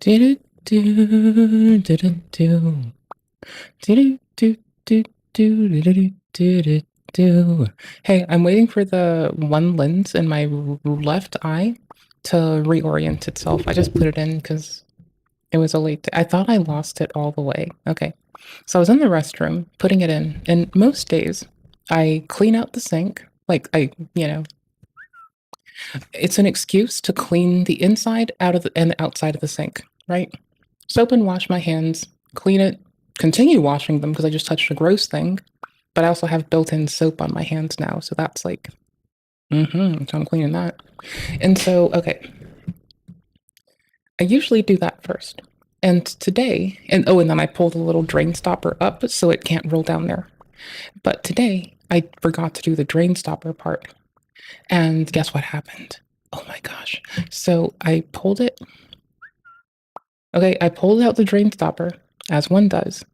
Do do do do do do do do do do do do. Hey, I'm waiting for the one lens in my left eye to reorient itself. I just put it in because it was a late. I thought I lost it all the way. Okay, so I was in the restroom putting it in, and most days I clean out the sink. Like it's an excuse to clean the inside out of and the outside of the sink, right? Soap and wash my hands, clean it, continue washing them because I just touched a gross thing. But I also have built-in soap on my hands now, so that's like, so I'm cleaning that. And so, okay, I usually do that first. And today, and then I pull the little drain stopper up so it can't roll down there. But today, I forgot to do the drain stopper part. And guess what happened? Oh my gosh. So I pulled it. Okay, I pulled out the drain stopper, as one does.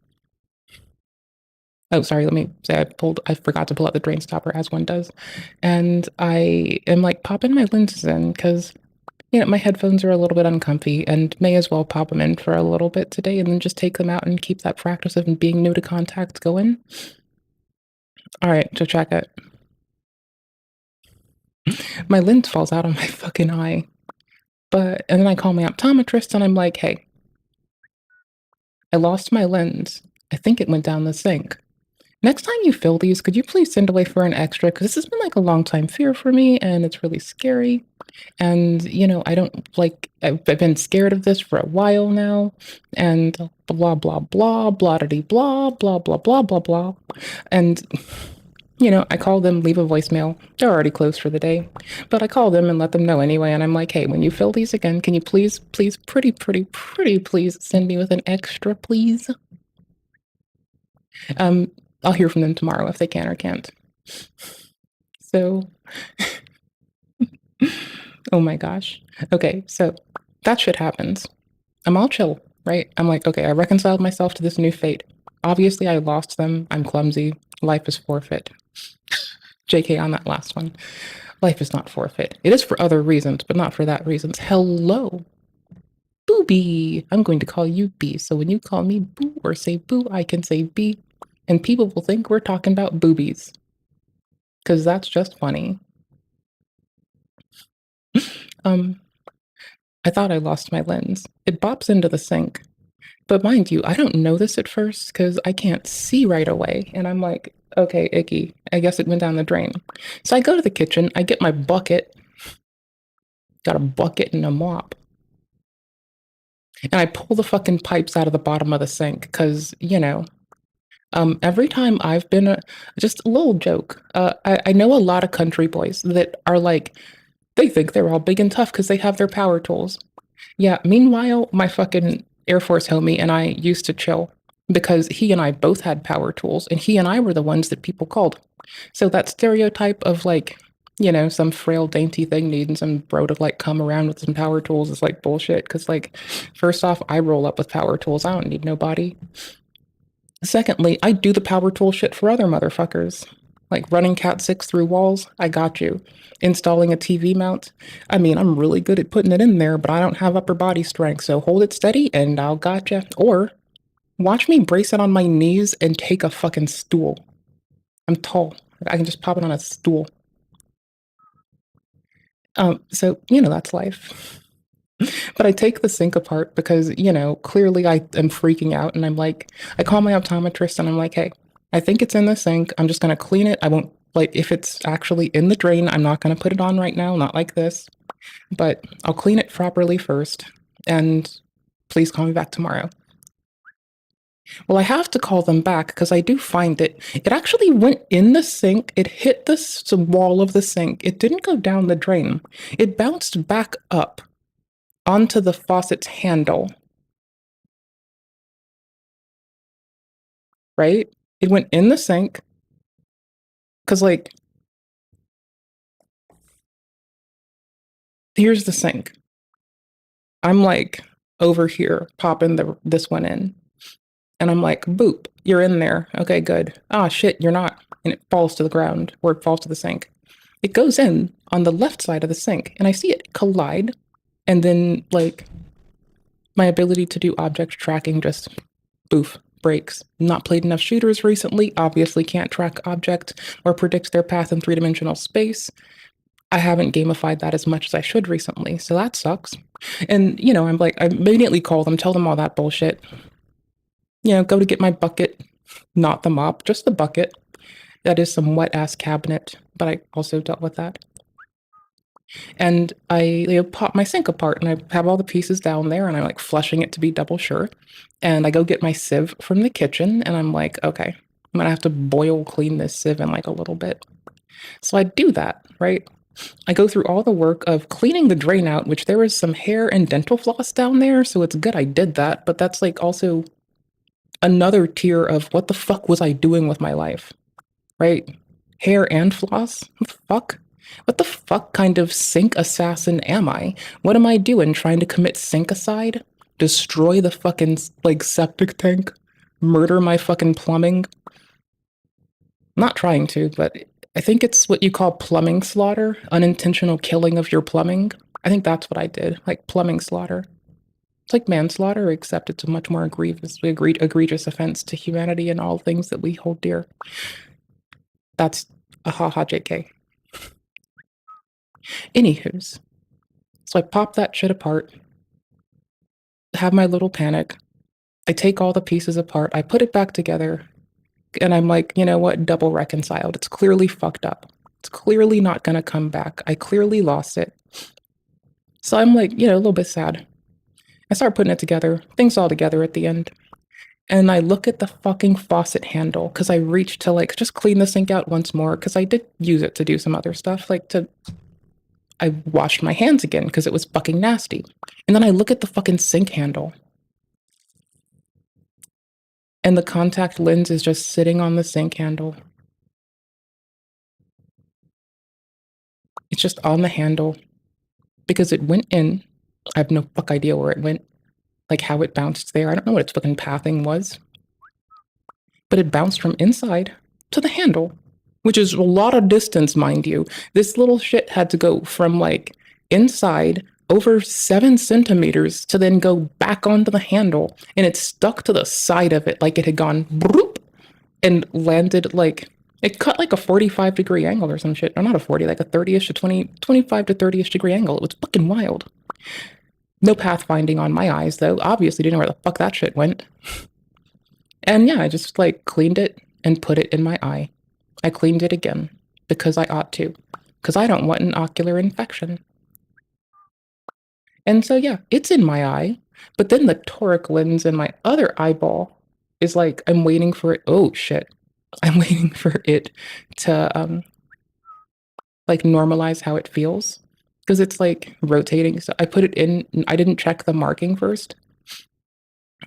Oh, sorry, let me say I forgot to pull out the drain stopper, as one does. And I am like popping my lenses in because, my headphones are a little bit uncomfy and may as well pop them in for a little bit today and then just take them out and keep that practice of being new to contact going. All right, to check it. My lens falls out of my fucking eye. And then I call my optometrist and I'm like, hey, I lost my lens. I think it went down the sink. Next time you fill these, could you please send away for an extra? Because this has been like a long time fear for me and it's really scary. And, I don't like, I've been scared of this for a while now. And blah, blah, blah, blah, blah, blah, blah, blah, blah, blah. And, I call them, leave a voicemail. They're already closed for the day. But I call them and let them know anyway. And I'm like, hey, when you fill these again, can you please, pretty, please send me with an extra, please? I'll hear from them tomorrow if they can or can't. So, oh my gosh. Okay, so that shit happens. I'm all chill, right? I'm like, okay, I reconciled myself to this new fate. Obviously, I lost them. I'm clumsy. Life is forfeit. JK on that last one. Life is not forfeit. It is for other reasons, but not for that reasons. Hello, Booby. I'm going to call you B. So when you call me Boo or say Boo, I can say B. And people will think we're talking about boobies. Because that's just funny. I thought I lost my lens. It bops into the sink. But mind you, I don't know this at first because I can't see right away. And I'm like, okay, icky. I guess it went down the drain. So I go to the kitchen, I get my bucket. Got a bucket and a mop. And I pull the fucking pipes out of the bottom of the sink because, every time I've been just a little joke. I know a lot of country boys that are like, they think they're all big and tough because they have their power tools. Yeah, meanwhile, my fucking Air Force homie and I used to chill because he and I both had power tools and he and I were the ones that people called. So that stereotype of like, some frail, dainty thing needing some bro to like come around with some power tools is like bullshit. Cause like, first off, I roll up with power tools. I don't need nobody. Secondly, I do the power tool shit for other motherfuckers. Like running Cat 6 through walls, I got you. Installing a TV mount, I mean, I'm really good at putting it in there, but I don't have upper body strength, so hold it steady and I'll gotcha. Or watch me brace it on my knees and take a fucking stool. I'm tall. I can just pop it on a stool. So, that's life. But I take the sink apart because, clearly I am freaking out and I'm like, I call my optometrist and I'm like, hey, I think it's in the sink. I'm just going to clean it. I won't, like, if it's actually in the drain, I'm not going to put it on right now, not like this, but I'll clean it properly first. And please call me back tomorrow. Well, I have to call them back because I do find it actually went in the sink. It hit the wall of the sink. It didn't go down the drain. It bounced back up onto the faucet's handle. Right? It went in the sink. Because, like, here's the sink. I'm like over here popping this one in. And I'm like, boop, you're in there. Okay, good. Ah, shit, you're not. And it falls to the ground or it falls to the sink. It goes in on the left side of the sink and I see it collide and then like My ability to do object tracking just boof breaks. Not played enough shooters recently, obviously can't track objects or predict their path in three-dimensional space. I haven't gamified that as much as I should recently, so that sucks. And, I'm like, I immediately call them, tell them all that bullshit. Go to get my bucket, not the mop, just the bucket. That is some wet ass cabinet, but I also dealt with that. And I pop my sink apart and I have all the pieces down there and I'm like flushing it to be double sure. And I go get my sieve from the kitchen and I'm like, okay, I'm gonna have to boil clean this sieve in like a little bit. So I do that, right? I go through all the work of cleaning the drain out, which there was some hair and dental floss down there. So it's good I did that. But that's like also another tier of what the fuck was I doing with my life, right? Hair and floss? What the fuck? What the fuck kind of sink assassin am I? What am I doing? Trying to commit sinkicide? Destroy the fucking like septic tank? Murder my fucking plumbing? Not trying to, but I think it's what you call plumbing slaughter, unintentional killing of your plumbing. I think that's what I did, like plumbing slaughter. It's like manslaughter, except it's a much more egregious offense to humanity and all things that we hold dear. That's a haha JK. Anywho's, so I pop that shit apart, have my little panic. I take all the pieces apart, I put it back together, and I'm like, you know what? Double reconciled. It's clearly fucked up. It's clearly not gonna come back. I clearly lost it. So I'm like, a little bit sad. I start putting it together, things all together at the end. And I look at the fucking faucet handle because I reached to like just clean the sink out once more because I did use it to do some other stuff, I washed my hands again because it was fucking nasty. And then I look at the fucking sink handle. And the contact lens is just sitting on the sink handle. It's just on the handle because it went in. I have no fuck idea where it went, like how it bounced there. I don't know what its fucking pathing was. But it bounced from inside to the handle, which is a lot of distance, mind you. This little shit had to go from like inside over 7 centimeters to then go back onto the handle. And it stuck to the side of it like it had gone broop and landed like it cut like a 45-degree angle or some shit. Or not a 40, like a 30-ish to 25 to 30-ish degree angle. It was fucking wild. No pathfinding on my eyes, though. Obviously didn't know where the fuck that shit went. And yeah, I just like cleaned it and put it in my eye. I cleaned it again because I ought to, because I don't want an ocular infection. And so yeah, it's in my eye, but then the toric lens in my other eyeball is like, I'm waiting for it. Oh shit. I'm waiting for it to like normalize how it feels because it's like rotating. So I put it in, I didn't check the marking first.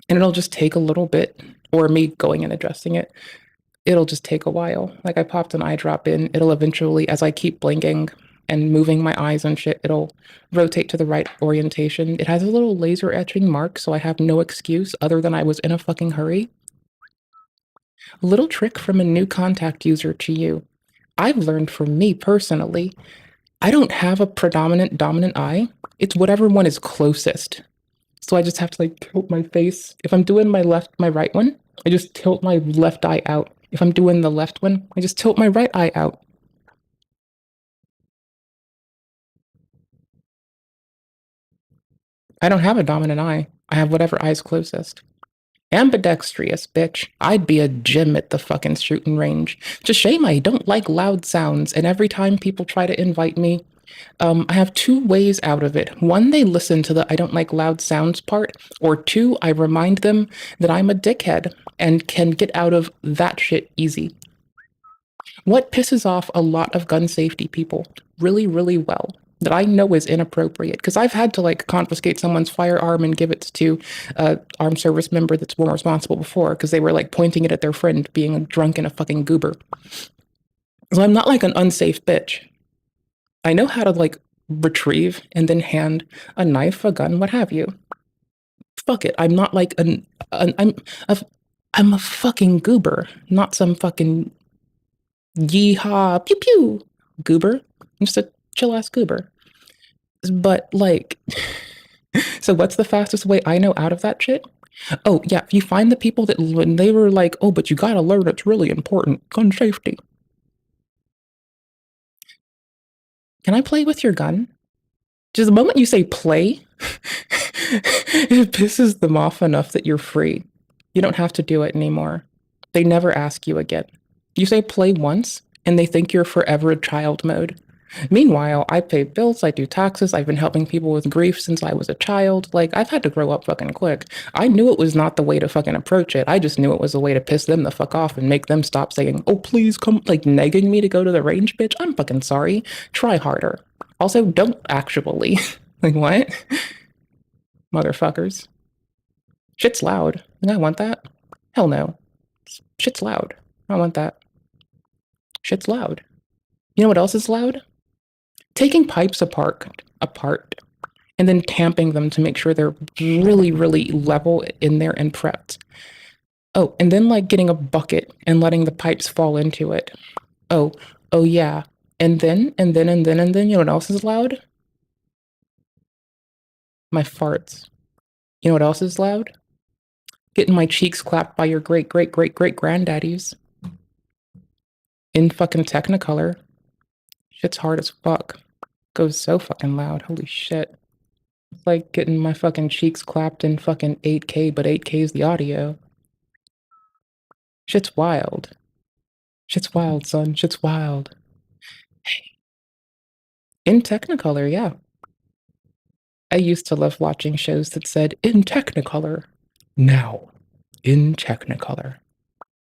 And it'll just take a little bit, or me going and adjusting it, it'll just take a while. Like I popped an eye drop in, it'll eventually, as I keep blinking and moving my eyes and shit, it'll rotate to the right orientation. It has a little laser etching mark, so I have no excuse other than I was in a fucking hurry. A little trick from a new contact user to you. I've learned for me personally, I don't have a predominant dominant eye. It's whatever one is closest. So I just have to like tilt my face. If I'm doing my right one, I just tilt my left eye out. If I'm doing the left one, I just tilt my right eye out. I don't have a dominant eye. I have whatever eye's closest. Ambidextrous, bitch. I'd be a gym at the fucking shooting range. It's a shame I don't like loud sounds, and every time people try to invite me, I have 2 ways out of it. 1, they listen to the I don't like loud sounds part, or 2, I remind them that I'm a dickhead and can get out of that shit easy. What pisses off a lot of gun safety people really, really well that I know is inappropriate, because I've had to like confiscate someone's firearm and give it to a armed service member that's more responsible before because they were like pointing it at their friend being drunk and a fucking goober. So I'm not like an unsafe bitch. I know how to like retrieve and then hand a knife, a gun, what have you. Fuck it. I'm not like I'm a fucking goober, not some fucking yeehaw pew pew goober. I'm just a chill ass goober. But like So what's the fastest way I know out of that shit? Oh, yeah, if you find the people that when they were like, oh, but you gotta learn, it's really important. Gun safety. Can I play with your gun? Just the moment you say play, it pisses them off enough that you're free. You don't have to do it anymore. They never ask you again. You say play once, and they think you're forever in child mode. Meanwhile, I pay bills, I do taxes, I've been helping people with grief since I was a child. Like, I've had to grow up fucking quick. I knew it was not the way to fucking approach it. I just knew it was a way to piss them the fuck off and make them stop saying, oh, please come, like, negging me to go to the range, bitch. I'm fucking sorry. Try harder. Also, don't actually. Like, what? Motherfuckers. Shit's loud. And I want that. Hell no. Shit's loud. I want that. Shit's loud. You know what else is loud? Taking pipes apart and then tamping them to make sure they're really, really level in there and prepped. Oh, and then like getting a bucket and letting the pipes fall into it. Oh, oh yeah. And then, you know what else is loud? My farts. You know what else is loud? Getting my cheeks clapped by your great, great, great, great granddaddies in fucking Technicolor. Shit's hard as fuck. Goes so fucking loud. Holy shit. It's like getting my fucking cheeks clapped in fucking 8K, but 8K is the audio. Shit's wild. Shit's wild, son. Shit's wild. In Technicolor, yeah. I used to love watching shows that said in Technicolor. Now, in Technicolor.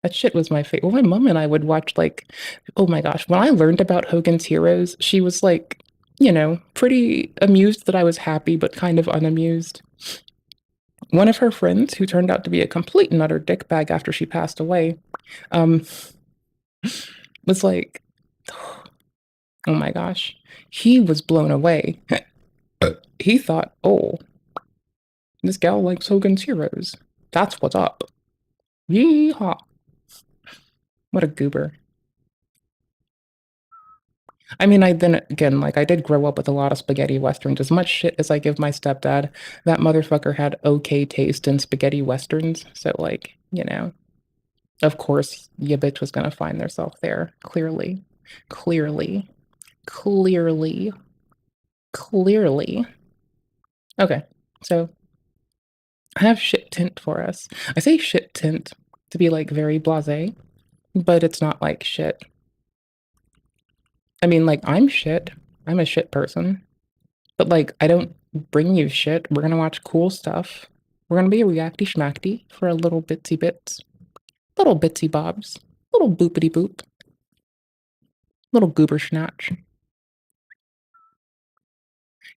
That shit was my favorite. Well, my mom and I would watch like, oh my gosh, when I learned about Hogan's Heroes, she was like, pretty amused that I was happy, but kind of unamused. One of her friends, who turned out to be a complete and utter dickbag after she passed away, um, was like, oh my gosh, he was blown away. He thought, oh, this gal likes Hogan's Heroes. That's what's up. Yeehaw. What a goober. I mean, I then again, like, I did grow up with a lot of spaghetti westerns. As much shit as I give my stepdad, that motherfucker had okay taste in spaghetti westerns. So, like, of course, your bitch was gonna find herself there. Clearly, clearly, clearly, clearly. Okay, so I have shit tint for us. I say shit tint to be like very blasé, but it's not like shit. I mean, like, I'm shit. I'm a shit person. But like, I don't bring you shit. We're gonna watch cool stuff. We're gonna be a reacty schmackty for a little bitsy bits. Little bitsy bobs. Little boopity boop. Little goober snatch.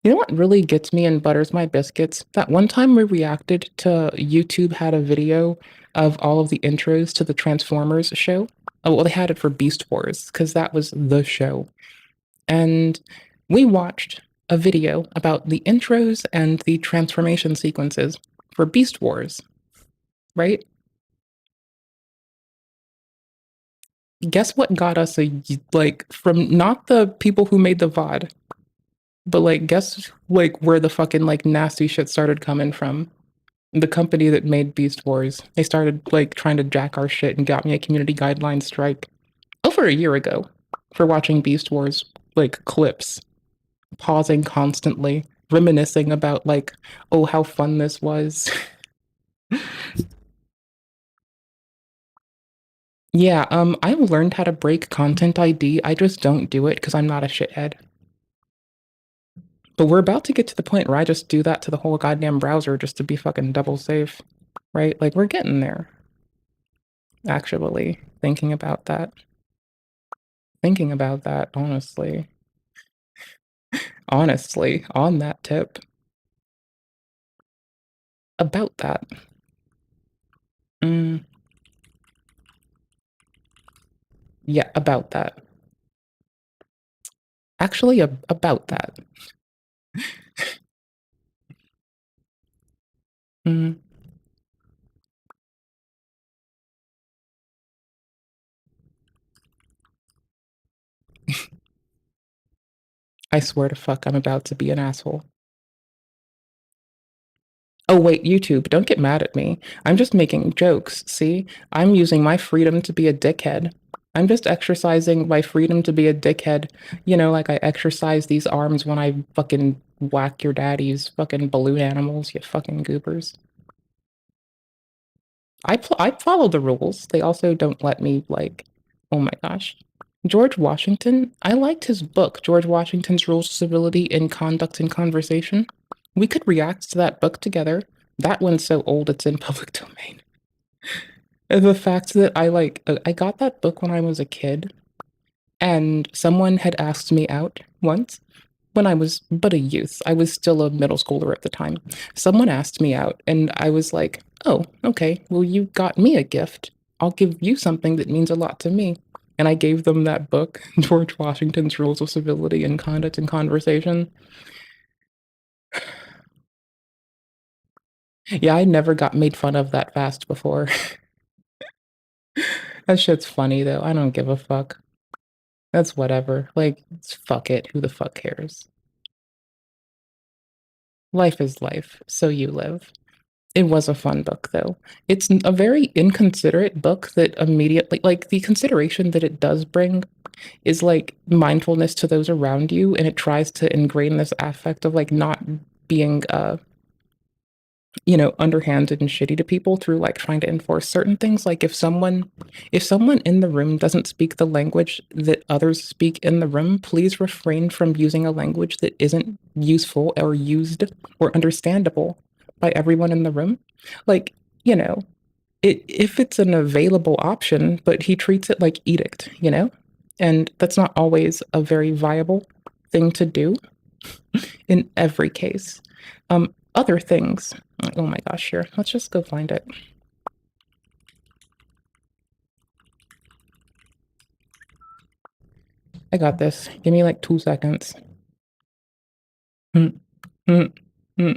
You know what really gets me and butters my biscuits? That one time we reacted to YouTube had a video of all of the intros to the Transformers show. Oh, well, they had it for Beast Wars because that was the show. And we watched a video about the intros and the transformation sequences for Beast Wars, right? Guess what got us like from not the people who made the VOD, but like guess like where the fucking like nasty shit started coming from. The company that made Beast Wars. They started like trying to jack our shit and got me a community guideline strike over a year ago for watching Beast Wars like clips, pausing constantly, reminiscing about like, oh, how fun this was. Yeah, I learned how to break content ID. I just don't do it because I'm not a shithead. But we're about to get to the point where I just do that to the whole goddamn browser just to be fucking double safe, right? Like, we're getting there, actually, thinking about that. Thinking about that, honestly. Honestly, on that tip, about that. Mm, yeah, about that. Actually, about that. Mm, I swear to fuck, I'm about to be an asshole. Oh, wait, YouTube, don't get mad at me. I'm just making jokes. See, I'm using my freedom to be a dickhead. I'm just exercising my freedom to be a dickhead. You know, like I exercise these arms when I fucking whack your daddy's fucking balloon animals, you fucking goobers. I follow the rules. They also don't let me like, oh my gosh. George Washington, I liked his book, George Washington's Rules of Civility in Conduct and Conversation. We could react to that book together. That one's so old it's in public domain. And the fact that I got that book when I was a kid, and someone had asked me out once when I was but a youth. I was still a middle schooler at the time. Someone asked me out, and I was like, oh, okay, well, you got me a gift. I'll give you something that means a lot to me. And I gave them that book, George Washington's Rules of Civility and Conduct and Conversation. Yeah, I never got made fun of that fast before. That shit's funny, though. I don't give a fuck. That's whatever. Like, fuck it. Who the fuck cares? Life is life, so you live. It was a fun book, though. It's a very inconsiderate book that immediately, like, the consideration that it does bring is like mindfulness to those around you, and it tries to ingrain this affect of like not being, underhanded and shitty to people through like trying to enforce certain things. Like if someone in the room doesn't speak the language that others speak in the room, please refrain from using a language that isn't useful or used or understandable by everyone in the room. Like, you know, if it's an available option, but he treats it like edict. And that's not always a very viable thing to do in every case. Other things. Oh my gosh, here. Let's just go find it. I got this. Give me like 2 seconds. Hmm, hmm, hmm.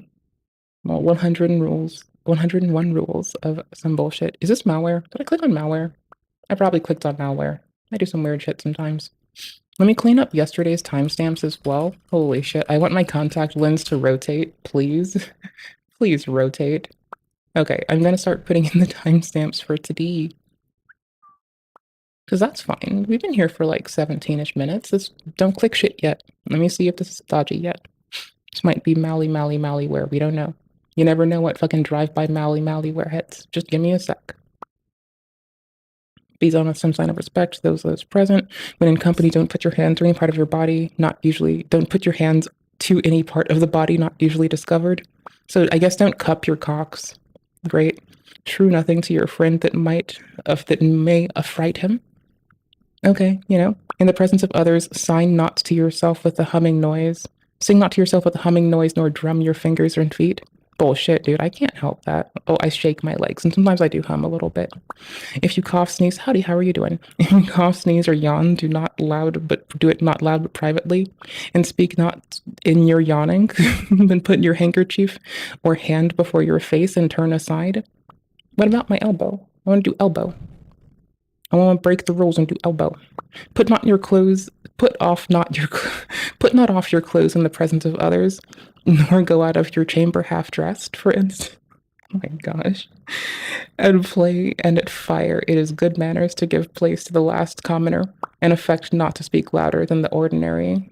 Well, 101 rules of some bullshit. Is this malware? Did I click on malware? I probably clicked on malware. I do some weird shit sometimes. Let me clean up yesterday's timestamps as well. Holy shit. I want my contact lens to rotate, please. Please rotate. Okay, I'm gonna start putting in the timestamps for today. Because that's fine. We've been here for like 17-ish minutes. Don't click shit yet. Let me see if this is dodgy yet. This might be malware. We don't know. You never know what fucking drive-by malware hits. Just give me a sec. Be done with some sign of respect to those present. When in company, don't put your hands to any part of your body, don't put your hands to any part of the body not usually discovered. So I guess don't cup your cocks. Great. True nothing to your friend that may affright him. Okay, in the presence of others, sign not to yourself with a humming noise. Sing not to yourself with a humming noise, nor drum your fingers and feet. Bullshit, dude. I can't help that. Oh, I shake my legs, and sometimes I do hum a little bit. If you cough, sneeze, howdy, how are you doing? If you cough, sneeze, or yawn, do it not loud but privately, and speak not in your yawning. Then put your handkerchief or hand before your face and turn aside. What about my elbow? I want to do elbow. I want to break the rules and do elbow. Put not your clothes. Put not off your clothes in the presence of others, nor go out of your chamber half dressed. For instance. Oh my gosh. At play and at fire, it is good manners to give place to the last commoner, and affect not to speak louder than the ordinary.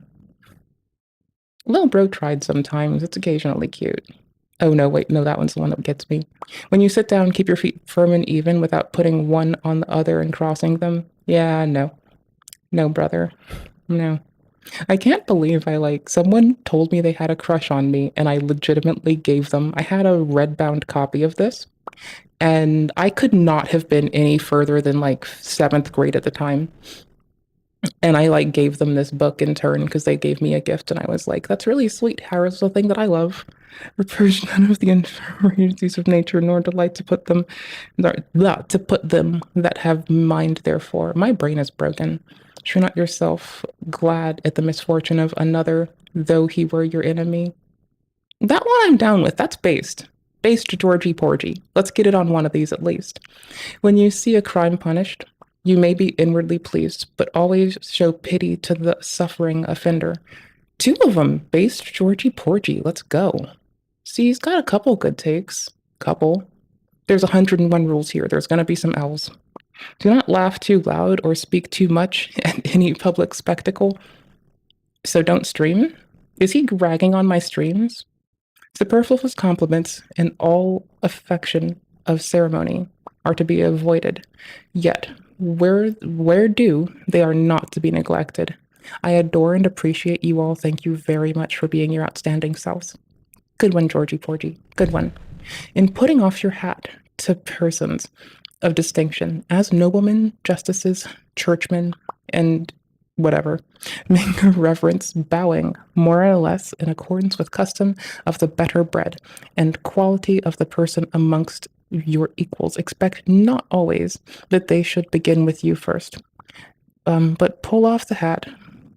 Little bro tried sometimes. It's occasionally cute. Oh no, wait, no, that one's the one that gets me. When you sit down, keep your feet firm and even without putting one on the other and crossing them. Yeah, no. No, brother. No. I can't believe someone told me they had a crush on me and I legitimately gave them. I had a red-bound copy of this, and I could not have been any further than like 7th grade at the time. And I gave them this book in turn because they gave me a gift, and I was like, that's really sweet. Harris, the thing that I love. Reproach none of the infirmities of nature, nor delight to put them that have mind therefore. My brain is broken. Show not yourself glad at the misfortune of another, though he were your enemy. That one I'm down with. That's based. Based Georgie Porgy. Let's get it on one of these at least. When you see a crime punished, you may be inwardly pleased, but always show pity to the suffering offender. 2 of them, based Georgie Porgy. Let's go. See, he's got a couple good takes. Couple. There's 101 rules here. There's going to be some L's. Do not laugh too loud or speak too much at any public spectacle. So don't stream? Is he ragging on my streams? Superfluous compliments and all affection of ceremony are to be avoided. Yet, where due, they are not to be neglected. I adore and appreciate you all. Thank you very much for being your outstanding selves. Good one, Georgie Porgy. Good one. In putting off your hat to persons of distinction as noblemen, justices, churchmen, and whatever, make a reverence, bowing more or less in accordance with custom of the better bred and quality of the person amongst your equals. Expect not always that they should begin with you first, but pull off the hat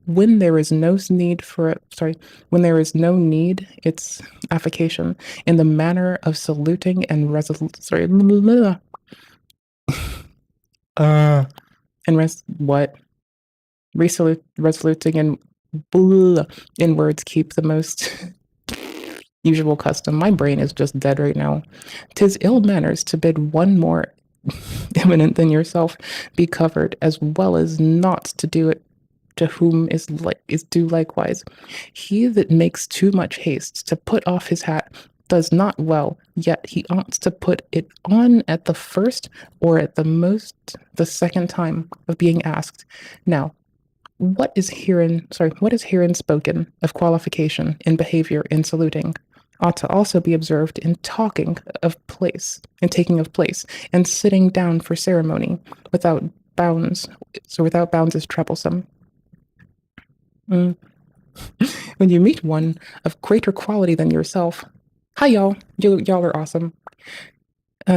when there is no need for it. Sorry, when there is no need, its affication in the manner of saluting and what resoluting and in words keep the most usual custom. My brain is just dead right now. 'Tis ill manners to bid one more eminent than yourself be covered, as well as not to do it to whom is due likewise. He that makes too much haste to put off his hat does not well, yet he ought to put it on at the first or at the most the second time of being asked. Now, what is herein spoken of qualification in behavior in saluting ought to also be observed in talking of place, in taking of place, and sitting down for ceremony without bounds. So without bounds is troublesome. When you meet one of greater quality than yourself, hi y'all, y'all are awesome.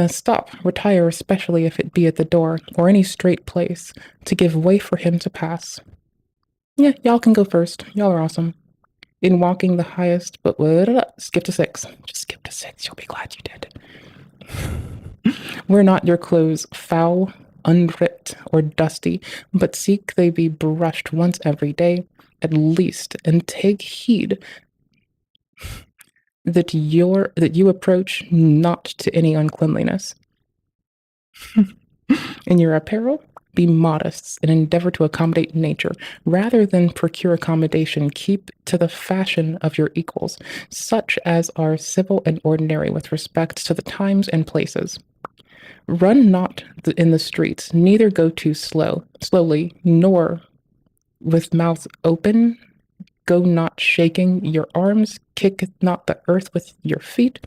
Stop, retire, especially if it be at the door or any straight place, to give way for him to pass. Yeah, y'all can go first. Y'all are awesome. In walking the highest, but skip to 6. Just skip to 6. You'll be glad you did. Wear not your clothes foul, unripped, or dusty, but seek they be brushed once every day, at least, and take heed that you approach not to any uncleanliness. In your apparel, be modest and endeavor to accommodate nature. Rather than procure accommodation, keep to the fashion of your equals, such as are civil and ordinary with respect to the times and places. Run not in the streets, neither go too slowly, nor with mouth open. Go not shaking your arms, kick not the earth with your feet,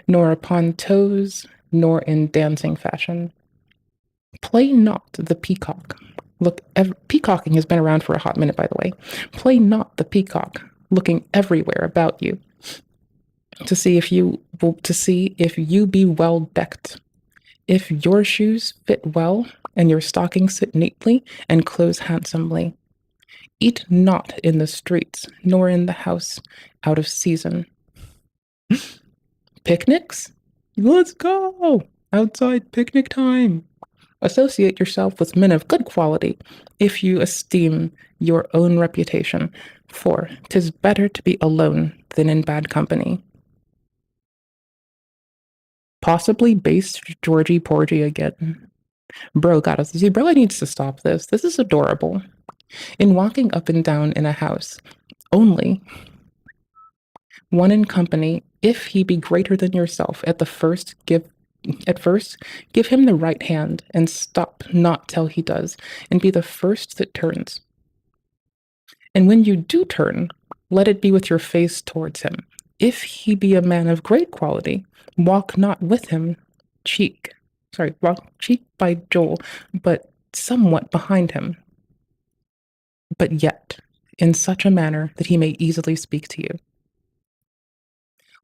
nor upon toes, nor in dancing fashion. Play not the peacock. Look, peacocking has been around for a hot minute, by the way. Play not the peacock, looking everywhere about you, to see if you be well decked. If your shoes fit well, and your stockings sit neatly, and clothes handsomely. Eat not in the streets, nor in the house out of season. Picnics? Let's go! Outside picnic time. Associate yourself with men of good quality, if you esteem your own reputation, for 'tis better to be alone than in bad company. Possibly based Georgie Porgy again. Bro needs to stop this. This is adorable. In walking up and down in a house, only one in company, if he be greater than yourself, at first give him the right hand, and stop not till he does, and be the first that turns. And when you do turn, let it be with your face towards him. If he be a man of great quality, walk not with him walk cheek by jowl, but somewhat behind him, but yet in such a manner that he may easily speak to you.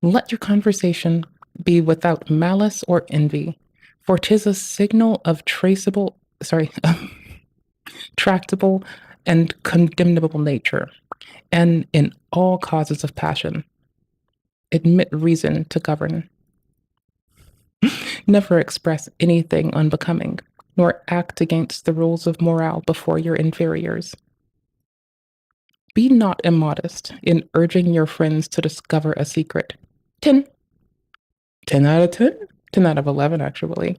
Let your conversation be without malice or envy, for 'tis a signal of tractable and condemnable nature, and in all causes of passion. Admit reason to govern. Never express anything unbecoming, nor act against the rules of morale before your inferiors. Be not immodest in urging your friends to discover a secret. 10. 10 out of 10? 10 out of 11, actually.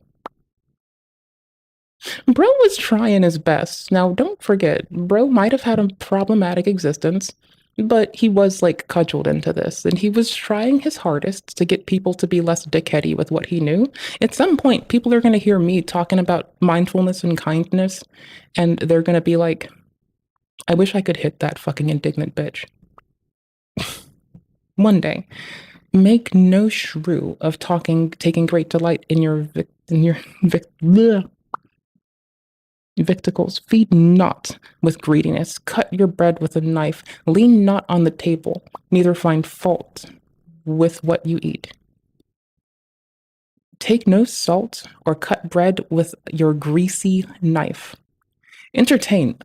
Bro was trying his best. Now, don't forget, Bro might have had a problematic existence, but he was like cudgeled into this, and he was trying his hardest to get people to be less dickheady with what he knew. At some point, people are going to hear me talking about mindfulness and kindness, and they're going to be like, I wish I could hit that fucking indignant bitch. One day, make no shrew of taking great delight in your bleh, victuals. Feed not with greediness. Cut your bread with a knife. Lean not on the table. Neither find fault with what you eat. Take no salt or cut bread with your greasy knife. Entertain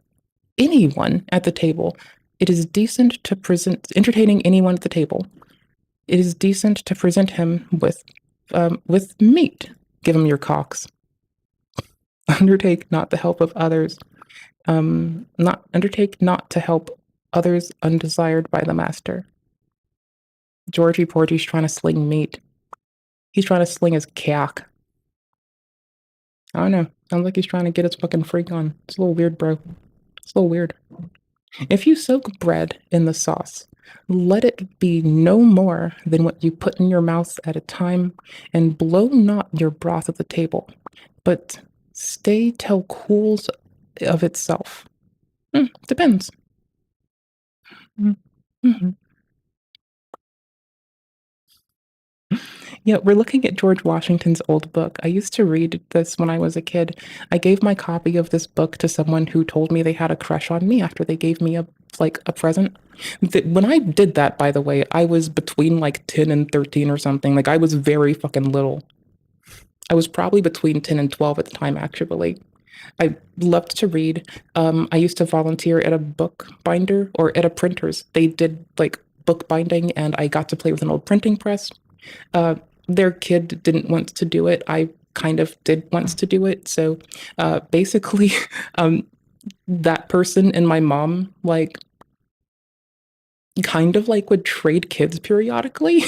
anyone at the table. It is decent to present entertaining anyone at the table. It is decent to present him with meat. Give him your cocks. Undertake not the help of others. Not undertake not to help others undesired by the master. Georgie Porgy's trying to sling meat. He's trying to sling his cock. I don't know. Sounds like he's trying to get his fucking freak on. It's a little weird, bro. It's a little weird. If you soak bread in the sauce, let it be no more than what you put in your mouth at a time, and blow not your broth at the table, but stay till cools of itself. Depends. Mm-hmm. Yeah, we're looking at George Washington's old book. I used to read this when I was a kid. I gave my copy of this book to someone who told me they had a crush on me after they gave me a present. When I did that, by the way, I was between like 10 and 13 or something. Like I was very fucking little. I was probably between 10 and 12 at the time, actually. I loved to read. I used to volunteer at a book binder or at a printer's. They did like book binding, and I got to play with an old printing press. Their kid didn't want to do it. I kind of did want to do it. So basically, that person and my mom, like, kind of like would trade kids periodically.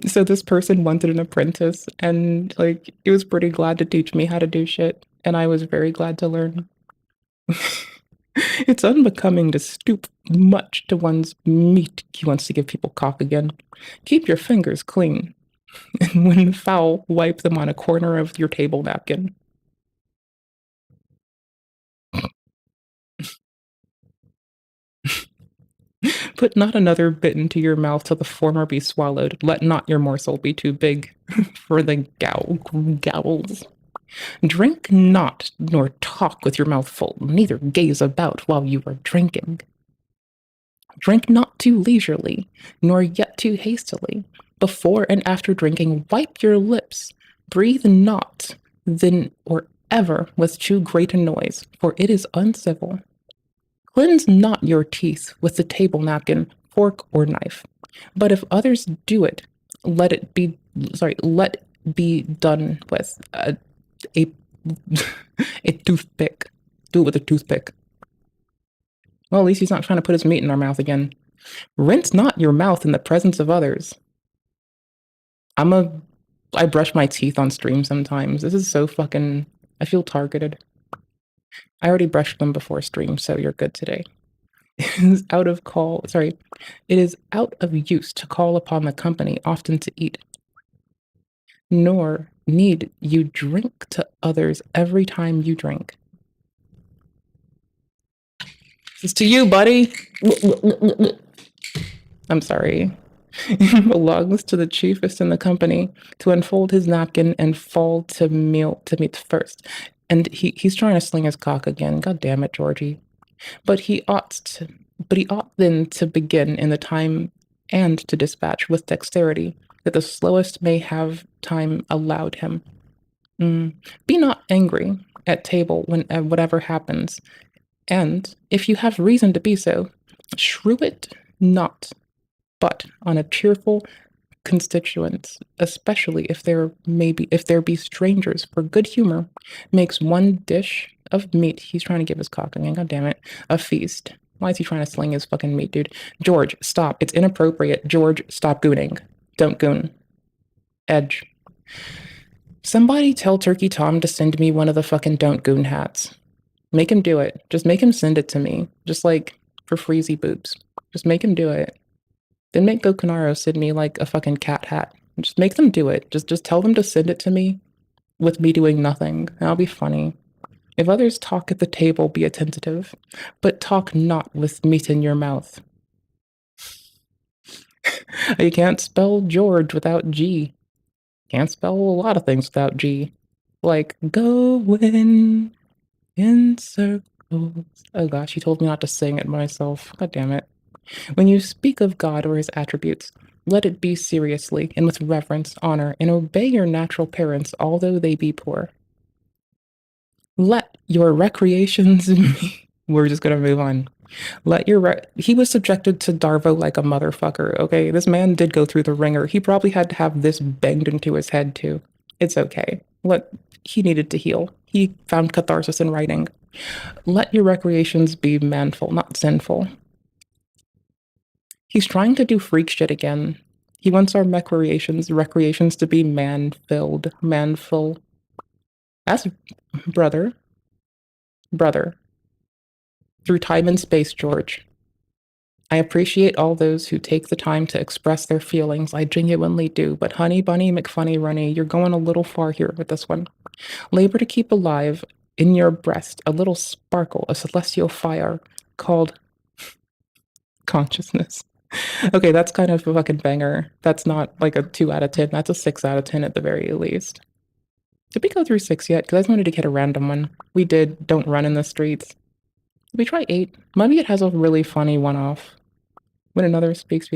So this person wanted an apprentice, and like he was pretty glad to teach me how to do shit, and I was very glad to learn. It's unbecoming to stoop much to one's meat. He wants to give people cock again. Keep your fingers clean, and when foul, wipe them on a corner of your table napkin. Put not another bit into your mouth till the former be swallowed. Let not your morsel be too big for the gowls. Drink not, nor talk with your mouth full, neither gaze about while you are drinking. Drink not too leisurely, nor yet too hastily. Before and after drinking, wipe your lips. Breathe not, then or ever with too great a noise, for it is uncivil. Cleanse not your teeth with the table napkin, fork, or knife. But if others do it, let be done with a a toothpick. Do it with a toothpick. Well, at least he's not trying to put his meat in our mouth again. Rinse not your mouth in the presence of others. I brush my teeth on stream sometimes. This is so fucking, I feel targeted. I already brushed them before stream, so you're good today. It is out of use to call upon the company often to eat. Nor need you drink to others every time you drink. This is to you, buddy. I'm sorry. It belongs to the chiefest in the company to unfold his napkin and fall to meat first. And he's trying to sling his cock again. God damn it, Georgie. But he ought then to begin in the time and to dispatch with dexterity, that the slowest may have time allowed him. Be not angry at table when whatever happens, and if you have reason to be so, shrew it not, but on a cheerful constituents, especially if there be strangers, for good humor makes one dish of meat. He's trying to give his cock again, god damn it, a feast. Why is he trying to sling his fucking meat, dude? George, stop. It's inappropriate. George, stop gooning. Don't goon. Edge. Somebody tell Turkey Tom to send me one of the fucking don't goon hats. Make him do it. Just make him send it to me. Just like for freezy boobs. Just make him do it. Then make Gokunaro send me like a fucking cat hat. Just make them do it. Just tell them to send it to me with me doing nothing. That'll be funny. If others talk at the table, be attentive, but talk not with meat in your mouth. You can't spell George without G. Can't spell a lot of things without G. Like, going in circles. Oh gosh, he told me not to sing it myself. God damn it. When you speak of God or his attributes, let it be seriously and with reverence, honor, and obey your natural parents, although they be poor. Let your recreations be. We're just gonna move on. He was subjected to Darvo like a motherfucker, okay? This man did go through the ringer. He probably had to have this banged into his head too. It's okay. He needed to heal. He found catharsis in writing. Let your recreations be manful, not sinful. He's trying to do freak shit again. He wants our recreations to be man-filled, manful. That's brother. Through time and space, George. I appreciate all those who take the time to express their feelings. I genuinely do. But honey bunny McFunny Runny, you're going a little far here with this one. Labor to keep alive in your breast a little sparkle, a celestial fire called consciousness. Okay, that's kind of a fucking banger. That's not like a 2 out of 10. That's a 6 out of 10 at the very least. Did we go through 6 yet? Because I just wanted to get a random one. We did Don't Run in the Streets. Did we try 8? Maybe it has a really funny one-off. When another speaks,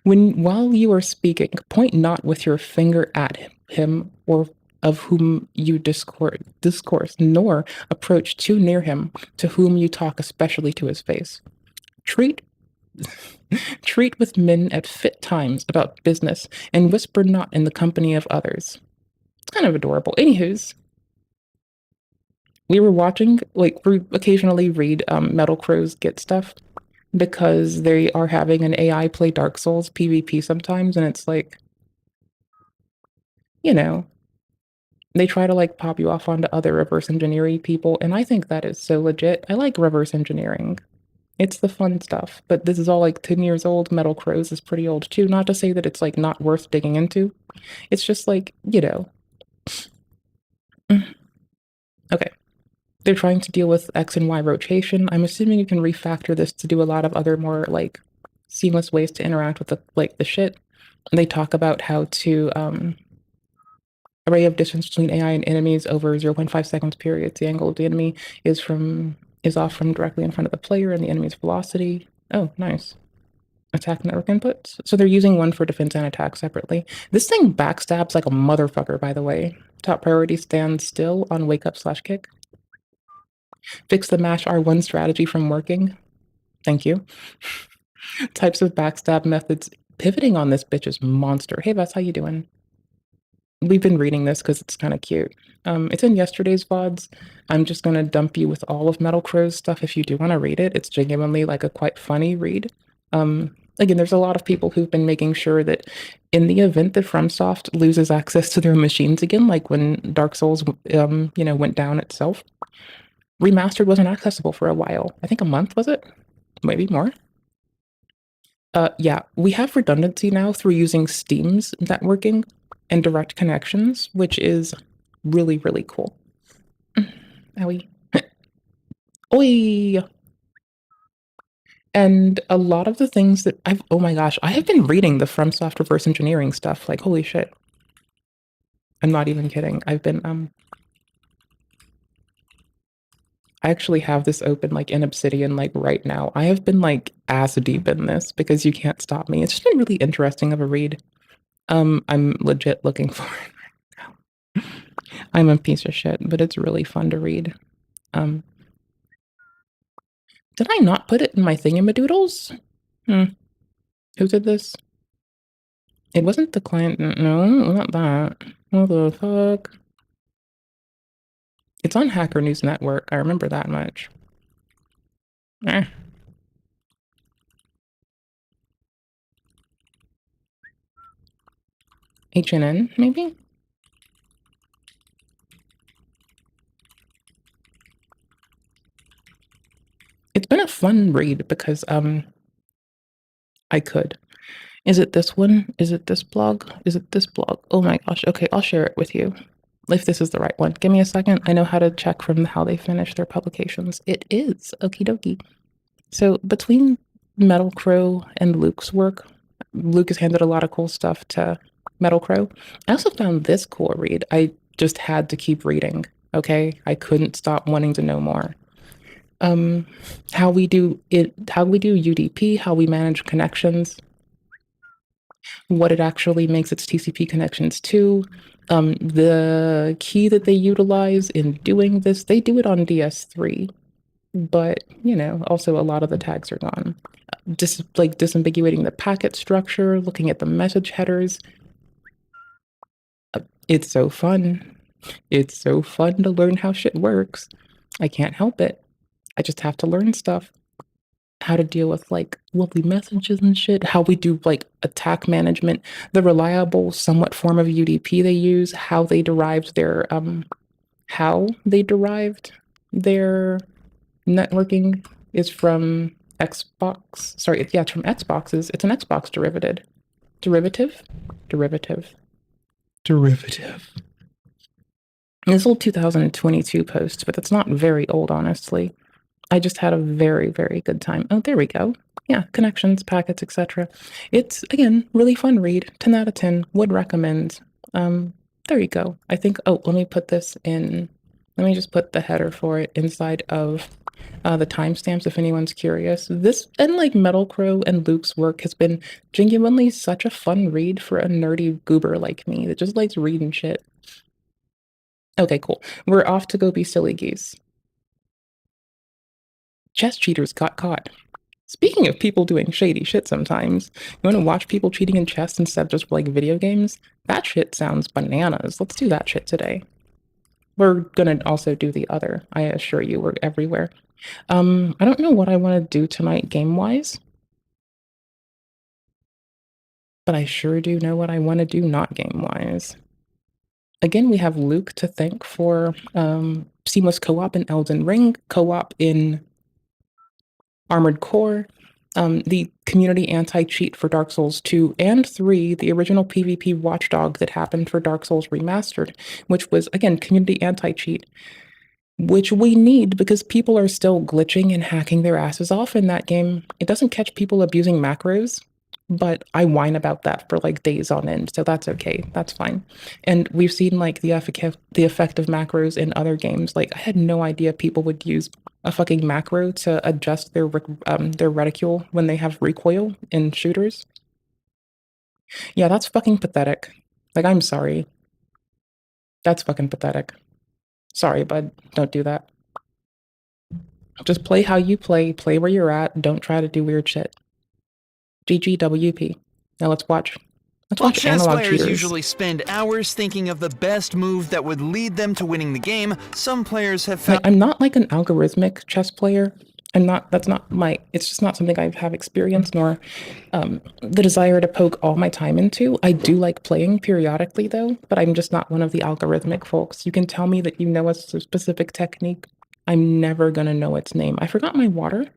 while you are speaking, point not with your finger at him or of whom you discourse, nor approach too near him, to whom you talk, especially to his face. Treat with men at fit times about business, and whisper not in the company of others. It's kind of adorable. Anywho's, we were watching, like, we occasionally read Metal Crow's Get stuff because they are having an AI play Dark Souls PvP sometimes, and it's like, you know, they try to like pop you off onto other reverse engineering people, and I think that is so legit. I like reverse engineering. It's the fun stuff, but this is all like 10 years old. Metal Crows is pretty old too. Not to say that it's like not worth digging into. It's just like, you know. Okay. They're trying to deal with X and Y rotation. I'm assuming you can refactor this to do a lot of other more like seamless ways to interact with the shit. They talk about how to array of distance between AI and enemies over 0.5 seconds periods. The angle of the enemy is off from directly in front of the player and the enemy's velocity. Oh, nice. Attack network inputs. So they're using one for defense and attack separately. This thing backstabs like a motherfucker, by the way. Top priority, stand still on wake up / kick. Fix the mash R1 strategy from working. Thank you. Types of backstab methods. Pivoting on this bitch is monster. Hey, Vess, how you doing? We've been reading this because it's kind of cute. It's in yesterday's VODs. I'm just going to dump you with all of Metal Crow's stuff if you do want to read it. It's genuinely like a quite funny read. Again, there's a lot of people who've been making sure that in the event that FromSoft loses access to their machines again, like when Dark Souls, went down itself, Remastered wasn't accessible for a while. I think a month, was it? Maybe more. Yeah, we have redundancy now through using Steam's networking and direct connections, which is really, really cool. Owie. Oi! And a lot of the things that oh my gosh, I have been reading the FromSoft reverse engineering stuff, like, holy shit. I'm not even kidding. I've been, I actually have this open, like, in Obsidian, like, right now. I have been, like, ass deep in this because you can't stop me. It's just been really interesting of a read. I'm legit looking for it right now. I'm a piece of shit, but it's really fun to read. Did I not put it in my thingamadoodles? Who did this? It wasn't the client. No, not that. What the fuck? It's on Hacker News Network. I remember that much. Eh, H&N, maybe? It's been a fun read because I could. Is it this one? Is it this blog? Is it this blog? Oh my gosh. Okay, I'll share it with you. If this is the right one. Give me a second. I know how to check from how they finish their publications. It is. Okie dokie. So between Metal Crow and Luke's work, Luke has handed a lot of cool stuff to Metal Crow. I also found this cool read. I just had to keep reading. Okay. I couldn't stop wanting to know more. Um, how we do UDP, how we manage connections, what it actually makes its TCP connections to. The key that they utilize in doing this, they do it on DS3, but also a lot of the tags are gone. Disambiguating the packet structure, looking at the message headers. It's so fun. It's so fun to learn how shit works. I can't help it. I just have to learn stuff. How to deal with like lovely messages and shit, how we do like attack management, the reliable, somewhat form of UDP they use, how they derived their networking is from Xbox. Sorry, yeah, it's from Xboxes. It's an Xbox derivative, derivative, derivative. This old 2022 post, but it's not very old, honestly. I just had a very, very good time. Oh, there we go. Yeah, connections, packets, etc. It's again really fun read. 10 out of 10. Would recommend. Um, there you go. I think. Oh, let me put this in. Let me just put the header for it inside of the timestamps if anyone's curious. This and like Metal Crow and Luke's work has been genuinely such a fun read for a nerdy goober like me that just likes reading shit. Okay, cool. We're off to go be silly geese. Chess cheaters got caught. Speaking of people doing shady shit sometimes, you want to watch people cheating in chess instead of just like video games? That shit sounds bananas. Let's do that shit today. We're gonna also do the other. I assure you, we're everywhere. I don't know what I want to do tonight game wise, but I sure do know what I want to do not game wise. Again, we have Luke to thank for seamless co-op in Elden Ring, co-op in Armored Core, the community anti-cheat for Dark Souls 2 and 3, the original PvP watchdog that happened for Dark Souls Remastered, which was, again, community anti-cheat, which we need because people are still glitching and hacking their asses off in that game. It doesn't catch people abusing macros, but I whine about that for like days on end, so that's okay. That's fine. And we've seen like the effect of macros in other games. Like I had no idea people would use a fucking macro to adjust their reticule when they have recoil in shooters. Yeah, that's fucking pathetic. Like I'm sorry. That's fucking pathetic. Sorry, bud. Don't do that. Just play how you play where you're at, don't try to do weird shit. GGWP. Now let's While watch chess analog players cheaters. usually spend hours thinking of the best move that would lead them to winning the game, some players have Like found I'm not like an algorithmic chess player. That's not it's just not something I have experience nor the desire to poke all my time into. I do like playing periodically though, but I'm just not one of the algorithmic folks. You can tell me that you know a specific technique. I'm never gonna know its name. I forgot my water.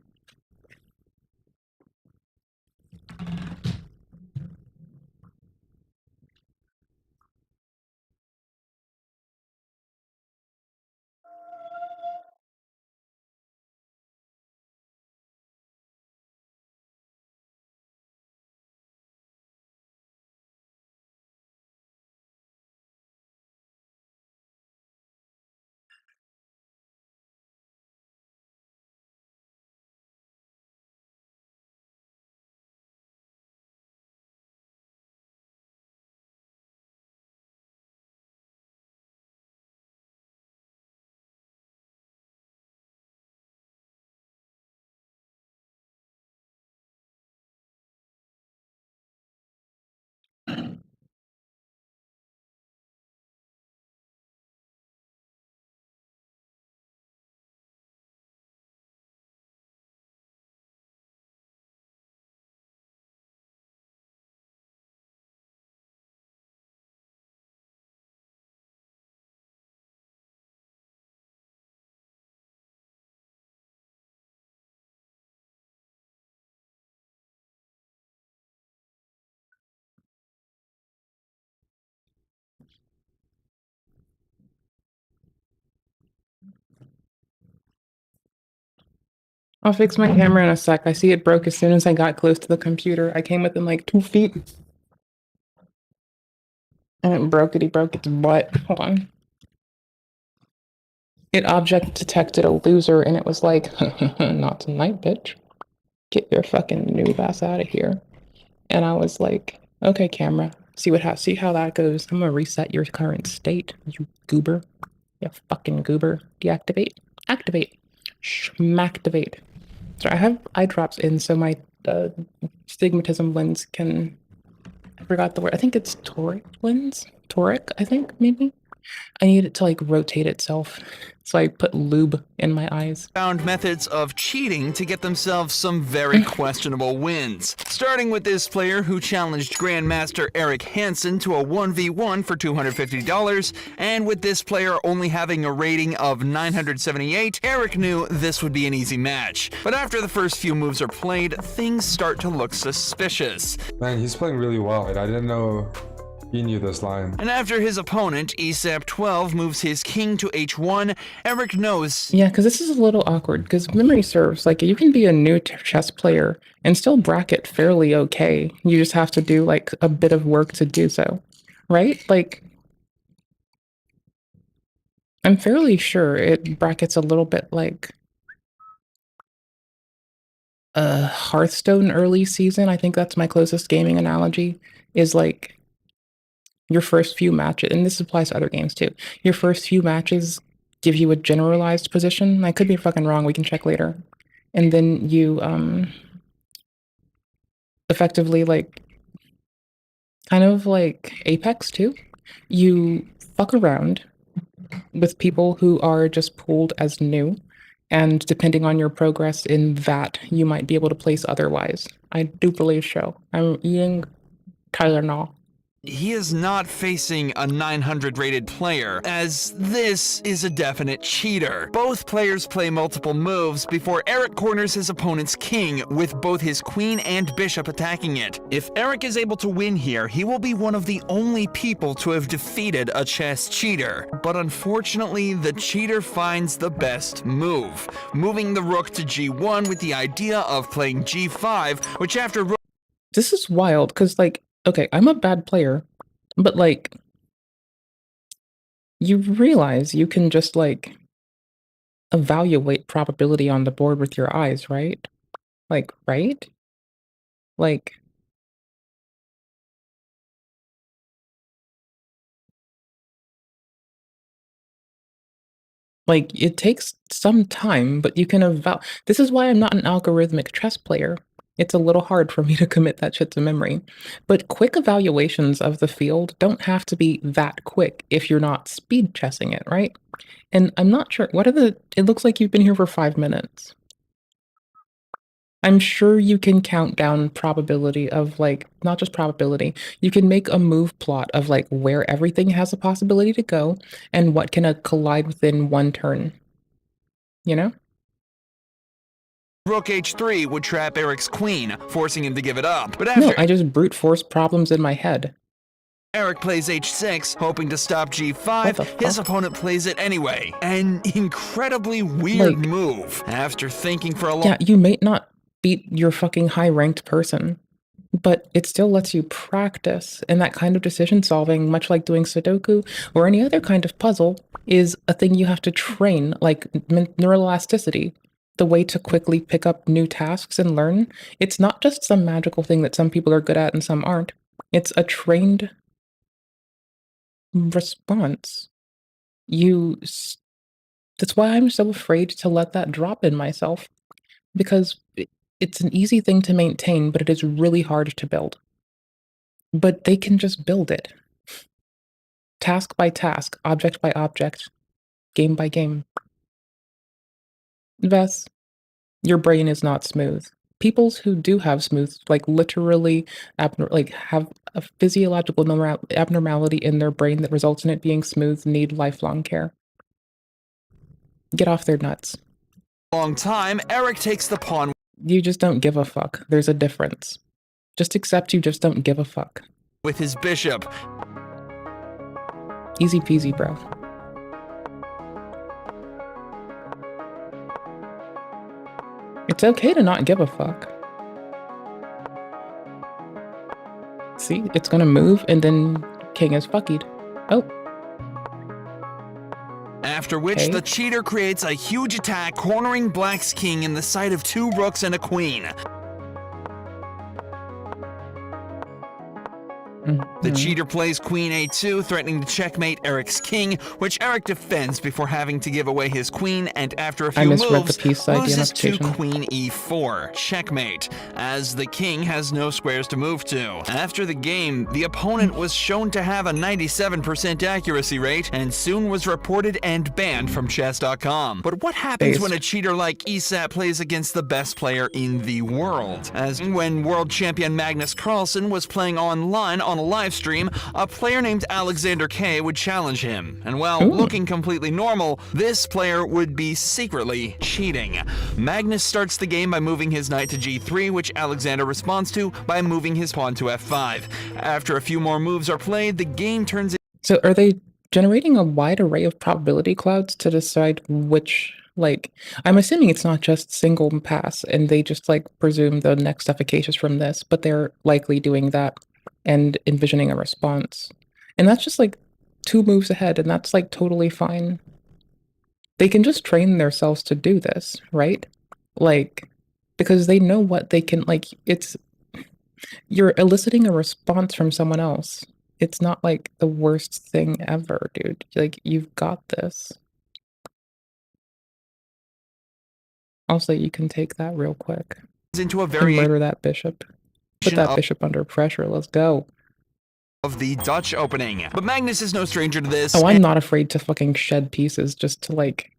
I'll fix my camera in a sec. I see it broke as soon as I got close to the computer. I came within like 2 feet. And it broke it. He broke its butt. Hold on. It object detected a loser and it was like, not tonight, bitch. Get your fucking noob ass out of here. And I was like, okay, camera. See how that goes. I'm gonna reset your current state, you goober. You fucking goober. Deactivate. Activate. Schmactivate. Sorry, I have eye drops in so my stigmatism lens can. I forgot the word. I think it's toric lens. Toric, I think, maybe. I need it to like rotate itself. So I put lube in my eyes. Found methods of cheating to get themselves some very questionable wins. Starting with this player who challenged Grandmaster Eric Hansen to a 1v1 for $250, and with this player only having a rating of 978, Eric knew this would be an easy match. But after the first few moves are played, things start to look suspicious. Man, he's playing really well, and I didn't know he knew this line. And after his opponent, ESAP-12, moves his king to h1, Eric knows... Yeah, because this is a little awkward, because memory serves, like, you can be a new chess player and still bracket fairly okay. You just have to do, like, a bit of work to do so, right? Like, I'm fairly sure it brackets a little bit like Hearthstone early season. I think that's my closest gaming analogy, is like your first few matches, and this applies to other games too. Your first few matches give you a generalized position. I could be fucking wrong. We can check later. And then you effectively, like, kind of like Apex too. You fuck around with people who are just pooled as new. And depending on your progress in that, you might be able to place otherwise. I do believe so. I'm eating Tylenol. He is not facing a 900 rated player, as this is a definite cheater. Both players play multiple moves before Eric corners his opponent's king, with both his queen and bishop attacking it. If Eric is able to win here, he will be one of the only people to have defeated a chess cheater. But unfortunately, the cheater finds the best move, moving the rook to g1 with the idea of playing g5, which after rook... This is wild, because, like, okay, I'm a bad player, but, like, you realize you can just, like, evaluate probability on the board with your eyes, right? Like, right? Like, it takes some time, but you can this is why I'm not an algorithmic chess player. It's a little hard for me to commit that shit to memory. But quick evaluations of the field don't have to be that quick if you're not speed chessing it, right? And I'm not sure, it looks like you've been here for 5 minutes. I'm sure you can count down probability of, like, not just probability, you can make a move plot of, like, where everything has a possibility to go and what can collide within one turn. You know? Rook h3 would trap Eric's queen, forcing him to give it up. But No, after I just brute force problems in my head. Eric plays h6, hoping to stop What the g5, fuck? his opponent plays it anyway. An incredibly weird Like, move. After thinking for a long... Yeah, you may not beat your fucking high-ranked person, but it still lets you practice. And that kind of decision solving, much like doing Sudoku or any other kind of puzzle, is a thing you have to train, like neuroelasticity. The way to quickly pick up new tasks and learn. It's not just some magical thing that some people are good at and some aren't. It's a trained response. That's why I'm so afraid to let that drop in myself, because it's an easy thing to maintain, but it is really hard to build. But they can just build it. Task by task, object by object, game by game. Vess, your brain is not smooth. People who do have smooth, like, literally, have a physiological abnormality in their brain that results in it being smooth, need lifelong care. Get off their nuts. Long time, Eric takes the pawn You just don't give a fuck. There's a difference. Just accept you just don't give a fuck. with his bishop. Easy peasy, bro. It's okay to not give a fuck. See, it's gonna move and then king is fuckied. Oh, After which, okay. the cheater creates a huge attack, cornering Black's king in the sight of 2 rooks and a queen. The cheater plays queen a2, threatening to checkmate Eric's king, which Eric defends before having to give away his queen, and after a few misread moves, the piece ID loses to notification. queen e4, checkmate, as the king has no squares to move to. After the game, the opponent was shown to have a 97% accuracy rate, and soon was reported and banned from chess.com. But what happens when a cheater like ESAT plays against the best player in the world? As when world champion Magnus Carlsen was playing online on a live stream, a player named Alexander K would challenge him. And while looking completely normal, this player would be secretly cheating. Magnus starts the game by moving his knight to g3, which Alexander responds to by moving his pawn to f5. After a few more moves are played, the game turns. So are they generating a wide array of probability clouds to decide which, like, I'm assuming it's not just single pass and they just like presume the next efficacious from this, but they're likely doing that and envisioning a response. And that's just like 2 moves ahead, and that's like totally fine. They can just train themselves to do this, right? Like, because they know what they can, like, you're eliciting a response from someone else. It's not like the worst thing ever, dude. Like, you've got this. Also, you can take that real quick. Into a And variation murder that bishop. Put that bishop under pressure. Let's go. Of the Dutch opening. But Magnus is no stranger to this. Oh, I'm not afraid to fucking shed pieces just to, like...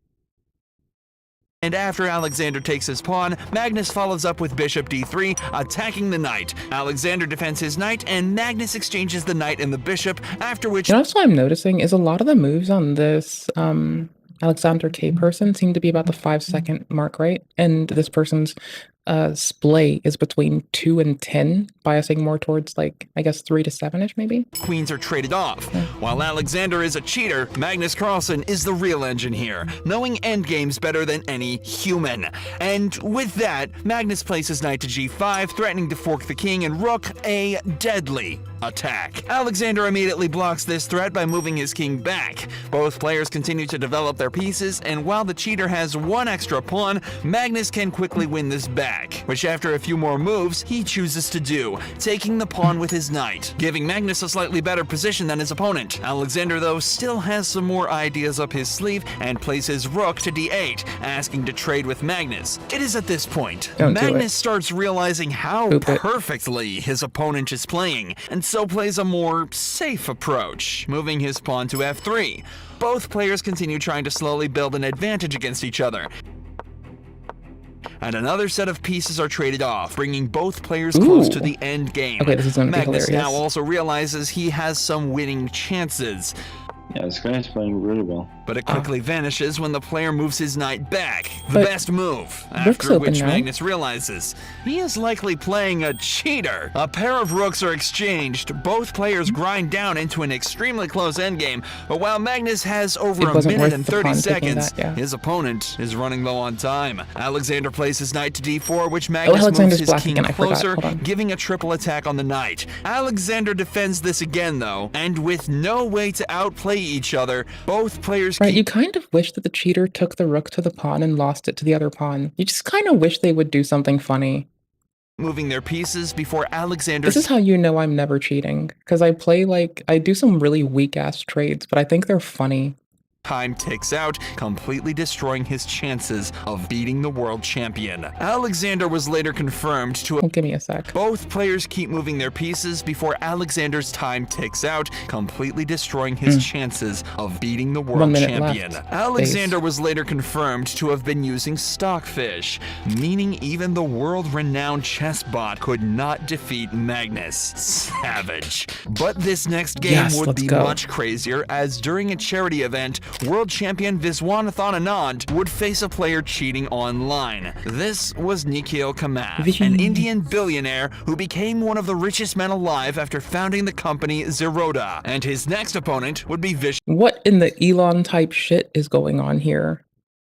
And after Alexander takes his pawn, Magnus follows up with bishop d3, attacking the knight. Alexander defends his knight, and Magnus exchanges the knight and the bishop, after which... You know what I'm noticing is a lot of the moves on this Alexander K person seem to be about the 5-second mark, right? And this person's splay is between 2 and 10, biasing more towards, like, I guess 3 to 7-ish, maybe? Queens are traded off. While Alexander is a cheater, Magnus Carlsen is the real engine here, knowing endgames better than any human. And with that, Magnus places knight to g5, threatening to fork the king and rook, a deadly attack. Alexander immediately blocks this threat by moving his king back. Both players continue to develop their pieces, and while the cheater has 1 extra pawn, Magnus can quickly win this back, which after a few more moves, he chooses to do, taking the pawn with his knight, giving Magnus a slightly better position than his opponent. Alexander, though, still has some more ideas up his sleeve and plays his rook to d8, asking to trade with Magnus. It is at this point, Magnus starts realizing how perfectly his opponent is playing, and so plays a more safe approach, moving his pawn to f3. Both players continue trying to slowly build an advantage against each other, and another set of pieces are traded off, bringing both players close to the end game. Okay, this is gonna be Magnus hilarious. now also realizes he has some winning chances. Yeah, this guy is playing really well. But it quickly vanishes when the player moves his knight back. The best move. Rook's After open which now. Magnus realizes he is likely playing a cheater. A pair of rooks are exchanged. Both players grind down into an extremely close endgame. But while Magnus has over a minute and 30 seconds, his opponent is running low on time. Alexander plays his knight to d4, which Magnus moves his king closer, giving a triple attack on the knight. Alexander defends this again, though, and with no way to outplay each other, both players you kind of wish that the cheater took the rook to the pawn and lost it to the other pawn. You just kind of wish they would do something funny. Moving their pieces before Alexander... This is how you know I'm never cheating, because I play, like, I do some really weak-ass trades, but I think they're funny. Time ticks out, completely destroying his chances of beating the world champion. Alexander was later confirmed to... give me a sec. Both players keep moving their pieces before Alexander's time ticks out, completely destroying his chances of beating the world champion. Alexander was later confirmed to have been using Stockfish, meaning even the world-renowned chess bot could not defeat Magnus. Savage. But this next game would be much crazier, as during a charity event, world champion Viswanathan Anand would face a player cheating online. This was Nikhil Kamath, an Indian billionaire who became one of the richest men alive after founding the company Zerodha, and his next opponent would be What in the Elon type shit is going on here?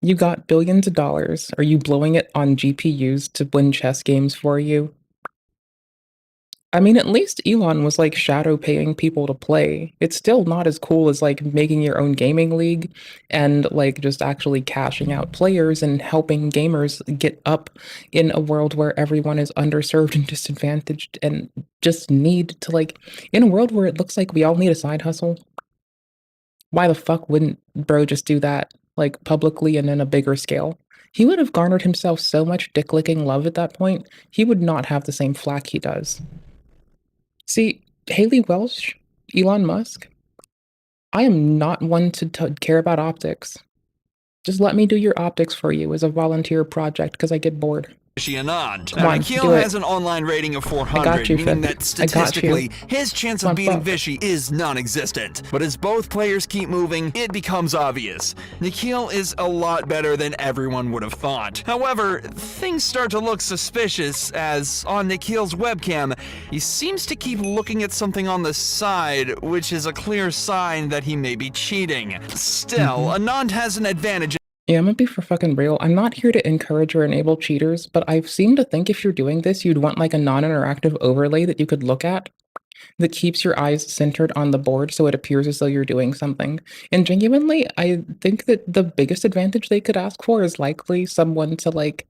You got billions of dollars. Are you blowing it on GPUs to win chess games for you? I mean, at least Elon was like shadow paying people to play. It's still not as cool as like making your own gaming league and like just actually cashing out players and helping gamers get up in a world where everyone is underserved and disadvantaged and just need to like, in a world where it looks like we all need a side hustle. Why the fuck wouldn't bro just do that like publicly and in a bigger scale? He would have garnered himself so much dick licking love at that point. He would not have the same flack he does. See, Haley Welsh, Elon Musk, I am not one to care about optics. Just let me do your optics for you as a volunteer project because I get bored. Anand. Come Now, on, Nikhil do it. has an online rating of 400, got you, meaning Fifth. that I got you. statistically, his chance Come of on, beating fuck. Vishy is non-existent. But as both players keep moving, it becomes obvious. Nikhil is a lot better than everyone would have thought. However, things start to look suspicious as, on Nikhil's webcam, he seems to keep looking at something on the side, which is a clear sign that he may be cheating. Still, Anand has an advantage. Yeah, I'm gonna be for fucking real. I'm not here to encourage or enable cheaters, but I seem to think if you're doing this, you'd want like a non-interactive overlay that you could look at that keeps your eyes centered on the board so it appears as though you're doing something. And genuinely, I think that the biggest advantage they could ask for is likely someone to like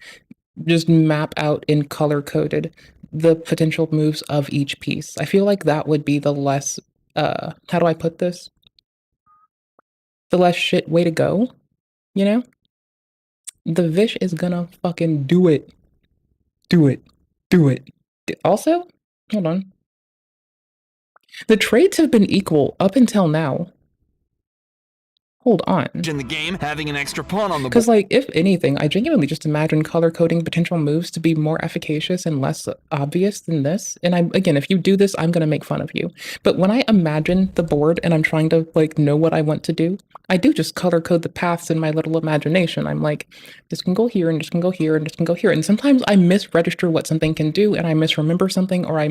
just map out in color coded the potential moves of each piece. I feel like that would be the less how do I put this? The less shit way to go, you know? The Vish is gonna fucking do it. Do it. Do it. Also, hold on. The trades have been equal up until now. Hold on. In the game, having an extra pawn on the Because, board. like, if anything, I genuinely just imagine color coding potential moves to be more efficacious and less obvious than this. And again, if you do this, I'm gonna make fun of you. But when I imagine the board and I'm trying to like know what I want to do, I do just color code the paths in my little imagination. I'm like, this can go here and this can go here and this can go here. And sometimes I misregister what something can do and I misremember something or I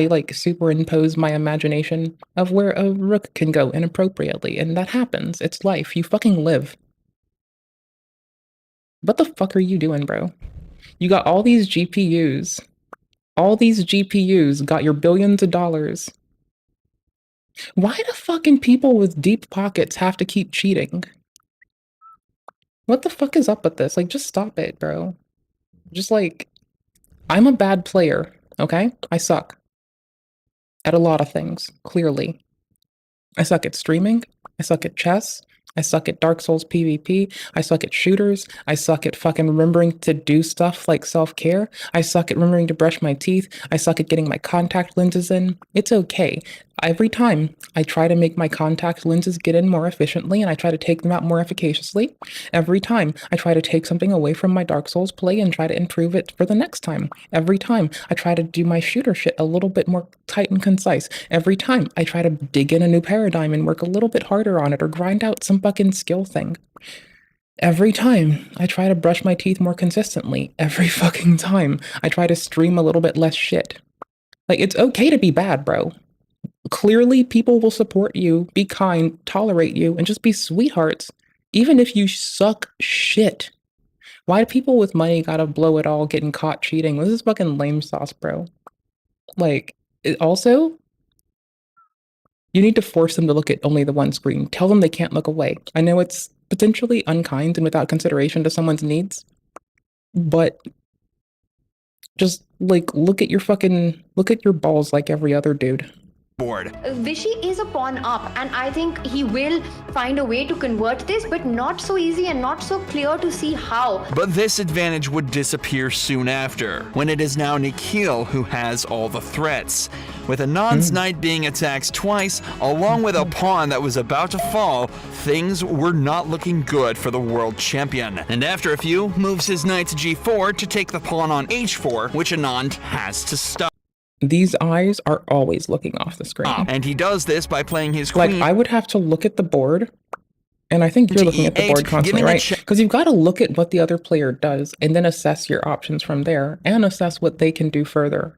like superimpose my imagination of where a rook can go inappropriately. And that happens. It's life. You fucking live. What the fuck are you doing, bro? You got all these GPUs. All these GPUs got your billions of dollars. Why do fucking people with deep pockets have to keep cheating? What the fuck is up with this? Like, just stop it, bro. Just like, I'm a bad player, okay? I suck at a lot of things, clearly. I suck at streaming. I suck at chess. I suck at Dark Souls PvP. I suck at shooters. I suck at fucking remembering to do stuff like self-care. I suck at remembering to brush my teeth. I suck at getting my contact lenses in. It's okay. Every time I try to make my contact lenses get in more efficiently and I try to take them out more efficaciously, every time I try to take something away from my Dark Souls play and try to improve it for the next time. Every time I try to do my shooter shit a little bit more tight and concise. Every time I try to dig in a new paradigm and work a little bit harder on it or grind out some fucking skill thing. Every time I try to brush my teeth more consistently. Every fucking time I try to stream a little bit less shit. Like, it's okay to be bad, bro. Clearly, people will support you, be kind, tolerate you, and just be sweethearts, even if you suck shit. Why do people with money gotta blow it all getting caught cheating? This is fucking lame sauce, bro. Like, also, you need to force them to look at only the one screen. Tell them they can't look away. I know it's potentially unkind and without consideration to someone's needs, but just like look at your balls like every other dude. Board. Vishy is a pawn up, and I think he will find a way to convert this, but not so easy and not so clear to see how. But this advantage would disappear soon after, when it is now Nikhil who has all the threats. With Anand's knight being attacked twice, along with a pawn that was about to fall, things were not looking good for the world champion. And after a few, moves his knight to g4 to take the pawn on h4, which Anand has to stop. These eyes are always looking off the screen. And he does this by playing his queen. Like, I would have to look at the board, and I think you're looking at the board constantly, right? Because you've got to look at what the other player does, and then assess your options from there, and assess what they can do further.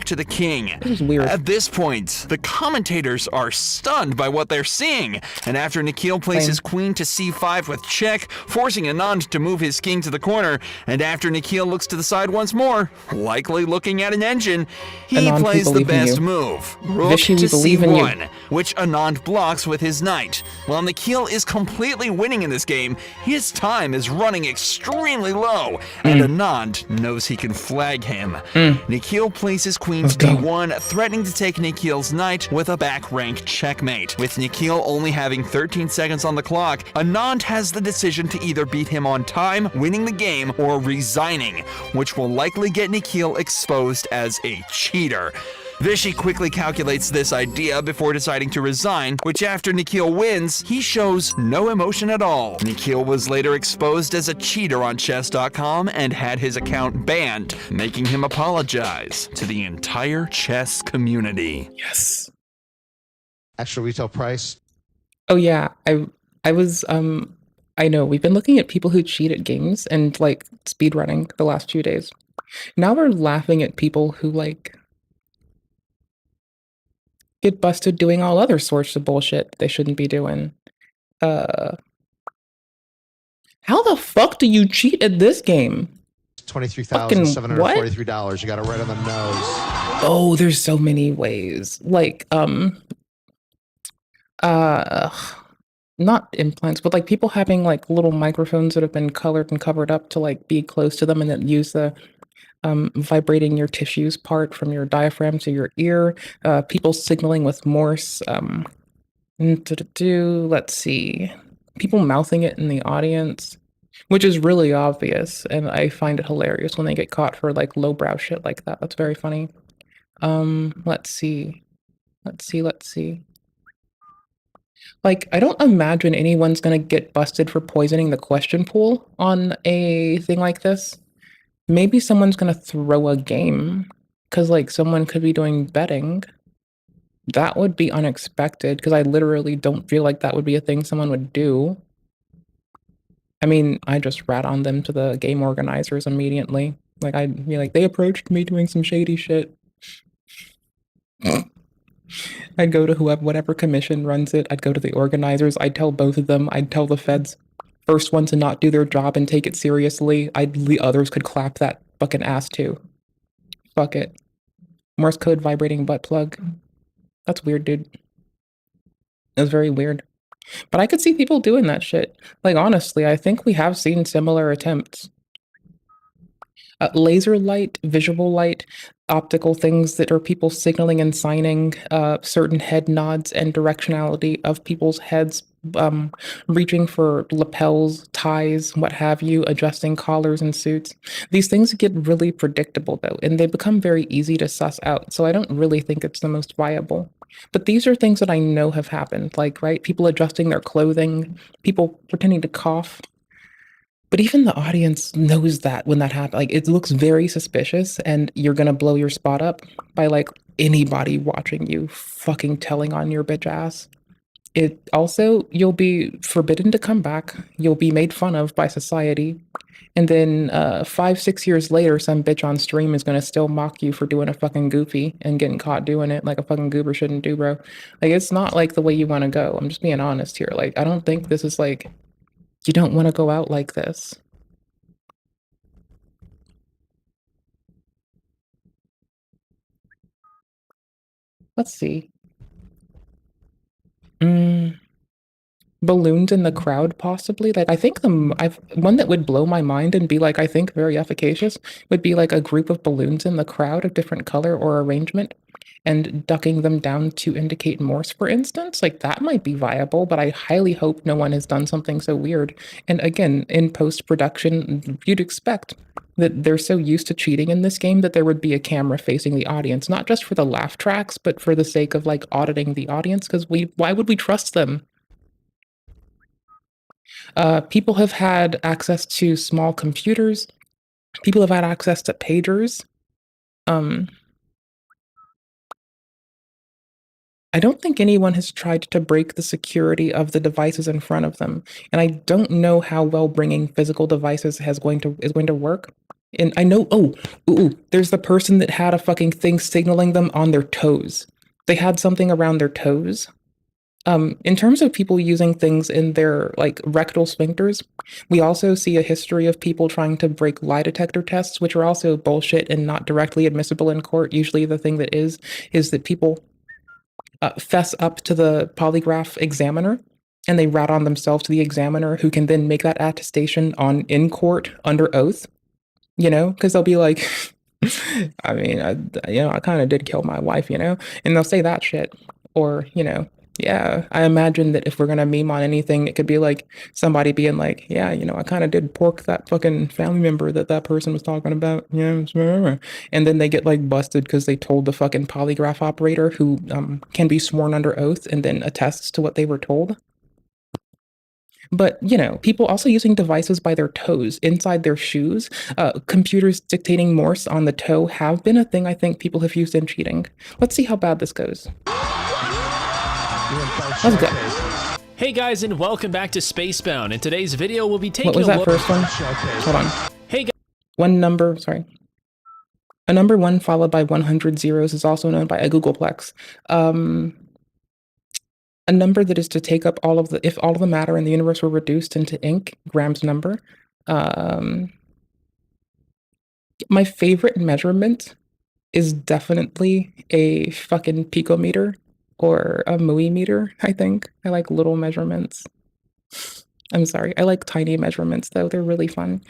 to the king. This is weird. At this point, the commentators are stunned by what they're seeing, and after Nikhil places queen to c5 with check, forcing Anand to move his king to the corner, and after Nikhil looks to the side once more, likely looking at an engine, he Anand, we plays the believe in best you. move, rook Vishy, to we believe in you. c1, which Anand blocks with his knight. While Nikhil is completely winning in this game, his time is running extremely low, and Anand knows he can flag him. Nikhil places queen to d1, threatening to take Nikhil's knight with a back rank checkmate. With Nikhil only having 13 seconds on the clock, Anand has the decision to either beat him on time, winning the game, or resigning, which will likely get Nikhil exposed as a cheater. Vishy quickly calculates this idea before deciding to resign, which after Nikhil wins, he shows no emotion at all. Nikhil was later exposed as a cheater on chess.com and had his account banned, making him apologize to the entire chess community. Yes. Actual retail price. Oh yeah, I was I know we've been looking at people who cheat at games and like speedrunning the last few days. Now we're laughing at people who like get busted doing all other sorts of bullshit they shouldn't be doing. How the fuck do you cheat at this game? $23,743. You got it right on the nose. Oh, there's so many ways. Like not implants, but like people having like little microphones that have been colored and covered up to like be close to them and then use the vibrating your tissues part from your diaphragm to your ear, people signaling with Morse, let's see, people mouthing it in the audience, which is really obvious, and I find it hilarious when they get caught for like lowbrow shit like that. That's very funny. Let's see. Like, I don't imagine anyone's gonna get busted for poisoning the question pool on a thing like this. Maybe someone's gonna throw a game, because like someone could be doing betting. That would be unexpected, because I literally don't feel like that would be a thing someone would do. I mean, I just rat on them to the game organizers immediately. Like, I'd be like, they approached me doing some shady shit. I'd go to whatever commission runs it. I'd go to the organizers. I'd tell both of them. I'd tell the feds. First one to not do their job and take it seriously. The others could clap that fucking ass too. Fuck it. Morse code vibrating butt plug. That's weird, dude. That's very weird. But I could see people doing that shit. Like, honestly, I think we have seen similar attempts. Laser light, visual light, optical things that are people signaling and signing, certain head nods and directionality of people's heads, reaching for lapels, ties, what have you, adjusting collars and suits. These things get really predictable though, and they become very easy to suss out. So I don't really think it's the most viable. But these are things that I know have happened, like, right, people adjusting their clothing, people pretending to cough. But even the audience knows that when that happens, like, it looks very suspicious, and you're gonna blow your spot up by like anybody watching you fucking telling on your bitch ass. It also, you'll be forbidden to come back. You'll be made fun of by society. And then 5-6 years later, some bitch on stream is gonna still mock you for doing a fucking goofy and getting caught doing it like a fucking goober shouldn't do, bro. Like, it's not like the way you wanna go. I'm just being honest here. Like, I don't think this is like, you don't wanna go out like this. Let's see. Balloons in the crowd, possibly. Like, I think one that would blow my mind and be like, I think very efficacious would be like a group of balloons in the crowd of different color or arrangement and ducking them down to indicate Morse, for instance. Like, that might be viable, but I highly hope no one has done something so weird. And again, in post-production, you'd expect that they're so used to cheating in this game that there would be a camera facing the audience, not just for the laugh tracks, but for the sake of like auditing the audience, because why would we trust them? People have had access to small computers. People have had access to pagers. I don't think anyone has tried to break the security of the devices in front of them, and I don't know how well bringing physical devices is going to work. And I know, there's the person that had a fucking thing signaling them on their toes. They had something around their toes. In terms of people using things in their like rectal sphincters, we also see a history of people trying to break lie detector tests, which are also bullshit and not directly admissible in court. Usually the thing that is that people fess up to the polygraph examiner and they rat on themselves to the examiner, who can then make that attestation in court under oath, you know, because they'll be like, I mean, I kind of did kill my wife, you know, and they'll say that shit. Or, you know, yeah, I imagine that if we're going to meme on anything, it could be like somebody being like, yeah, you know, I kind of did pork that fucking family member that person was talking about, you know, and then they get like busted because they told the fucking polygraph operator, who can be sworn under oath and then attests to what they were told. But, you know, people also using devices by their toes inside their shoes, computers dictating Morse on the toe have been a thing I think people have used in cheating. Let's see how bad this goes. Let's go. Hey guys, and welcome back to Spacebound. In today's video, we'll be taking What was that first one? Hold on. Hey guys. One number, sorry. A number 1 followed by 100 zeros is also known by a googolplex. A number that is to take up if all of the matter in the universe were reduced into ink, Graham's number. My favorite measurement is definitely a fucking picometer or a millimeter, I think. I like little measurements. I'm sorry, I like tiny measurements though, they're really fun.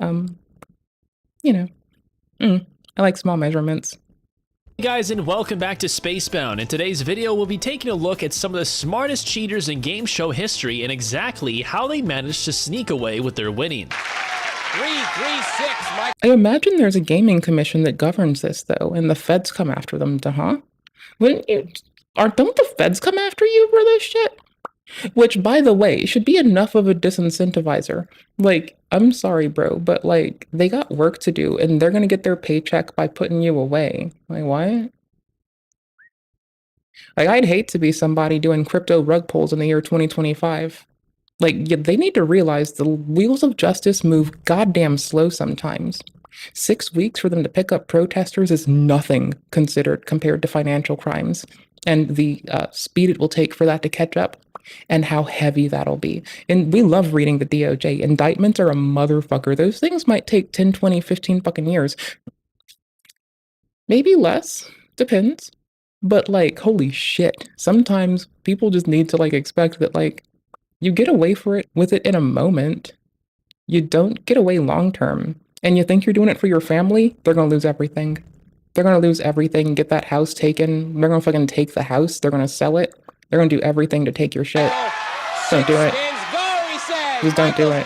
You know, I like small measurements. Hey guys, and welcome back to Spacebound. In today's video, we'll be taking a look at some of the smartest cheaters in game show history and exactly how they managed to sneak away with their winnings. 336, Mike. I imagine there's a gaming commission that governs this though, and the feds come after them, Wouldn't you? Don't the feds come after you for this shit? Which, by the way, should be enough of a disincentivizer. Like, I'm sorry, bro, but like, they got work to do and they're gonna get their paycheck by putting you away. Like, what? Like, I'd hate to be somebody doing crypto rug pulls in the year 2025. Like, yeah, they need to realize the wheels of justice move goddamn slow sometimes. 6 weeks for them to pick up protesters is nothing compared to financial crimes and the speed it will take for that to catch up and how heavy that'll be. And we love reading the DOJ. Indictments are a motherfucker. Those things might take 10, 20, 15 fucking years. Maybe less. Depends. But like, holy shit. Sometimes people just need to like expect that like, you get away with it in a moment. You don't get away long term. And you think you're doing it for your family, they're gonna lose everything. They're gonna lose everything, get that house taken. They're gonna fucking take the house. They're gonna sell it. They're gonna do everything to take your shit. Don't do it. Just don't do it.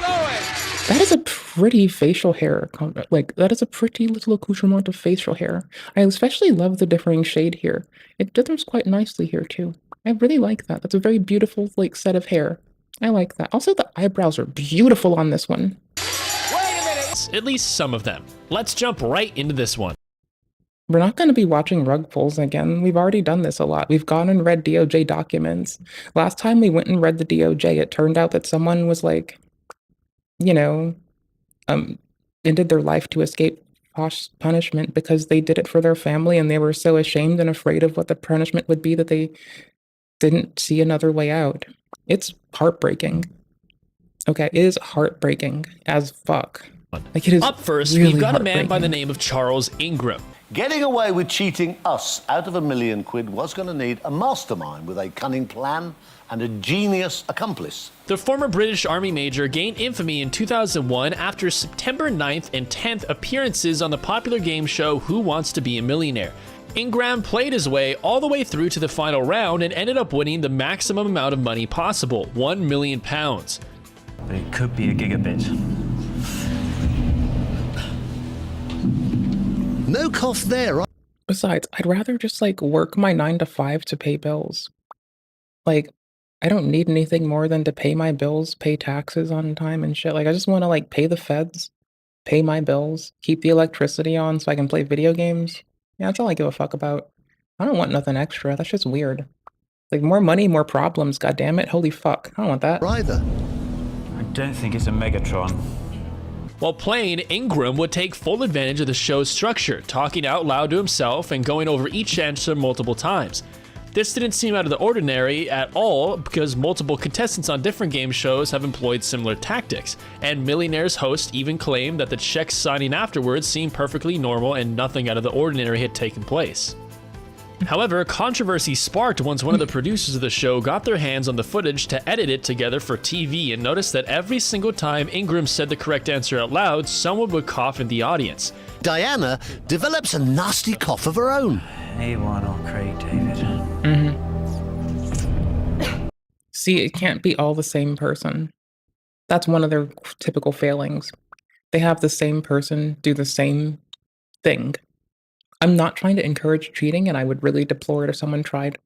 That is a pretty facial hair. Like, that is a pretty little accoutrement of facial hair. I especially love the differing shade here. It dithers quite nicely here too. I really like that. That's a very beautiful like set of hair. I like that. Also, the eyebrows are beautiful on this one. At least some of them. Let's jump right into this one. We're not going to be watching rug pulls again. We've already done this a lot. We've gone and read DOJ documents. Last time we went and read the DOJ, it turned out that someone was like, you know, ended their life to escape punishment because they did it for their family and they were so ashamed and afraid of what the punishment would be that they didn't see another way out. It's heartbreaking. Okay, it is heartbreaking as fuck. Like, it is Up first, really we've got a man by the name of Charles Ingram. Getting away with cheating us out of £1 million was going to need a mastermind with a cunning plan and a genius accomplice. The former British Army major gained infamy in 2001 after September 9th and 10th appearances on the popular game show Who Wants to Be a Millionaire. Ingram played his way all the way through to the final round and ended up winning the maximum amount of money possible, £1 million. But it could be a gigabit. No cost there, right? Besides, I'd rather just like work my 9 to 5 to pay bills. Like, I don't need anything more than to pay my bills, pay taxes on time and shit. Like, I just want to like pay the feds, pay my bills, keep the electricity on so I can play video games. Yeah, that's all I give a fuck about. I don't want nothing extra. That's just weird. Like, more money, more problems, goddammit. Holy fuck. I don't want that. Either. I don't think it's a Megatron. While playing, Ingram would take full advantage of the show's structure, talking out loud to himself and going over each answer multiple times. This didn't seem out of the ordinary at all because multiple contestants on different game shows have employed similar tactics, and Millionaire's host even claimed that the checks signing afterwards seemed perfectly normal and nothing out of the ordinary had taken place. However, controversy sparked once one of the producers of the show got their hands on the footage to edit it together for TV and noticed that every single time Ingram said the correct answer out loud, someone would cough in the audience. Diana develops a nasty cough of her own. A1 or Craig David. See, it can't be all the same person. That's one of their typical failings. They have the same person do the same thing. I'm not trying to encourage cheating, and I would really deplore it if someone tried.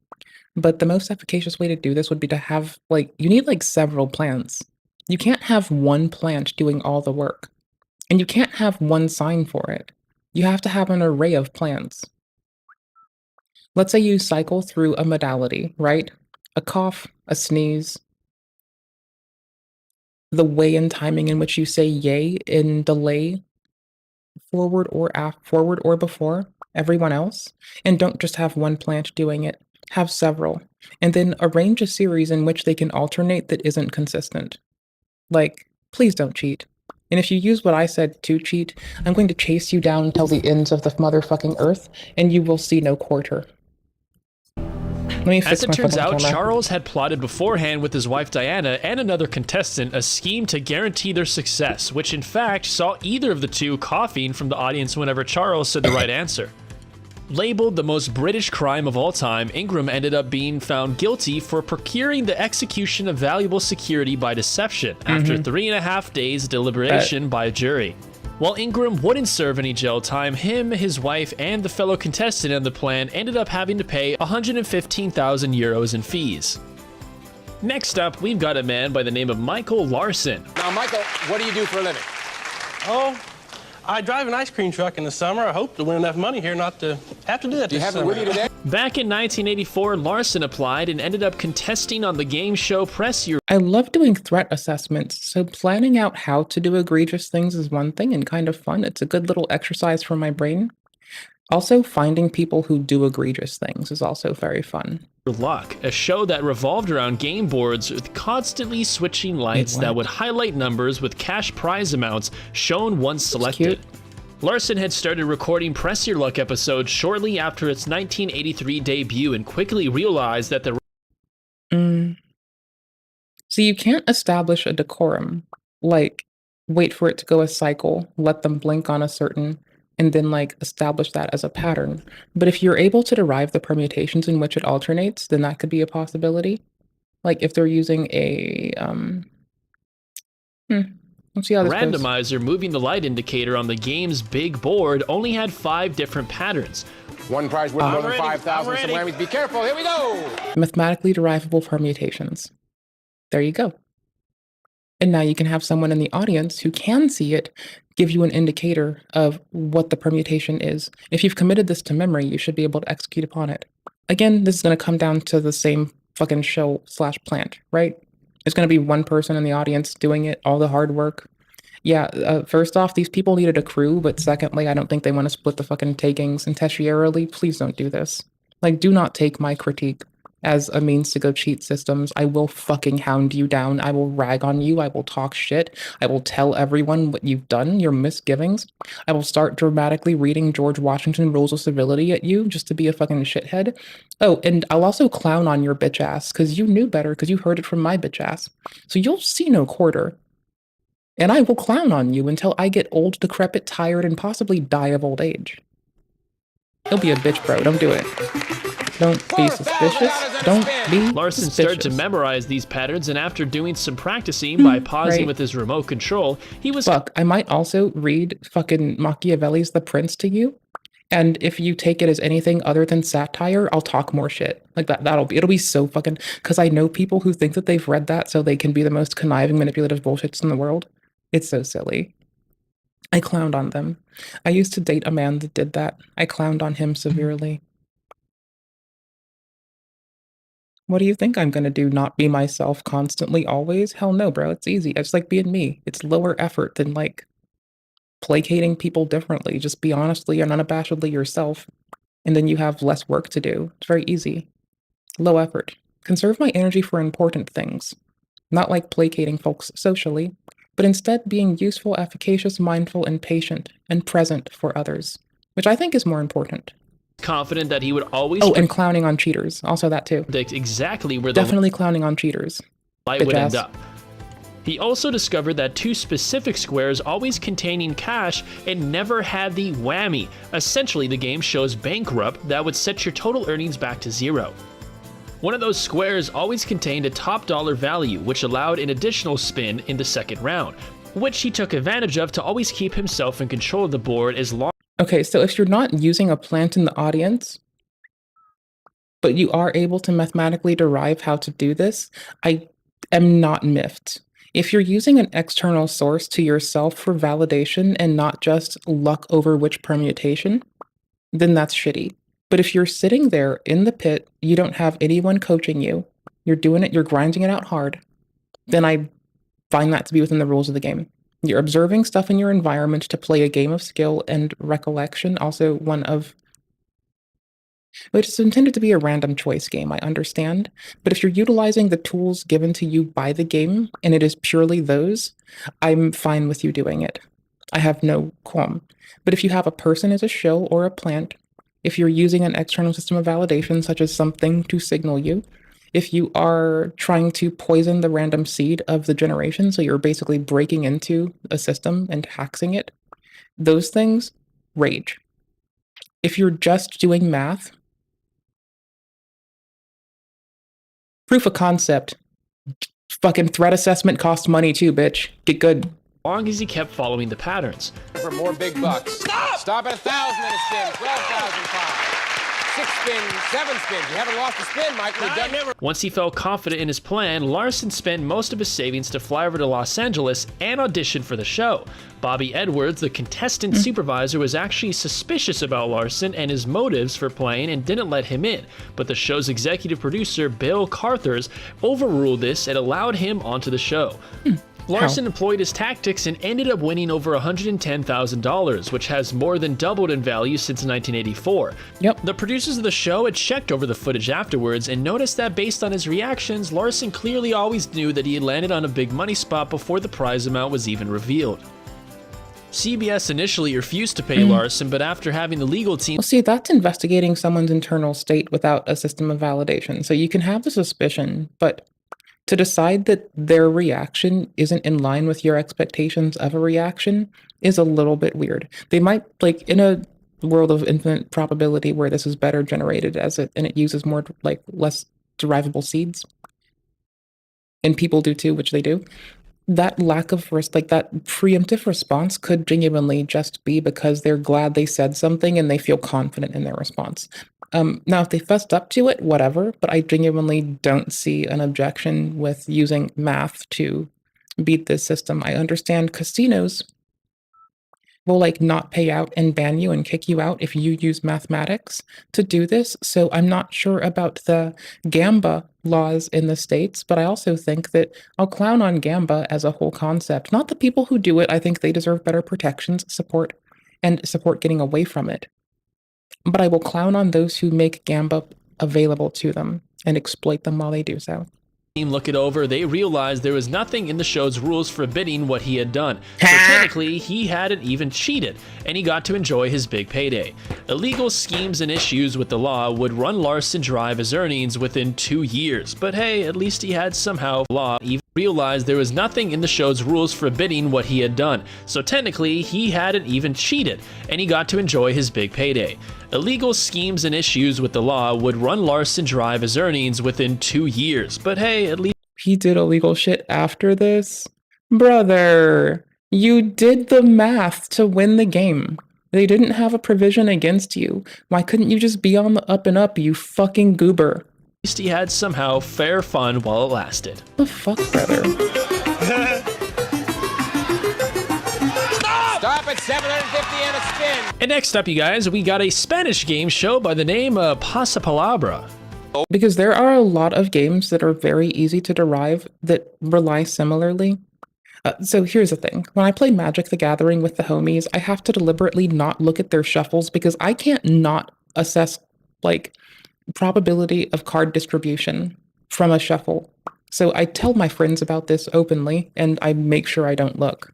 But the most efficacious way to do this would be to have, you need, several plants. You can't have one plant doing all the work. And you can't have one sign for it. You have to have an array of plants. Let's say you cycle through a modality, right? A cough, a sneeze, the way and timing in which you say yay in delay forward or before everyone else, and don't just have one plant doing it, have several, and then arrange a series in which they can alternate that isn't consistent. Please don't cheat. And if you use what I said to cheat, I'm going to chase you down till the ends of the motherfucking earth, and you will see no quarter. As it turns out, Charles had plotted beforehand with his wife Diana and another contestant a scheme to guarantee their success, which in fact saw either of the two coughing from the audience whenever Charles said the right answer. Labeled the most British crime of all time, Ingram ended up being found guilty for procuring the execution of valuable security by deception after 3.5 days deliberation by a jury. While Ingram wouldn't serve any jail time, him, his wife, and the fellow contestant on the plan ended up having to pay 115,000 euros in fees. Next up, we've got a man by the name of Michael Larson. Now, Michael, what do you do for a living? Oh, I drive an ice cream truck in the summer. I hope to win enough money here not to have to do that Do you this have it summer. with you today? Back in 1984, Larson applied and ended up contesting on the game show Press Your... I love doing threat assessments, so planning out how to do egregious things is one thing and kind of fun. It's a good little exercise for my brain. Also, finding people who do egregious things is also very fun. Luck, a show that revolved around game boards with constantly switching lights that would highlight numbers with cash prize amounts shown once selected. Larson had started recording Press Your Luck episodes shortly after its 1983 debut and quickly realized that the... So you can't establish a decorum, wait for it to go a cycle, let them blink on a certain, and then establish that as a pattern. But if you're able to derive the permutations in which it alternates, then that could be a possibility. If they're using a, let's see how this goes. Randomizer moving the light indicator on the game's big board only had 5 different patterns. One prize worth more than 5,000. Some whammies. Be careful. Here we go. Mathematically derivable permutations. There you go. And now you can have someone in the audience who can see it give you an indicator of what the permutation is. If you've committed this to memory, you should be able to execute upon it. Again, this is going to come down to the same fucking show/plant, right? There's going to be one person in the audience doing it, all the hard work. Yeah, first off, these people needed a crew, but secondly, I don't think they want to split the fucking takings. And tertiarily, please don't do this. Do not take my critique as a means to go cheat systems. I will fucking hound you down. I will rag on you. I will talk shit. I will tell everyone what you've done, your misgivings. I will start dramatically reading George Washington Rules of Civility at you just to be a fucking shithead. Oh, and I'll also clown on your bitch ass because you knew better because you heard it from my bitch ass. So you'll see no quarter. And I will clown on you until I get old, decrepit, tired, and possibly die of old age. You'll be a bitch, bro. Don't do it. Don't be suspicious. Don't be Larson suspicious. started to memorize these patterns, and after doing some practicing by pausing with his remote control, he was... Fuck, I might also read fucking Machiavelli's The Prince to you, and if you take it as anything other than satire, I'll talk more shit. It'll be so fucking... Because I know people who think that they've read that so they can be the most conniving, manipulative bullshits in the world. It's so silly. I clowned on them. I used to date a man that did that. I clowned on him severely. What do you think I'm gonna do? Not be myself constantly, always? Hell no, bro. It's easy. It's like being me. It's lower effort than placating people differently. Just be honestly and unabashedly yourself, and then you have less work to do. It's very easy. Low effort. Conserve my energy for important things. Not like placating folks socially, but instead being useful, efficacious, mindful, and patient, and present for others, which I think is more important. Confident that he would always and clowning on cheaters. Also that too. predict exactly where the Definitely clowning on cheaters. light would end Bitch-ass. up. He also discovered that 2 specific squares always containing cash and never had the whammy. Essentially, the game shows bankrupt that would set your total earnings back to 0. One of those squares always contained a top dollar value, which allowed an additional spin in the second round, which he took advantage of to always keep himself in control of the board as long. Okay, so if you're not using a plant in the audience, but you are able to mathematically derive how to do this, I am not miffed. If you're using an external source to yourself for validation and not just luck over which permutation, then that's shitty. But if you're sitting there in the pit, you don't have anyone coaching you, you're doing it, you're grinding it out hard, then I find that to be within the rules of the game. You're observing stuff in your environment to play a game of skill and recollection, also one of which is intended to be a random choice game, I understand. But if you're utilizing the tools given to you by the game, and it is purely those, I'm fine with you doing it. I have no qualm. But if you have a person as a shill or a plant, if you're using an external system of validation, such as something to signal you, if you are trying to poison the random seed of the generation, so you're basically breaking into a system and hacking it, those things, rage. If you're just doing math, proof of concept, fucking threat assessment costs money too, bitch. Get good. Long as he kept following the patterns. For more big bucks. Stop at 1,000 and a spin. 12,005. 6 spins, 7 spins. You haven't lost a spin, Michael. You've done never. Once he felt confident in his plan, Larson spent most of his savings to fly over to Los Angeles and audition for the show. Bobby Edwards, the contestant supervisor, was actually suspicious about Larson and his motives for playing and didn't let him in, but the show's executive producer, Bill Carthers, overruled this and allowed him onto the show. Larson employed his tactics and ended up winning over $110,000, which has more than doubled in value since 1984. Yep. The producers of the show had checked over the footage afterwards and noticed that based on his reactions, Larson clearly always knew that he had landed on a big money spot before the prize amount was even revealed. CBS initially refused to pay Larson, but after having the legal team... Well, see, that's investigating someone's internal state without a system of validation. So you can have the suspicion, but to decide that their reaction isn't in line with your expectations of a reaction is a little bit weird. They might, like, in a world of infinite probability where this is better generated and it uses more, like, less derivable seeds, and people do too, which they do, that lack of that preemptive response could genuinely just be because they're glad they said something and they feel confident in their response. Now, if they fessed up to it, whatever, but I genuinely don't see an objection with using math to beat this system. I understand casinos will not pay out and ban you and kick you out if you use mathematics to do this. So I'm not sure about the Gamba laws in the States, but I also think that I'll clown on Gamba as a whole concept. Not the people who do it. I think they deserve better protections, support getting away from it. But I will clown on those who make Gamba available to them and exploit them while they do so. Look it over, they realized there was nothing in the show's rules forbidding what he had done. So technically, he hadn't even cheated, and he got to enjoy his big payday. Illegal schemes and issues with the law would run Larson dry of his earnings within 2 years. But hey, at least he had somehow even realized there was nothing in the show's rules forbidding what he had done. So technically, he hadn't even cheated, and he got to enjoy his big payday. Illegal schemes and issues with the law would run Larson dry of his earnings within 2 years. But hey, at least he did illegal shit after this? Brother, you did the math to win the game. They didn't have a provision against you. Why couldn't you just be on the up and up, you fucking goober? At least he had somehow fair fun while it lasted. The fuck, brother? Stop at 750 and a spin. And next up, you guys, we got a Spanish game show by the name of Pasapalabra. Because there are a lot of games that are very easy to derive that rely similarly. So here's the thing. When I play Magic the Gathering with the homies, I have to deliberately not look at their shuffles because I can't not assess like probability of card distribution from a shuffle. So I tell my friends about this openly and I make sure I don't look.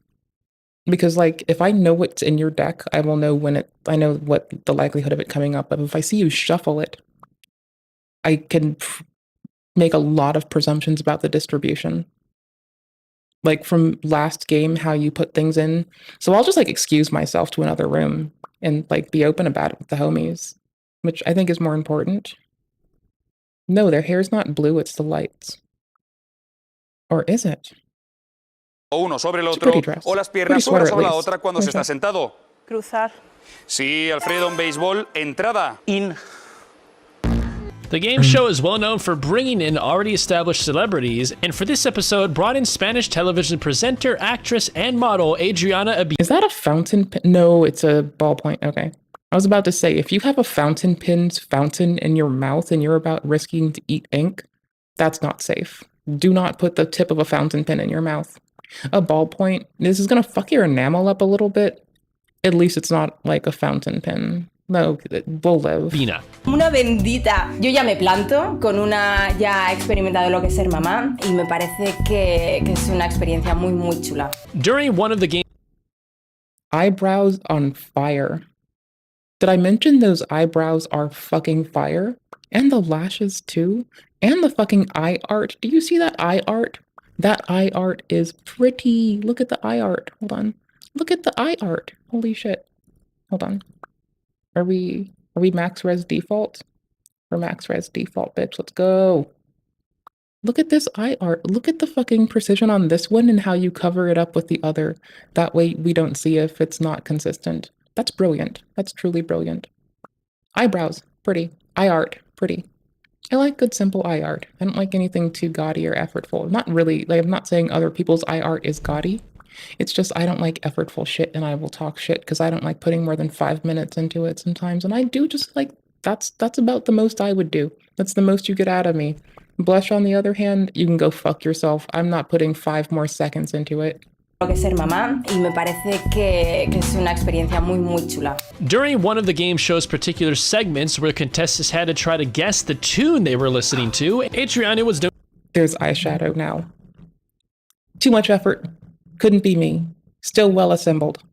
Because like if I know what's in your deck, I will know I know what the likelihood of it coming up. But if I see you shuffle it, I can make a lot of presumptions about the distribution. Like from last game, how you put things in. So I'll just like excuse myself to another room and like be open about it with the homies, which I think is more important. No, their hair's not blue, it's the lights. Or is it? O uno sobre el It's a otro, pretty dress. o las Pretty piernas sweater, una at sobre la least. otra cuando se Okay. está sentado. Cruzar. Sí, Alfredo, en béisbol, entrada. In. The game show is well known for bringing in already established celebrities, and for this episode brought in Spanish television presenter, actress, and model Adriana Abib. Is that a fountain pen? No, it's a ballpoint. Okay. I was about to say, if you have a fountain in your mouth and you're about risking to eat ink, that's not safe. Do not put the tip of a fountain pen in your mouth. A ballpoint, this is going to fuck your enamel up a little bit. At least it's not like a fountain pen. No, we'll live. Bina. Una bendita. Yo ya me planto con una ya experimentado lo que es ser mamá y me parece que es una experiencia muy muy chula. During one of the game Eyebrows on fire. Did I mention those eyebrows are fucking fire? And the lashes too? And the fucking eye art. Do you see that eye art? That eye art is pretty. Look at the eye art. Hold on. Look at the eye art. Holy shit. Hold on. Are we max res default? Or max res default, bitch. Let's go. Look at this eye art. Look at the fucking precision on this one and how you cover it up with the other. That way we don't see if it's not consistent. That's brilliant. That's truly brilliant. Eyebrows, pretty. Eye art, pretty. I like good simple eye art. I don't like anything too gaudy or effortful. Not really, like I'm not saying other people's eye art is gaudy. It's just I don't like effortful shit and I will talk shit because I don't like putting more than 5 minutes into it sometimes. And I do just like, that's about the most I would do. That's the most you get out of me. Blush on the other hand, you can go fuck yourself. I'm not putting 5 more seconds into it. Lo que es ser mamá y me parece que es una experiencia muy muy chula. During one of the game show's particular segments where contestants had to try to guess the tune they were listening to, Adriana was doing. There's eyeshadow now. Too much effort. Couldn't be me. Still well assembled.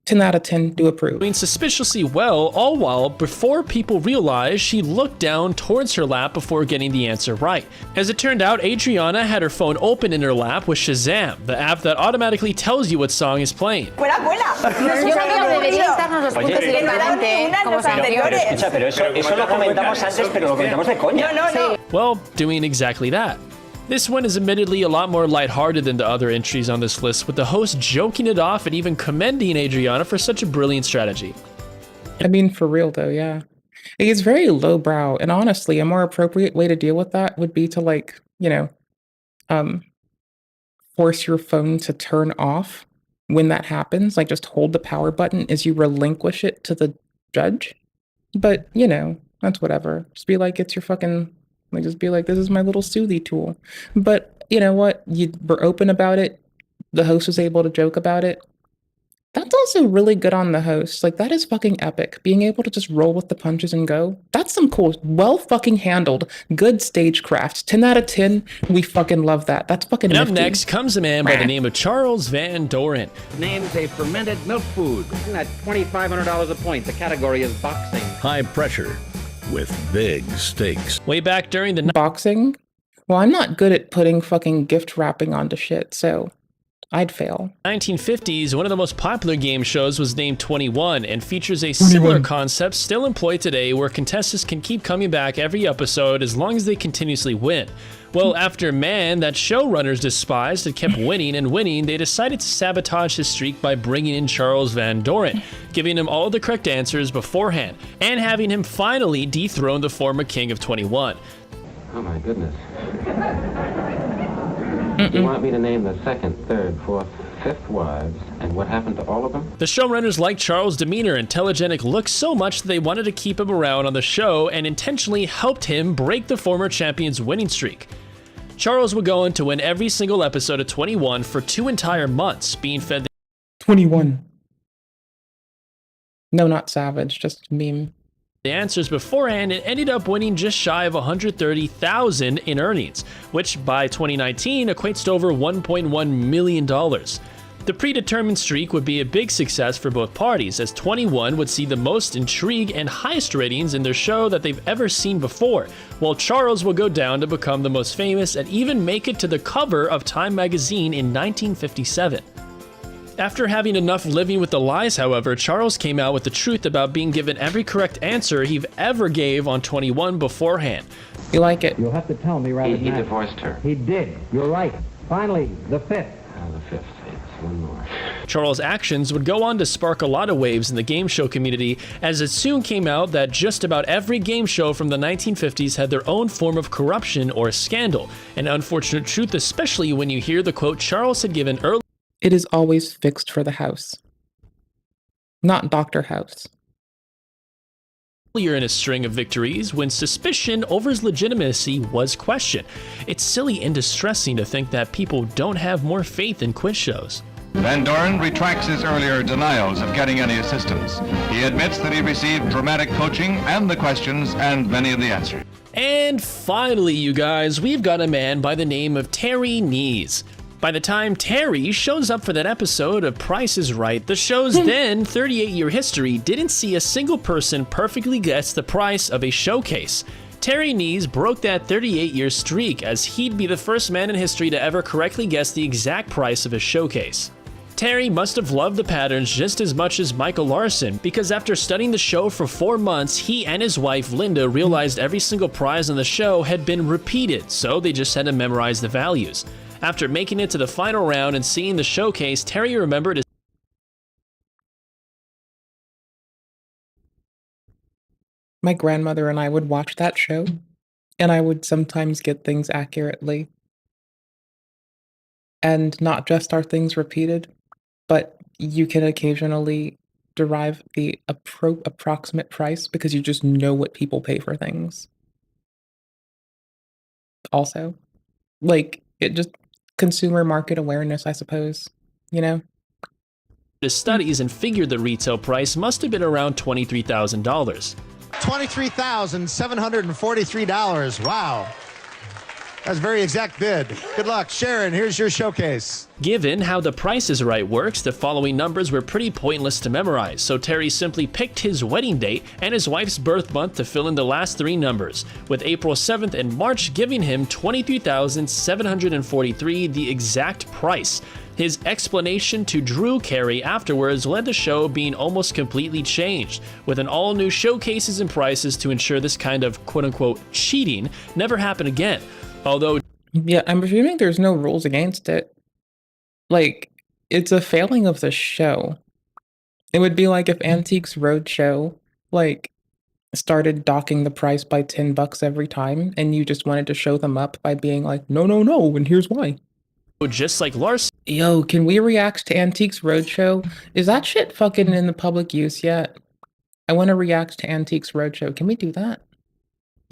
10 out of 10 do approve. Doing suspiciously well, all while before people realized she looked down towards her lap before getting the answer right. As it turned out, Adriana had her phone open in her lap with Shazam, the app that automatically tells you what song is playing. ¡Fuera, fuera! Yo creo que deberíais darnos los puntos directamente, como anteriores. Escucha, pero eso lo comentamos antes, pero lo comentamos de coña. No. Well, doing exactly that. This one is admittedly a lot more lighthearted than the other entries on this list, with the host joking it off and even commending Adriana for such a brilliant strategy. I mean, for real though, yeah. It's very lowbrow, and honestly, a more appropriate way to deal with that would be to like, you know, force your phone to turn off when that happens. Like just hold the power button as you relinquish it to the judge. But, you know, that's whatever. Just be like, it's your fucking... Like just be like, this is my little soothy tool. But you know what? You were open about it. The host was able to joke about it. That's also really good on the host. Like that is fucking epic. Being able to just roll with the punches and go. That's some cool, well fucking handled, good stagecraft. 10 out of 10. We fucking love that. That's fucking And up nifty. next comes a man by the name of Charles Van Doren. Names a fermented milk food. At $2,500 a point. The category is boxing. High pressure with big stakes. Way back during the boxing? Well, I'm not good at putting fucking gift wrapping onto shit, so I'd fail. 1950s, one of the most popular game shows was named 21 and features a similar concept still employed today where contestants can keep coming back every episode as long as they continuously win. Well, after Man, that showrunners despised, had kept winning and winning, they decided to sabotage his streak by bringing in Charles Van Doren, giving him all the correct answers beforehand, and having him finally dethrone the former king of 21. Oh my goodness. You want me to name the second, third, fourth, fifth wives, and what happened to all of them? The showrunners liked Charles' demeanor and telegenic look so much that they wanted to keep him around on the show and intentionally helped him break the former champion's winning streak. Charles would go on to win every single episode of 21 for 2 entire months, being fed 21. No, not savage, just meme. the answers beforehand and ended up winning just shy of $130,000 in earnings, which by 2019 equates to over $1.1 million. The predetermined streak would be a big success for both parties, as 21 would see the most intrigue and highest ratings in their show that they've ever seen before, while Charles will go down to become the most famous and even make it to the cover of Time magazine in 1957. After having enough living with the lies, however, Charles came out with the truth about being given every correct answer he ever gave on 21 beforehand. You like it? You'll have to tell me rather than He divorced her. He did. You're right. Finally, the fifth. The fifth. It's one more. Charles' actions would go on to spark a lot of waves in the game show community, as it soon came out that just about every game show from the 1950s had their own form of corruption or scandal, an unfortunate truth especially when you hear the quote Charles had given earlier. It is always fixed for the house, not Dr. House. In a string of victories when suspicion over his legitimacy was questioned. It's silly and distressing to think that people don't have more faith in quiz shows. Van Doren retracts his earlier denials of getting any assistance. He admits that he received dramatic coaching and the questions and many of the answers. And finally, you guys, we've got a man by the name of Terry Nees. By the time Terry shows up for that episode of Price is Right, the show's then 38-year history didn't see a single person perfectly guess the price of a showcase. Terry Nees broke that 38-year streak, as he'd be the first man in history to ever correctly guess the exact price of a showcase. Terry must have loved the patterns just as much as Michael Larson, because after studying the show for 4 months, he and his wife Linda realized every single prize on the show had been repeated, so they just had to memorize the values. After making it to the final round and seeing the showcase, Terry remembered his My grandmother and I would watch that show, and I would sometimes get things accurately. And not just are things repeated, but you can occasionally derive the approximate price because you just know what people pay for things. Also, like, it just consumer market awareness, I suppose, you know? his studies and figured the retail price must have been around $23,000. $23,743. Wow. That's a very exact bid. Good luck. Sharon, here's your showcase. Given how the Price is Right works, the following numbers were pretty pointless to memorize, so Terry simply picked his wedding date and his wife's birth month to fill in the last 3 numbers, with April 7th and March giving him $23,743, the exact price. His explanation to Drew Carey afterwards led the show being almost completely changed, with an all-new showcases and prices to ensure this kind of quote-unquote cheating never happened again. Although, yeah, I'm presuming there's no rules against it. Like, it's a failing of the show. It would be like if Antiques Roadshow, like, started docking the price by $10 every time, and you just wanted to show them up by being like, no, no, no, and here's why. just like Larson. Yo, can we react to Antiques Roadshow? Is that shit fucking in the public use yet? I want to react to Antiques Roadshow. Can we do that?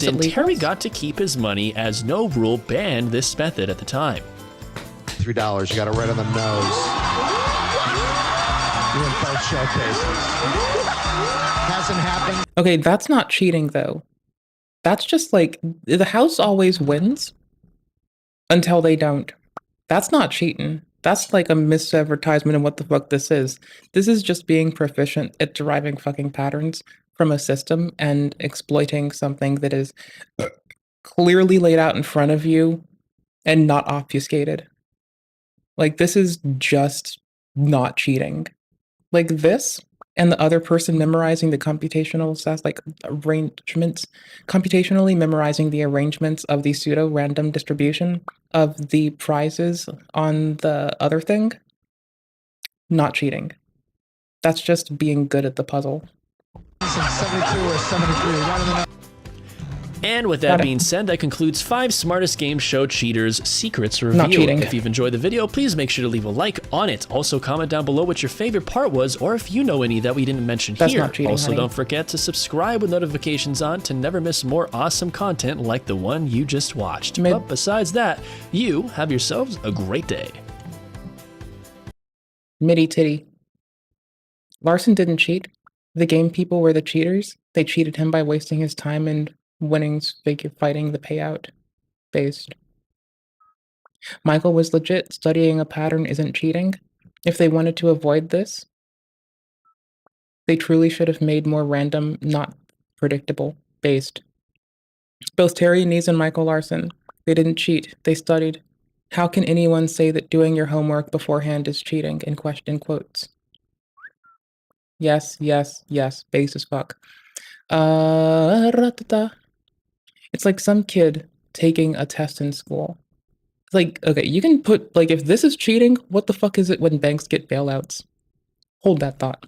And Terry got to keep his money, as no rule banned this method at the time. $3, you got it right on the nose. You win both showcases. Hasn't happened. Okay, that's not cheating though. That's just like, the house always wins until they don't. That's not cheating. That's like a misadvertisement of what the fuck this is. This is just being proficient at deriving fucking patterns from a system and exploiting something that is clearly laid out in front of you and not obfuscated. Like, this is just not cheating. Like this and the other person memorizing the computational arrangements, computationally memorizing the arrangements of the pseudo-random distribution of the prizes on the other thing, not cheating. That's just being good at the puzzle. 72 or 73, right in the And with that being said, that concludes 5 Smartest Game Show Cheaters Secrets Revealed. Not cheating. If you've enjoyed the video, please make sure to leave a like on it. Also, comment down below what your favorite part was, or if you know any that we didn't mention That's here. not cheating, Also, honey. don't forget to subscribe with notifications on to never miss more awesome content like the one you just watched. But besides that, you have yourselves a great day. Mitty titty. Larson didn't cheat. The game people were the cheaters. They cheated him by wasting his time and winnings figure fighting the payout based. Michael was legit. Studying a pattern isn't cheating. If they wanted to avoid this, they truly should have made more random, not predictable based. Both Terry Nees and Michael Larson, they didn't cheat. They studied. How can anyone say that doing your homework beforehand is cheating? In quotes. Yes, yes, yes. Base as fuck. It's like some kid taking a test in school. Like, okay, you can put, like, if this is cheating, what the fuck is it when banks get bailouts? Hold that thought.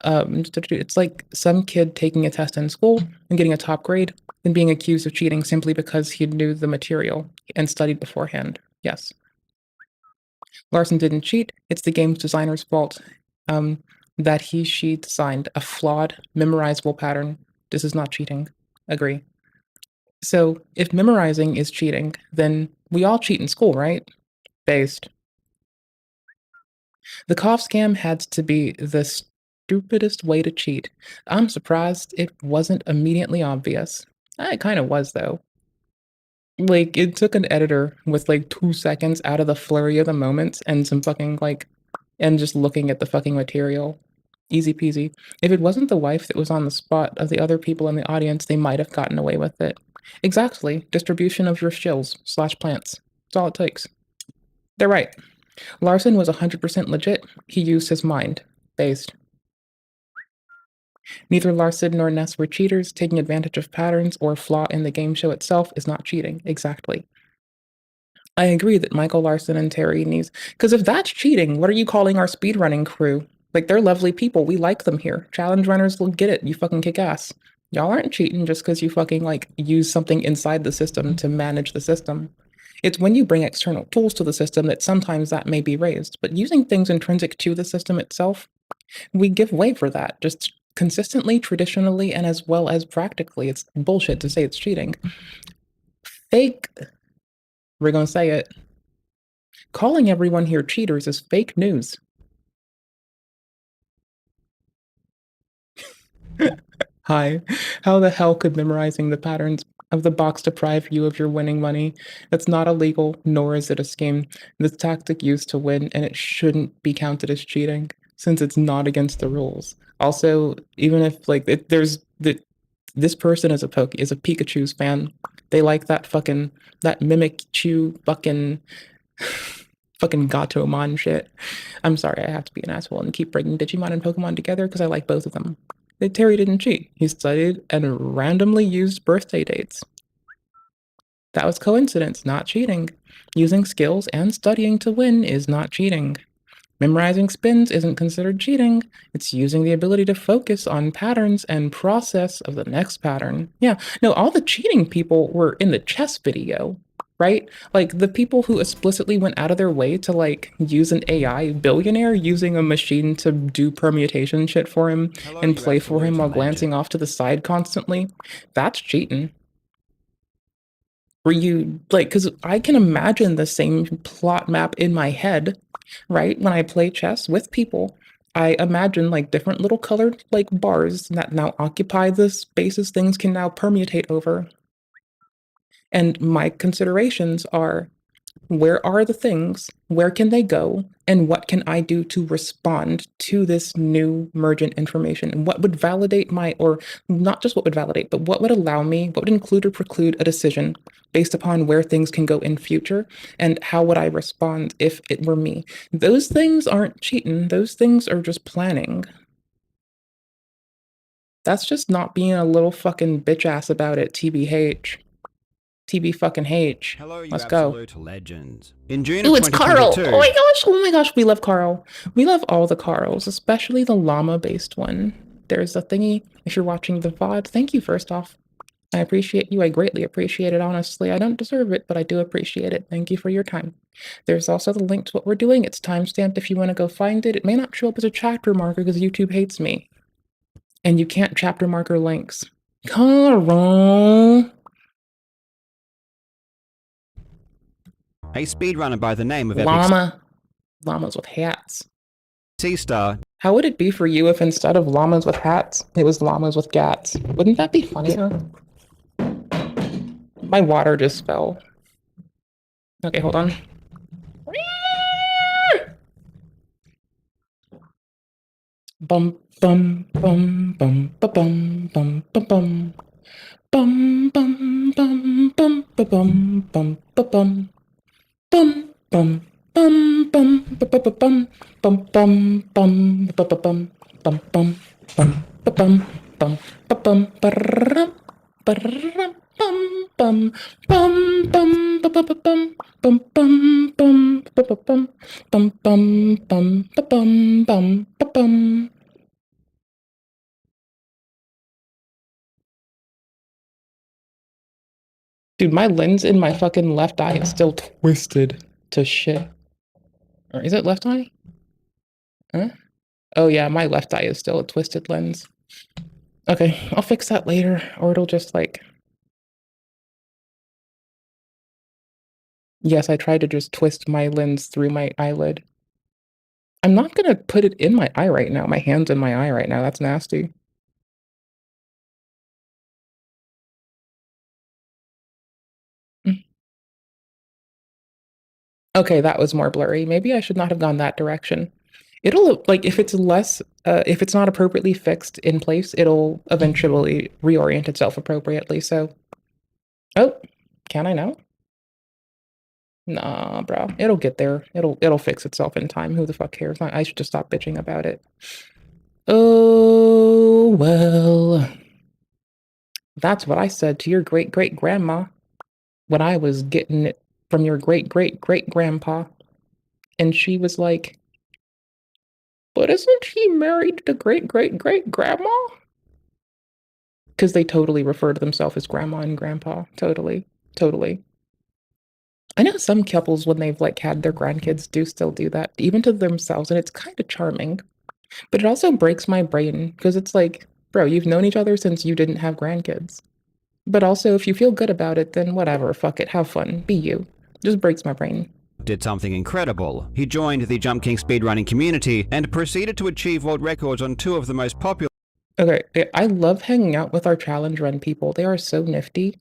It's like some kid taking a test in school and getting a top grade and being accused of cheating simply because he knew the material and studied beforehand. Yes. Larson didn't cheat. It's the game's designer's fault that she designed a flawed, memorizable pattern. This is not cheating. Agree. So if memorizing is cheating, then we all cheat in school, right? Based. The cough scam had to be the stupidest way to cheat. I'm surprised it wasn't immediately obvious. It kind of was, though. Like, it took an editor with, like, 2 seconds out of the flurry of the moments and some fucking, like, and just looking at the fucking material. Easy peasy. If it wasn't the wife that was on the spot of the other people in the audience, they might have gotten away with it. Exactly. Distribution of your shills / plants. That's all it takes. They're right. Larson was 100% legit. He used his mind. Based. Neither Larson nor Ness were cheaters. Taking advantage of patterns or flaw in the game show itself is not cheating. Exactly. I agree that Michael Larson and Terry Nees, because if that's cheating, what are you calling our speedrunning crew? Like, they're lovely people. We like them here. Challenge runners will get it. You fucking kick ass. Y'all aren't cheating just because you fucking, like, use something inside the system to manage the system. It's when you bring external tools to the system that sometimes that may be raised. But using things intrinsic to the system itself, we give way for that. Just consistently, traditionally, and as well as practically. It's bullshit to say it's cheating. Fake. We're gonna say it. Calling everyone here cheaters is fake news. Hi. How the hell could memorizing the patterns of the box deprive you of your winning money? That's not illegal, nor is it a scheme. This tactic used to win, and it shouldn't be counted as cheating, since it's not against the rules. Also, even if, like, this person is a Pikachu's fan. They like that Mimichu fucking Gatomon shit. I'm sorry, I have to be an asshole and keep bringing Digimon and Pokemon together because I like both of them. Terry didn't cheat. He studied and randomly used birthday dates. That was coincidence, not cheating. Using skills and studying to win is not cheating. Memorizing spins isn't considered cheating. It's using the ability to focus on patterns and process of the next pattern. Yeah, no, all the cheating people were in the chess video, right? Like, the people who explicitly went out of their way to, like, use an AI billionaire using a machine to do permutation shit for him and play for him while glancing off to the side constantly, that's cheating. Were you, like, because I can imagine the same plot map in my head, right? When I play chess with people, I imagine, like, different little colored, like, bars that now occupy the spaces things can now permutate over. And my considerations are, where are the things, where can they go, and what can I do to respond to this new emergent information? And what would validate or not just what would validate, but what would allow me, what would include or preclude a decision based upon where things can go in future, and how would I respond if it were me? Those things aren't cheating, those things are just planning. That's just not being a little fucking bitch ass about it, TBH. TB fucking H. Let's go. Legends. In June Ooh, of it's Carl. 2022. Oh my gosh, we love Carl. We love all the Carls, especially the llama based one. There's a thingy if you're watching the VOD. Thank you first off. I appreciate you. I greatly appreciate it, honestly. I don't deserve it, but I do appreciate it. Thank you for your time. There's also the link to what we're doing. It's timestamped if you want to go find it. It may not show up as a chapter marker because YouTube hates me. And you can't chapter marker links. Carl. A speedrunner by the name of Llamas with hats. C-Star. How would it be for you if instead of llamas with hats, it was llamas with gats? Wouldn't that be funnier? My water just fell. Okay, hold on. Bum bum bum bum ba bum bum ba bum bum bum bum bum ba bum bum ba bum bum bum bum bum ba ba ba bum bum bum bum ba ba bum bum bum bum ba bum bum ba bum ba-rum ba-rum bum bum bum bum ba ba ba bum bum bum bum ba ba bum bum bum bum ba bum bum ba bum. Dude, my lens in my fucking left eye is still twisted to shit. Or is it left eye? Huh? Oh yeah, my left eye is still a twisted lens. Okay, I'll fix that later, or it'll just like... Yes, I tried to just twist my lens through my eyelid. I'm not gonna put it in my eye right now. My hand's in my eye right now. That's nasty. Okay, that was more blurry. Maybe I should not have gone that direction. It'll, like, if it's less, if it's not appropriately fixed in place, it'll eventually reorient itself appropriately, so... Oh, can I now? Nah, bro. It'll get there. It'll fix itself in time. Who the fuck cares? I should just stop bitching about it. Oh, well. That's what I said to your great-great-grandma when I was getting it from your great-great-great-grandpa. And she was like, but isn't he married to great-great-great-grandma? Because they totally refer to themselves as grandma and grandpa. Totally. Totally. I know some couples, when they've like had their grandkids, do still do that, even to themselves, and it's kind of charming. But it also breaks my brain, because it's like, bro, you've known each other since you didn't have grandkids. But also, if you feel good about it, then whatever, fuck it, have fun, be you. Just breaks my brain. Did something incredible. He joined the Jump King speedrunning community and proceeded to achieve world records on two of the most popular... Okay, I love hanging out with our challenge run people. They are so nifty.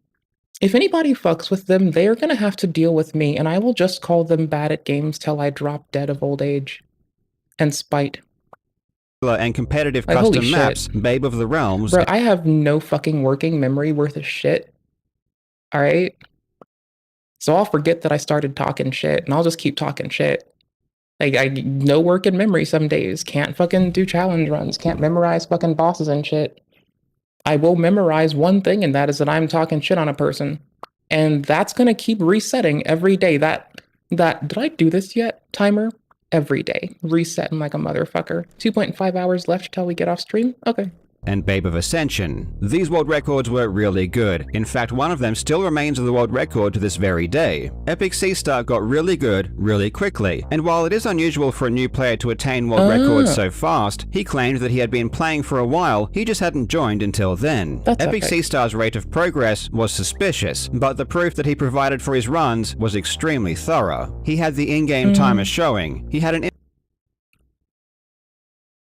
If anybody fucks with them, they are gonna have to deal with me, and I will just call them bad at games till I drop dead of old age. And spite. And competitive Like, custom holy maps, shit. Babe of the Realms... Bro, I have no fucking working memory worth of shit. Alright? So I'll forget that I started talking shit, and I'll just keep talking shit. Like, no working memory some days. Can't fucking do challenge runs. Can't memorize fucking bosses and shit. I will memorize one thing, and that is that I'm talking shit on a person. And that's gonna keep resetting every day. That did I do this yet? Timer? Every day. Resetting like a motherfucker. 2.5 hours left till we get off stream? Okay. And Babe of Ascension. These world records were really good. In fact, one of them still remains the world record to this very day. Epic C-Star got really good really quickly, and while it is unusual for a new player to attain world records so fast, he claimed that he had been playing for a while, he just hadn't joined until then. Epic C-Star's rate of progress was suspicious, but the proof that he provided for his runs was extremely thorough. He had the in-game timer showing. He had an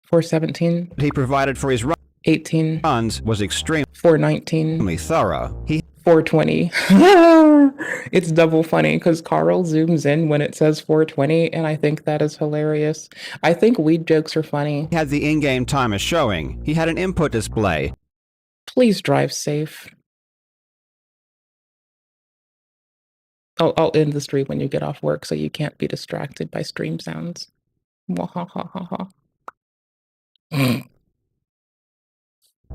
417. He provided for his 18 runs was extremely 419 thorough. He 420. It's double funny because Carl zooms in when it says 420, and I think that is hilarious. I think weed jokes are funny. He had the in-game timer showing. He had an input display. Please drive safe. I'll end the stream when you get off work so you can't be distracted by stream sounds. Wahahaha.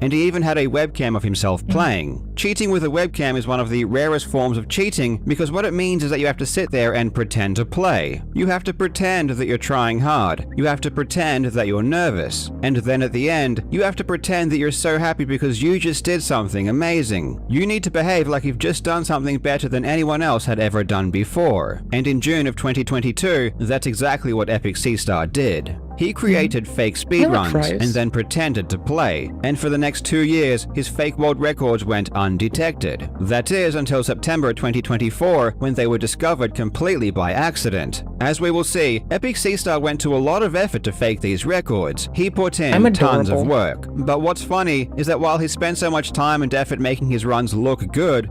And he even had a webcam of himself playing. Cheating with a webcam is one of the rarest forms of cheating because what it means is that you have to sit there and pretend to play. You have to pretend that you're trying hard. You have to pretend that you're nervous. And then at the end, you have to pretend that you're so happy because you just did something amazing. You need to behave like you've just done something better than anyone else had ever done before. And in June of 2022, that's exactly what Epic Seastar did. He created fake speedruns and then pretended to play, and for the next 2 years, his fake world records went undetected. That is until September 2024, when they were discovered completely by accident. As we will see, Epic Seastar went to a lot of effort to fake these records. He put in tons of work. But what's funny is that while he spent so much time and effort making his runs look good,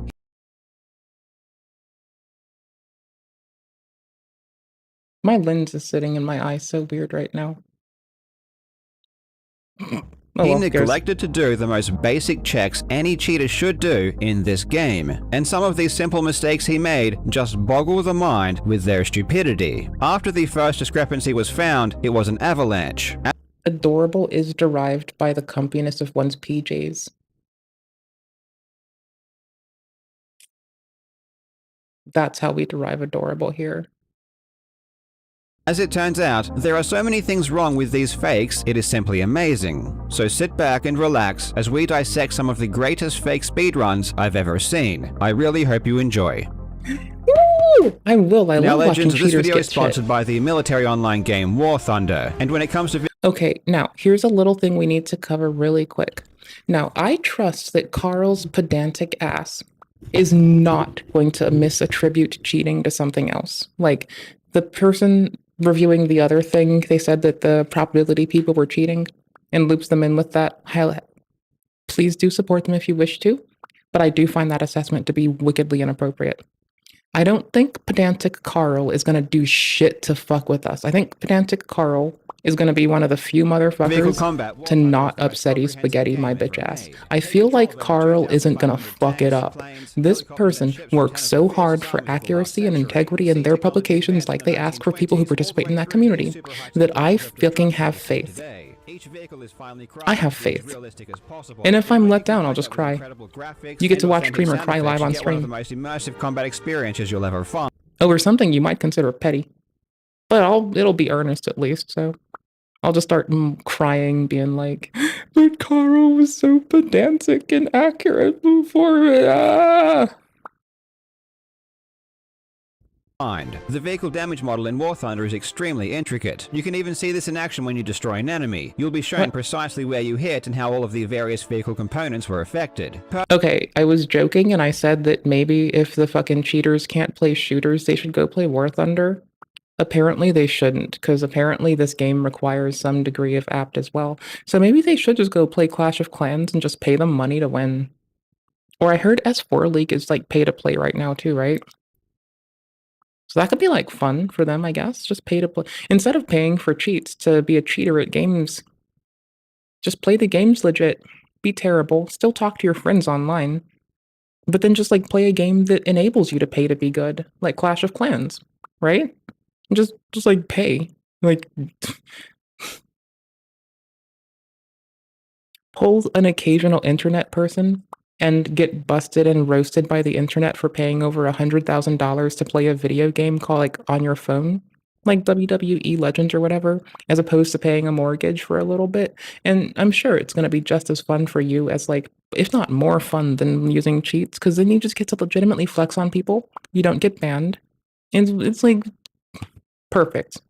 My lens is sitting in my eye so weird right now. he neglected to do the most basic checks any cheater should do in this game, and some of these simple mistakes he made just boggle the mind with their stupidity. After the first discrepancy was found, it was an avalanche. Adorable is derived by the comfiness of one's PJs. That's how we derive adorable here. As it turns out, there are so many things wrong with these fakes, it is simply amazing. So sit back and relax as we dissect some of the greatest fake speedruns I've ever seen. I really hope you enjoy. Woo! I will. I now, love watching Legends, this cheaters video get is sponsored shit. by the military online game War Thunder, and when it comes to Okay, now, here's a little thing we need to cover really quick. Now, I trust that Carl's pedantic ass is not going to misattribute cheating to something else. Like, the person reviewing the other thing, they said that the probability people were cheating and loops them in with that. Please do support them if you wish to, but I do find that assessment to be wickedly inappropriate. I don't think pedantic Carl is going to do shit to fuck with us. I think pedantic Carl is going to be one of the few motherfuckers to not upsetty spaghetti my bitch ass. I feel like Carl isn't going to fuck it up. This person works so hard for accuracy and integrity in their publications, like they ask for people who participate in that community, that I fucking have faith. I have faith. And if I'm let down, I'll just cry. You get to watch Streamer cry live on stream. the most immersive combat experiences you'll ever find. Over something you might consider petty. But it'll be earnest at least, so I'll just start crying, being like, but Carl was so pedantic and accurate before. The vehicle damage model in War Thunder is extremely intricate. You can even see this in action when you destroy an enemy. You'll be shown precisely where you hit and how all of the various vehicle components were affected. Okay, I was joking and I said that maybe if the fucking cheaters can't play shooters, they should go play War Thunder. Apparently they shouldn't, because apparently this game requires some degree of apt as well. So maybe they should just go play Clash of Clans and just pay them money to win. Or I heard S4 League is like pay to play right now too, right? So that could be like fun for them, I guess. Just pay to play. Instead of paying for cheats to be a cheater at games, just play the games legit. Be terrible. Still talk to your friends online. But then just like play a game that enables you to pay to be good. Like Clash of Clans, right? Just like pay. Like pull an occasional internet person and get busted and roasted by the internet for paying over $100,000 to play a video game called like on your phone, like WWE Legends or whatever, as opposed to paying a mortgage for a little bit. And I'm sure it's going to be just as fun for you as like, if not more fun than using cheats, because then you just get to legitimately flex on people. You don't get banned. And it's like perfect.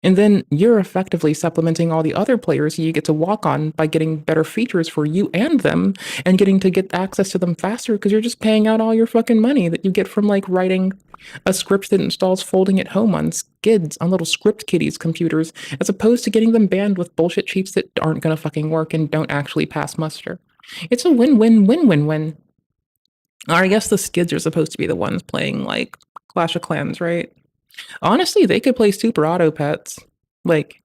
And then you're effectively supplementing all the other players you get to walk on by getting better features for you and them and getting to get access to them faster because you're just paying out all your fucking money that you get from like writing a script that installs folding at home on skids on little script kiddies computers as opposed to getting them banned with bullshit cheats that aren't gonna fucking work and don't actually pass muster. It's a win-win-win-win-win. Or I guess the skids are supposed to be the ones playing like Clash of Clans, right? Honestly, they could play Super Auto Pets. Like,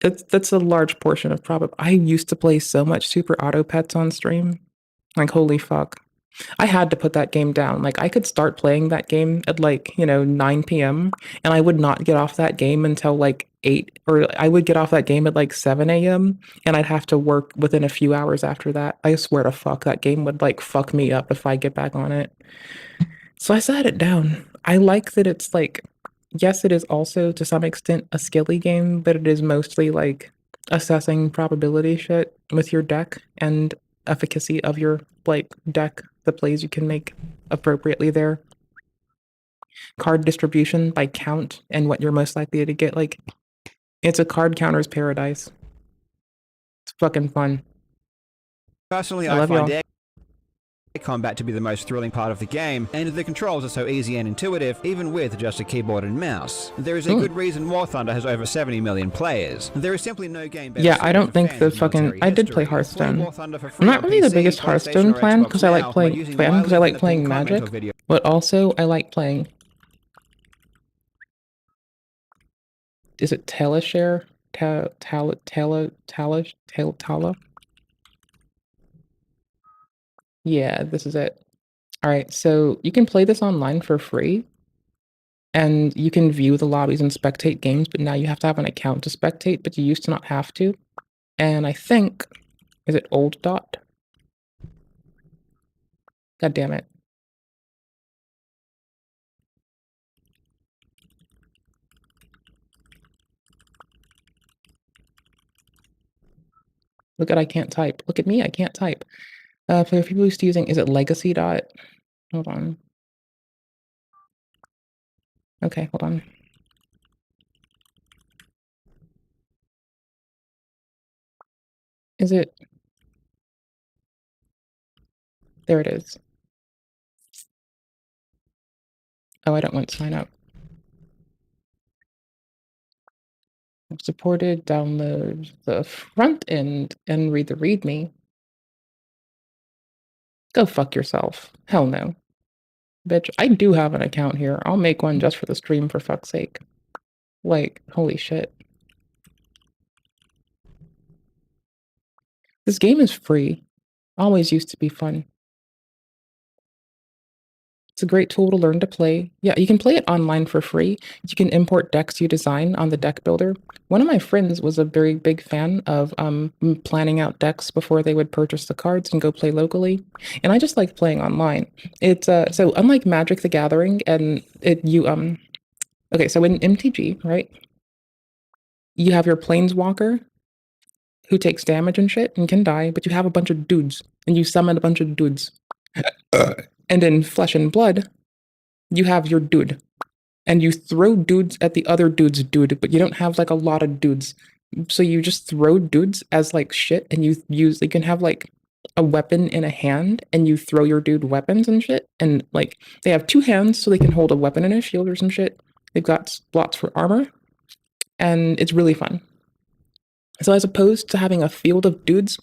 that's a large portion of probably. I used to play so much Super Auto Pets on stream. Like, holy fuck. I had to put that game down. Like, I could start playing that game at like, 9 p.m. and I would not get off that game until like 8, or I would get off that game at like 7 a.m. and I'd have to work within a few hours after that. I swear to fuck, that game would like fuck me up if I get back on it. So I sat it down. I like that it's like, yes, it is also to some extent a skilly game, but it is mostly like assessing probability shit with your deck and efficacy of your like deck, the plays you can make appropriately there. Card distribution by count and what you're most likely to get. Like, it's a card counter's paradise. It's fucking fun. Personally, I I love find y'all. air combat to be the most thrilling part of the game, and the controls are so easy and intuitive, even with just a keyboard and mouse. There is a good reason War Thunder has over 70 million players. There is simply no game better Yeah, I don't suited for think fans the of military fucking. I did play history. Hearthstone. War Thunder for I'm free not on really the PC, biggest PlayStation, Hearthstone or fan Xbox because I like Now by playing using because I wireless like Ethernet playing comment Magic, or video. but also I like playing. Is it Teleshare? Tala? Yeah, this is it. All right, so you can play this online for free, and you can view the lobbies and spectate games, but now you have to have an account to spectate, but you used to not have to. And I think, is it Old Dot? God damn it. Look at I can't type. Look at me, I can't type. For people who's using, is it Legacy Dot? Hold on. Okay, hold on. Is it? There it is. Oh, I don't want to sign up. Supported, download the front end and read the README. Go fuck yourself. Hell no. Bitch, I do have an account here. I'll make one just for the stream, for fuck's sake. Like, holy shit. This game is free. Always used to be fun. It's a great tool to learn to play. Yeah, you can play it online for free. You can import decks you design on the deck builder. One of my friends was a very big fan of planning out decks before they would purchase the cards and go play locally. And I just like playing online. It's so unlike Magic the Gathering and okay, so in MTG, right? You have your planeswalker who takes damage and shit and can die, but you have a bunch of dudes and you summon a bunch of dudes. And in Flesh and Blood, you have your dude. And you throw dudes at the other dude's dude, but you don't have like a lot of dudes. So you just throw dudes as like shit, and you can have like a weapon in a hand, and you throw your dude weapons and shit. And like they have 2 hands, so they can hold a weapon and a shield or some shit. They've got slots for armor, and it's really fun. So as opposed to having a field of dudes,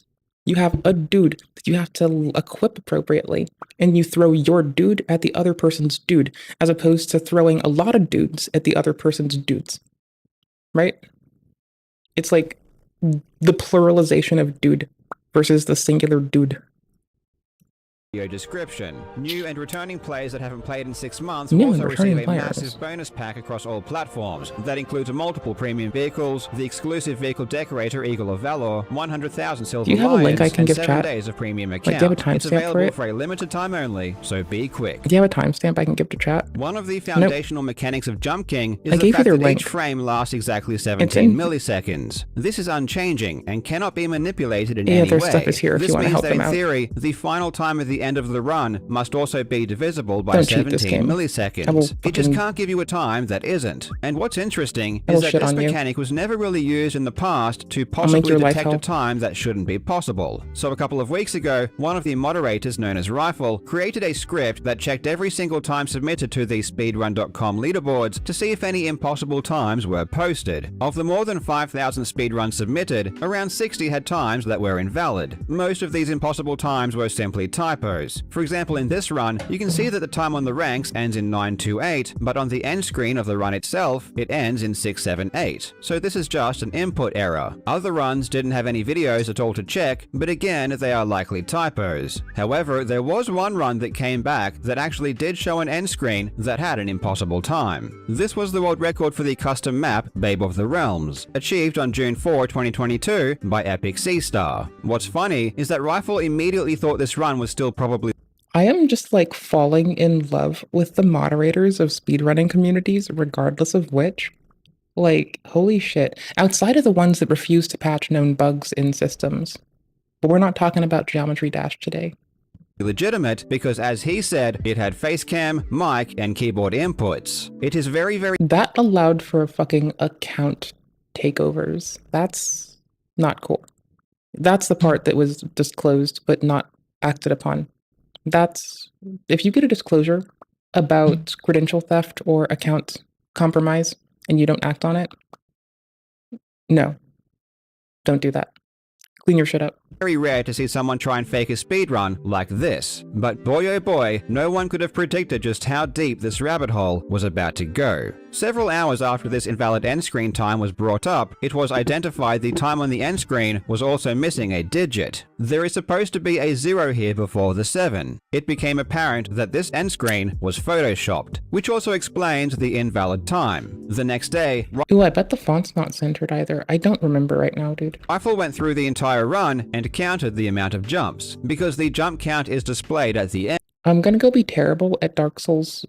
you have a dude that you have to equip appropriately, and you throw your dude at the other person's dude, as opposed to throwing a lot of dudes at the other person's dudes. Right? It's like the pluralization of dude versus the singular dude. Video description. New and returning players that haven't played in 6 months New will and also receive returning a players. massive bonus pack across all platforms. That includes multiple premium vehicles, the exclusive vehicle decorator Eagle of Valor, 100,000 silver Do you have a link I lions, can and give 7 chat? days of premium Like, do account. you have a It's timestamp for available it? for a limited time only, so be quick. Do you have a timestamp I can give to chat? One of the foundational mechanics of Jump King is I the gave you fact their that link. each frame lasts exactly It's 17 in- milliseconds. This is unchanging and cannot be manipulated in Yeah, any their way. stuff is here if This you wanna means help that them in out. theory, the final time at the end of the run must also be divisible by Don't cheat this 17 game. I will milliseconds. It just fucking- can't give you a time that isn't. And what's interesting I will is that shit this on you. mechanic was never really used in the past to I'll make possibly your life detect a hell. time that shouldn't be possible. So a couple of weeks ago, one of the moderators, known as Rifle, created a script that checked every single time submitted to the speedrun.com leaderboards to see if any impossible times were posted. Of the more than 5,000 speedruns submitted, around 60 had times that were invalid. Most of these impossible times were simply typos, typos. For example, in this run, you can see that the time on the ranks ends in 928, but on the end screen of the run itself, it ends in 678. So this is just an input error. Other runs didn't have any videos at all to check, but again, they are likely typos. However, there was one run that came back that actually did show an end screen that had an impossible time. This was the world record for the custom map Babe of the Realms, achieved on June 4, 2022 by Epic Seastar. What's funny is that Rifle immediately thought this run was still probably I am just like falling in love with the moderators of speedrunning communities, regardless of which. Like, holy shit. Outside of the ones that refuse to patch known bugs in systems. But we're not talking about Geometry Dash today. legitimate because, as he said, it had facecam, mic, and keyboard inputs. It is very That allowed for fucking account takeovers. That's not cool. That's the part that was disclosed but not acted upon. That's, if you get a disclosure about credential theft or account compromise and you don't act on it, no, don't do that. Clean your shit up. very rare to see someone try and fake a speedrun like this, but boy oh boy, no one could have predicted just how deep this rabbit hole was about to go. Several hours after this invalid end screen time was brought up, it was identified the time on the end screen was also missing a digit. There is supposed to be a 0 here before the 7. It became apparent that this end screen was photoshopped, which also explains the invalid time. The next day, Ooh, I bet the font's not centered either. I don't remember right now, dude. Rifle went through the entire run and counted the amount of jumps, because the jump count is displayed at the end. I'm gonna go be terrible at Dark Souls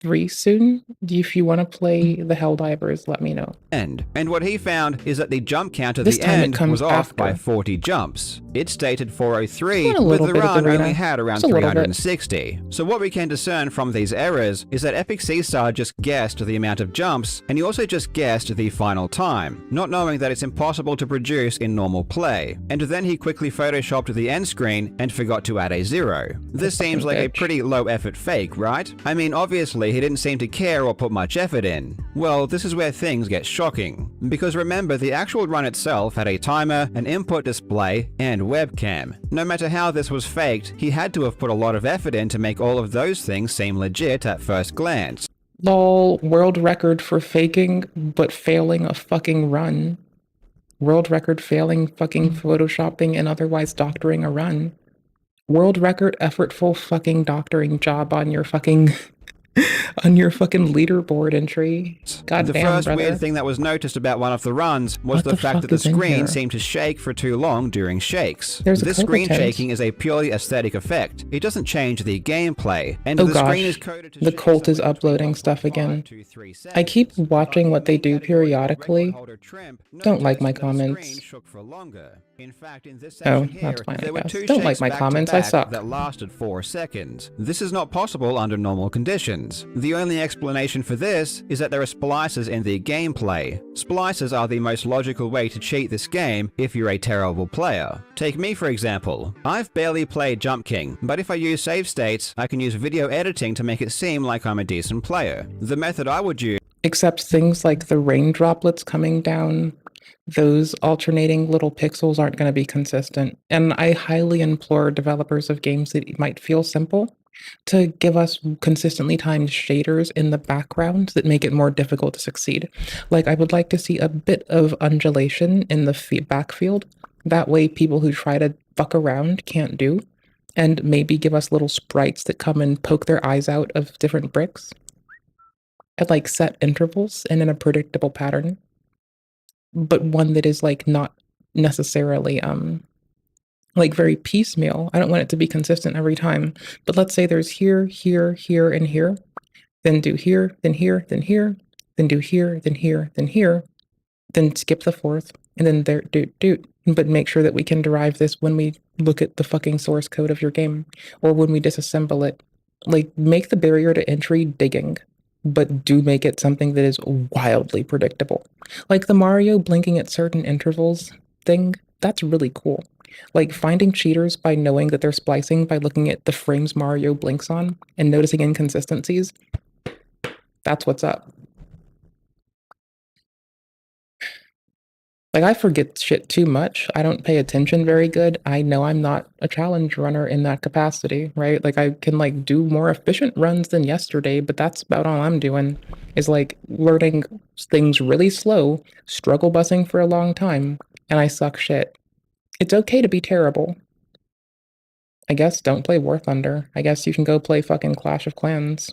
3 soon. If you want to play the Helldivers, let me know. And what he found is that the jump count at This the time it end comes was off after. by 40 jumps. It stated 403, Not a but little the bit of run the only radar. had around Just a little bit. 360. So what we can discern from these errors is that Epic Seastar just guessed the amount of jumps, and he also just guessed the final time, not knowing that it's impossible to produce in normal play. And then he quickly photoshopped the end screen and forgot to add a 0. This seems like a pretty low effort fake, right? I mean, obviously he didn't seem to care or put much effort in. Well, this is where things get shocking. Because remember, the actual run itself had a timer, an input display, and webcam. No matter how this was faked, he had to have put a lot of effort in to make all of those things seem legit at first glance. Lol, world record for faking but failing a fucking run. World record failing fucking photoshopping and otherwise doctoring a run. World record effortful fucking doctoring job on your fucking on your fucking leaderboard entry. God The damn, first brother. weird thing that was noticed about one of the runs was What the the fact fuck that the is in screen here? seemed to shake for too long during shakes. There's a This couple screen tabs. shaking is a purely aesthetic effect. It doesn't change the gameplay, and Oh the gosh, screen is coded to the cult is uploading stuff again. I keep watching what they do periodically. Don't like my comments. In fact, in this Oh, section here, that's fine, I there were guess. 2 Don't like shakes my back to comments, I back suck. that lasted 4 seconds. This is not possible under normal conditions. The only explanation for this is that there are splicers in the gameplay. Splicers are the most logical way to cheat this game if you're a terrible player. Take me for example. I've barely played Jump King, but if I use save states, I can use video editing to make it seem like I'm a decent player. The method I would use Except things like the rain droplets coming down, those alternating little pixels aren't going to be consistent. And I highly implore developers of games that might feel simple to give us consistently timed shaders in the background that make it more difficult to succeed. Like, I would like to see a bit of undulation in the backfield. That way people who try to fuck around can't do. And maybe give us little sprites that come and poke their eyes out of different bricks at like set intervals and in a predictable pattern, but one that is like not necessarily like very piecemeal. I don't want it to be consistent every time, but let's say there's here, here, here, and here, then do here, then here, then here, then do here, then here, then here, then skip the fourth, and then there, do, but make sure that we can derive this when we look at the fucking source code of your game, or when we disassemble it. Like, make the barrier to entry digging, but do make it something that is wildly predictable. Like the Mario blinking at certain intervals thing, that's really cool. Like finding cheaters by knowing that they're splicing by looking at the frames Mario blinks on and noticing inconsistencies, that's what's up. Like, I forget shit too much. I don't pay attention very good. I know I'm not a challenge runner in that capacity, right? Like, I can, like, do more efficient runs than yesterday, but that's about all I'm doing is, like, learning things really slow, struggle busing for a long time, and I suck shit. It's okay to be terrible. I guess don't play War Thunder. I guess you can go play fucking Clash of Clans.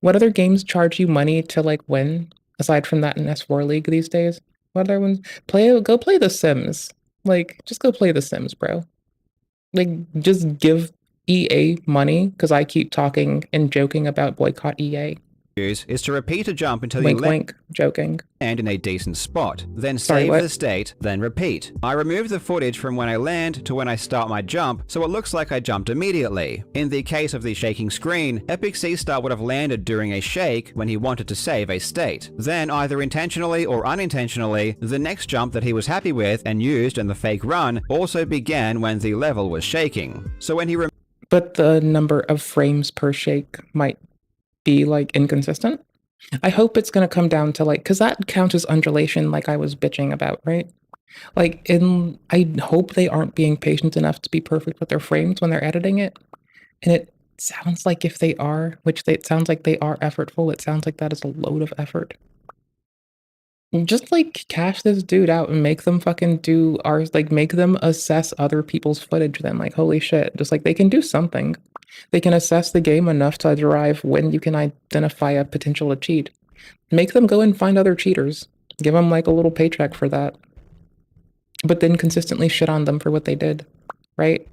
What other games charge you money to, like, win, aside from that in S4 League these days? What other ones? Go play The Sims. Like, just go play The Sims, bro. Like, just give EA money, because I keep talking and joking about boycott EA. Is to repeat a jump until Wink, you land wink, joking. in a decent spot, then Sorry, save what? the state, then repeat. I remove the footage from when I land to when I start my jump, so it looks like I jumped immediately. In the case of the shaking screen, Epic Seastar would have landed during a shake when he wanted to save a state. Then, either intentionally or unintentionally, the next jump that he was happy with and used in the fake run also began when the level was shaking. So when he But the number of frames per shake might be, like, inconsistent. I hope it's gonna come down to, like, because that counts as undulation, like I was bitching about, right? Like, I hope they aren't being patient enough to be perfect with their frames when they're editing it. And it sounds like if they are, it sounds like they are effortful, it sounds like that is a load of effort. Just, like, cash this dude out and make them fucking do ours, like, make them assess other people's footage then, like, holy shit. Just, like, they can do something. They can assess the game enough to derive when you can identify a potential to cheat. Make them go and find other cheaters. Give them, like, a little paycheck for that. But then consistently shit on them for what they did, right?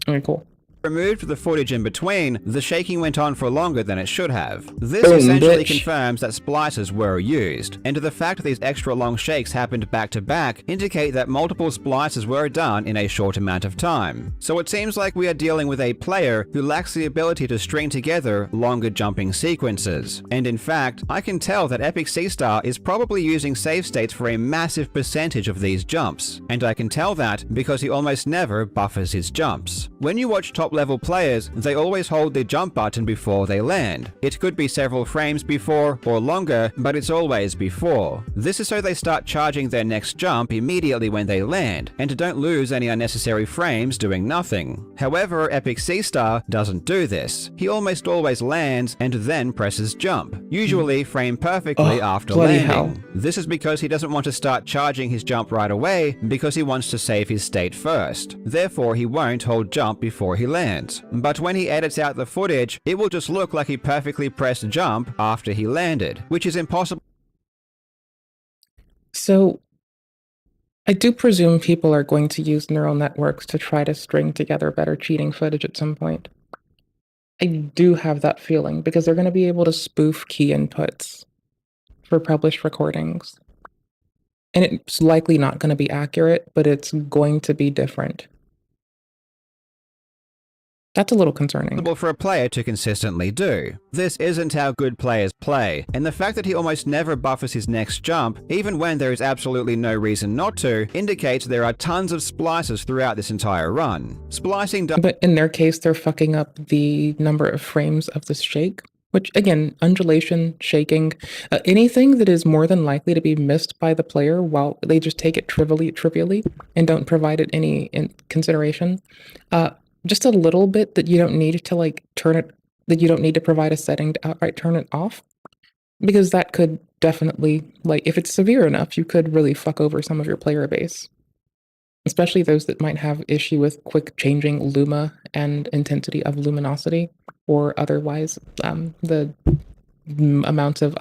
Okay, cool. removed the footage in between, the shaking went on for longer than it should have. This Boom, essentially bitch. confirms that splicers were used, and the fact these extra long shakes happened back to back indicate that multiple splicers were done in a short amount of time. So it seems like we are dealing with a player who lacks the ability to string together longer jumping sequences. And in fact, I can tell that Epic Seastar is probably using save states for a massive percentage of these jumps. And I can tell that because he almost never buffers his jumps. When you watch top level players, they always hold the jump button before they land. It could be several frames before or longer, but it's always before. This is so they start charging their next jump immediately when they land, and don't lose any unnecessary frames doing nothing. However, Epic Seastar doesn't do this. He almost always lands and then presses jump, usually frame perfectly after bloody landing. hell. This is because he doesn't want to start charging his jump right away because he wants to save his state first. Therefore, he won't hold jump before he lands. But when he edits out the footage, it will just look like he perfectly pressed jump after he landed, which is impossible. So, I do presume people are going to use neural networks to try to string together better cheating footage at some point. I do have that feeling because they're going to be able to spoof key inputs for published recordings. And it's likely not going to be accurate, but it's going to be different. That's a little concerning. For a player to consistently do. This isn't how good players play, and the fact that he almost never buffers his next jump, even when there is absolutely no reason not to, indicates there are tons of splicers throughout this entire run. Splicing But in their case, they're fucking up the number of frames of the shake, which, again, undulation, shaking, anything that is more than likely to be missed by the player while they just take it trivially and don't provide it any consideration. Just a little bit that you don't need to, like, that you don't need to provide a setting to outright turn it off. Because that could definitely, like, if it's severe enough, you could really fuck over some of your player base. Especially those that might have issue with quick changing luma and intensity of luminosity, or otherwise the amounts of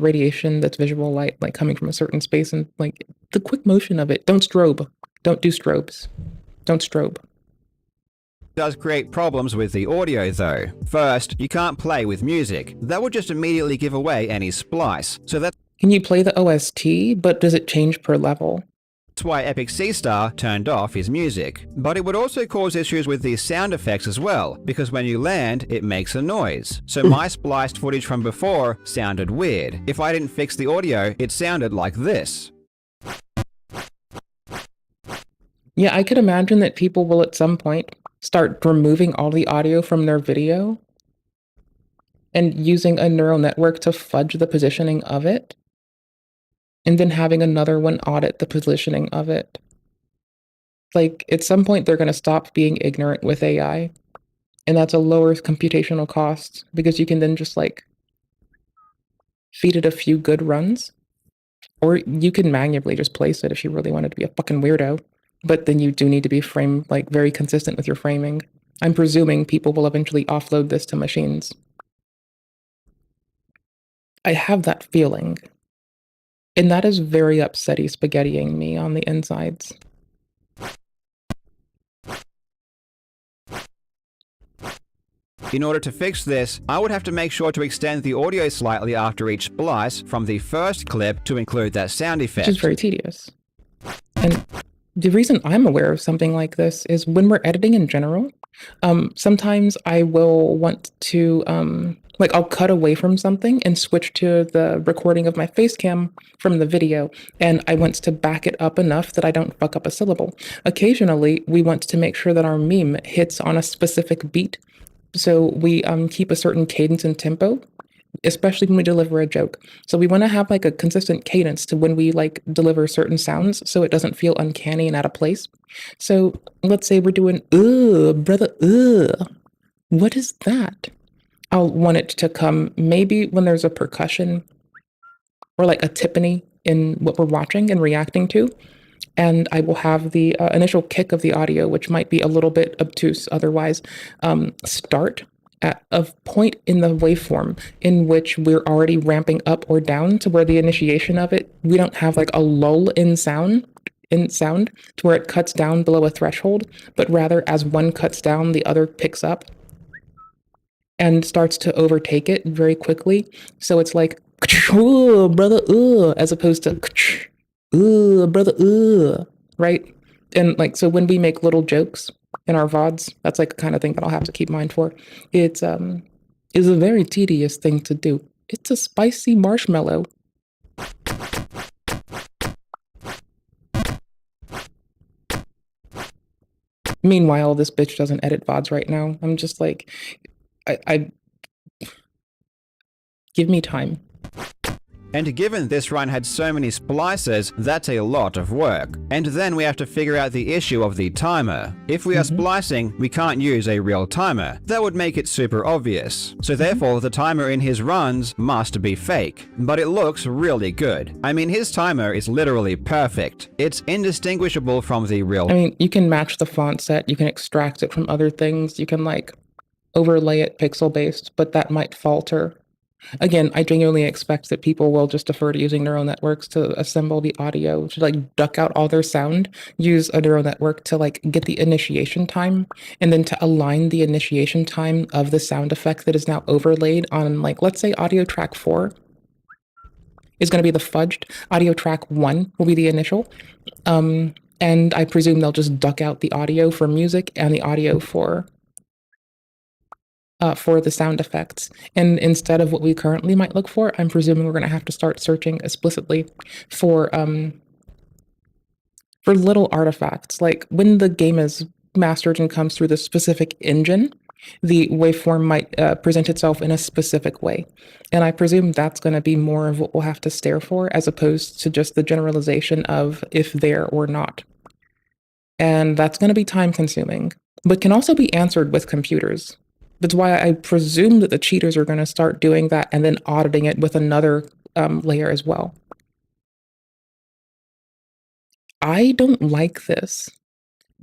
radiation that's visual light, like, coming from a certain space, and, like, the quick motion of it. Don't strobe. Don't do strobes. Don't strobe. does create problems with the audio though. First, you can't play with music. That would just immediately give away any splice. So that's Can you play the OST, but does it change per level? why Epic Seastar turned off his music. But it would also cause issues with the sound effects as well, because when you land, it makes a noise. So my spliced footage from before sounded weird. If I didn't fix the audio, it sounded like this. Yeah, I could imagine that people will at some point start removing all the audio from their video and using a neural network to fudge the positioning of it. and then having another one audit the positioning of it. Like, at some point, they're going to stop being ignorant with AI, and that's a lower computational cost because you can then just like feed it a few good runs, or you can manually just place it if you really wanted to be a fucking weirdo. But then you do need to be like very consistent with your framing. I'm presuming people will eventually offload this to machines. I have that feeling. And that is very upsetty spaghettiing me on the insides. In order to fix this, I would have to make sure to extend the audio slightly after each splice from the first clip to include that sound effect. Which is very tedious. And the reason I'm aware of something like this is when we're editing in general, sometimes I will want to, like I'll cut away from something and switch to the recording of my face cam from the video, and I want to back it up enough that I don't fuck up a syllable. Occasionally, we want to make sure that our meme hits on a specific beat, so we keep a certain cadence and tempo, especially when we deliver a joke. So we want to have like a consistent cadence to when we like deliver certain sounds so it doesn't feel uncanny and out of place. So let's say we're doing, brother, what is that? I'll want it to come maybe when there's a percussion or like a timpani in what we're watching and reacting to. And I will have the initial kick of the audio, which might be a little bit obtuse otherwise, start at a point in the waveform in which we're already ramping up or down to where the initiation of it, we don't have like a lull in sound to where it cuts down below a threshold, but rather as one cuts down, the other picks up and starts to overtake it very quickly. So it's like, brother, as opposed to, brother, right? And like, so when we make little jokes in our VODs, that's like the kind of thing that I'll have to keep mind for. It's is a very tedious thing to do. It's a spicy marshmallow. Meanwhile, this bitch doesn't edit VODs right now. I'm just like, I give me time. And given this run had so many splices, that's a lot of work. And then we have to figure out the issue of the timer. If we are splicing, we can't use a real timer. That would make it super obvious. So therefore, the timer in his runs must be fake. But it looks really good. I mean, his timer is literally perfect. It's indistinguishable from the real. I mean, you can match the font set, you can extract it from other things, you can like overlay it pixel-based, but that might falter. Again, I genuinely expect that people will just defer to using neural networks to assemble the audio, to like duck out all their sound, use a neural network to like get the initiation time, and then to align the initiation time of the sound effect that is now overlaid on, like, let's say audio track 4 is going to be the fudged, audio track 1 will be the initial, and I presume they'll just duck out the audio for music and the audio for the sound effects. And instead of what we currently might look for, I'm presuming we're going to have to start searching explicitly for little artifacts. Like when the game is mastered and comes through the specific engine, the waveform might present itself in a specific way. And I presume that's going to be more of what we'll have to stare for, as opposed to just the generalization of if there or not. And that's going to be time consuming, but can also be answered with computers. That's why I presume that the cheaters are going to start doing that and then auditing it with another layer as well. I don't like this.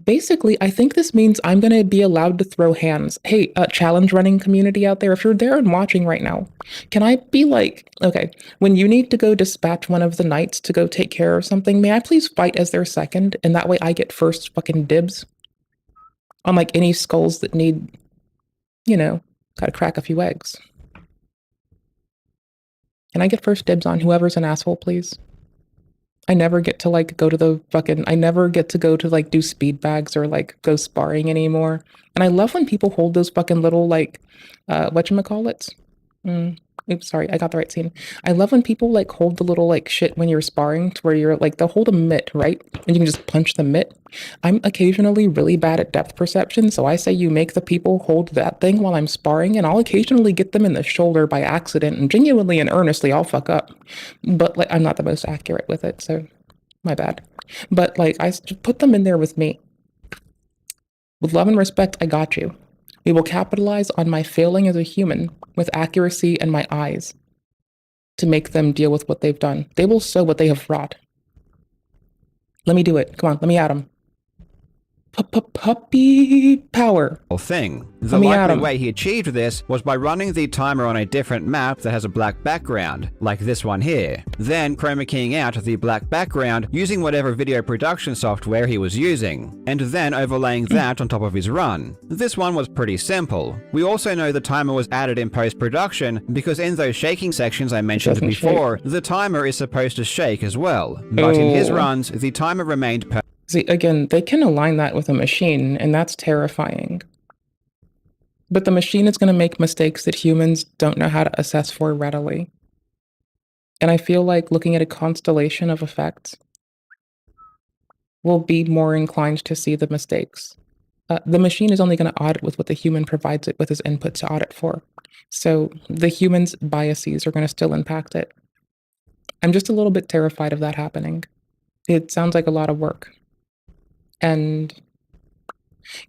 Basically, I think this means I'm going to be allowed to throw hands. Hey, challenge running community out there, if you're there and watching right now, can I be like, okay, when you need to go dispatch one of the knights to go take care of something, may I please fight as their second? And that way I get first fucking dibs on like any skulls that need, you know, gotta crack a few eggs. Can I get first dibs on whoever's an asshole, please? I never get to like go to the fucking, I never get to go to like do speed bags or like go sparring anymore. And I love when people hold those fucking little like, whatchamacallits? Oops, sorry, I got the right scene. I love when people like hold the little like shit when you're sparring to where you're like they'll hold a mitt, right? And you can just punch the mitt. I'm occasionally really bad at depth perception, so I say you make the people hold that thing while I'm sparring, and I'll occasionally get them in the shoulder by accident, and genuinely and earnestly I'll fuck up. But like I'm not the most accurate with it, so my bad. But like put them in there with me. With love and respect, I got you. We will capitalize on my failing as a human with accuracy and my eyes to make them deal with what they've done. They will sow what they have wrought. Let me do it. Come on, let me at them. Puppy power. Thing. The likely way he achieved this was by running the timer on a different map that has a black background, like this one here, then chroma keying out the black background using whatever video production software he was using, and then overlaying that on top of his run. This one was pretty simple. We also know the timer was added in post-production because in those shaking sections I mentioned before, the timer is supposed to shake as well, but in his runs, the timer remained perfect. See, again, they can align that with a machine, and that's terrifying. But the machine is going to make mistakes that humans don't know how to assess for readily. And I feel like looking at a constellation of effects will be more inclined to see the mistakes. The machine is only going to audit with what the human provides it with as input to audit for. So the human's biases are going to still impact it. I'm just a little bit terrified of that happening. It sounds like a lot of work. And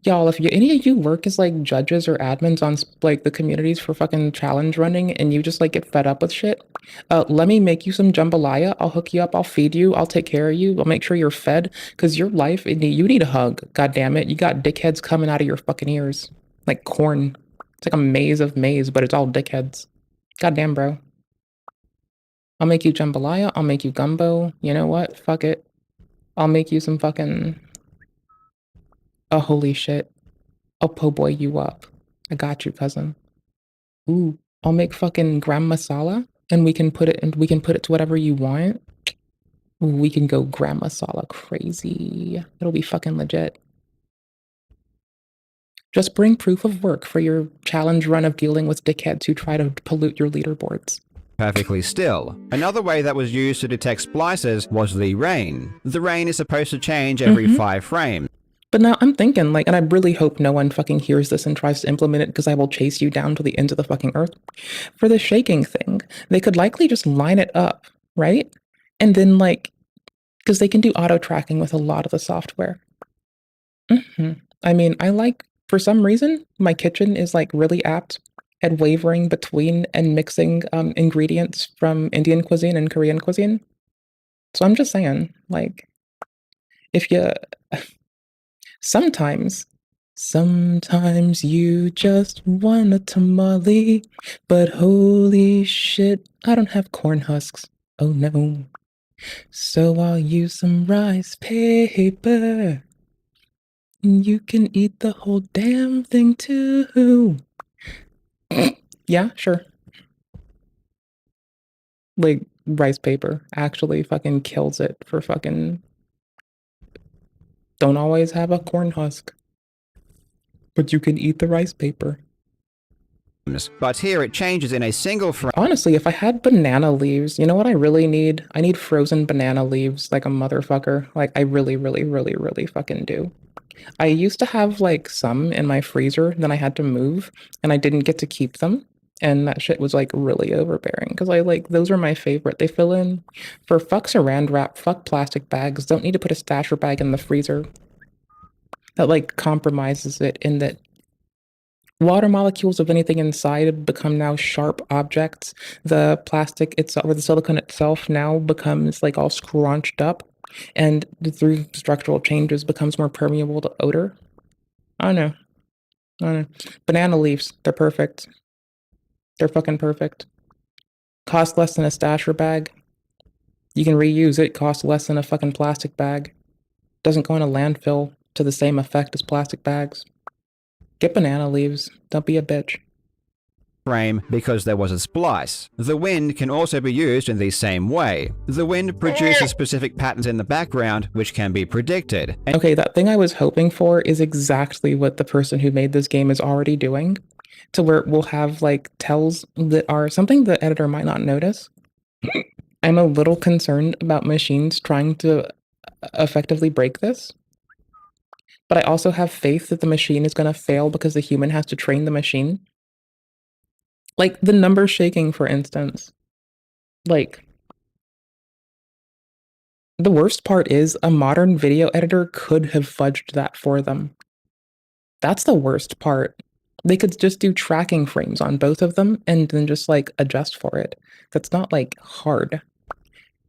y'all, if any of you work as like judges or admins on like the communities for fucking challenge running and you just like get fed up with shit, let me make you some jambalaya. I'll hook you up. I'll feed you. I'll take care of you. I'll make sure you're fed because your life, you need a hug. God damn it. You got dickheads coming out of your fucking ears like corn. It's like a maze of maize, but it's all dickheads. God damn, bro. I'll make you jambalaya. I'll make you gumbo. You know what? Fuck it. I'll make you some fucking... Oh, holy shit. I'll po' boy you up. I got you, cousin. Ooh, I'll make fucking gram masala and we can put it to whatever you want. Ooh, we can go gram masala crazy. It'll be fucking legit. Just bring proof of work for your challenge run of dealing with dickheads who try to pollute your leaderboards. Perfectly still. Another way that was used to detect splices was the rain. The rain is supposed to change every 5 frames. But now I'm thinking, like, and I really hope no one fucking hears this and tries to implement it because I will chase you down to the ends of the fucking earth. For the shaking thing, they could likely just line it up, right? And then, like, because they can do auto tracking with a lot of the software. I mean, for some reason, my kitchen is like really apt at wavering between and mixing ingredients from Indian cuisine and Korean cuisine. So I'm just saying, like, if you... Sometimes you just want a tamale, but holy shit, I don't have corn husks. Oh no. So I'll use some rice paper. You can eat the whole damn thing too. Yeah, sure. Like, rice paper actually fucking kills it for fucking... Don't always have a corn husk. But you can eat the rice paper. But here it changes in a single frame. Honestly, if I had banana leaves, you know what I really need? I need frozen banana leaves like a motherfucker. Like, I really, really, really, really fucking do. I used to have like some in my freezer, then I had to move, and I didn't get to keep them. And that shit was like really overbearing because those are my favorite. They fill in for fuck saran wrap, fuck plastic bags. Don't need to put a stasher bag in the freezer. That like compromises it in that water molecules of anything inside become now sharp objects. The plastic itself or the silicone itself now becomes like all scrunched up and through structural changes becomes more permeable to odor. I don't know. Banana leaves, they're perfect. They're fucking perfect. Cost less than a stasher bag. You can reuse it, costs less than a fucking plastic bag. Doesn't go in a landfill to the same effect as plastic bags. Get banana leaves. Don't be a bitch. Frame because there was a splice. The wind can also be used in the same way. The wind produces specific patterns in the background which can be predicted. Okay, that thing I was hoping for is exactly what the person who made this game is already doing. to where we'll have like tells that are something the editor might not notice. I'm a little concerned about machines trying to effectively break this. But I also have faith that the machine is going to fail because the human has to train the machine. Like the number shaking, for instance. Like, the worst part is a modern video editor could have fudged that for them. That's the worst part. They could just do tracking frames on both of them and then just like adjust for it. That's not like hard.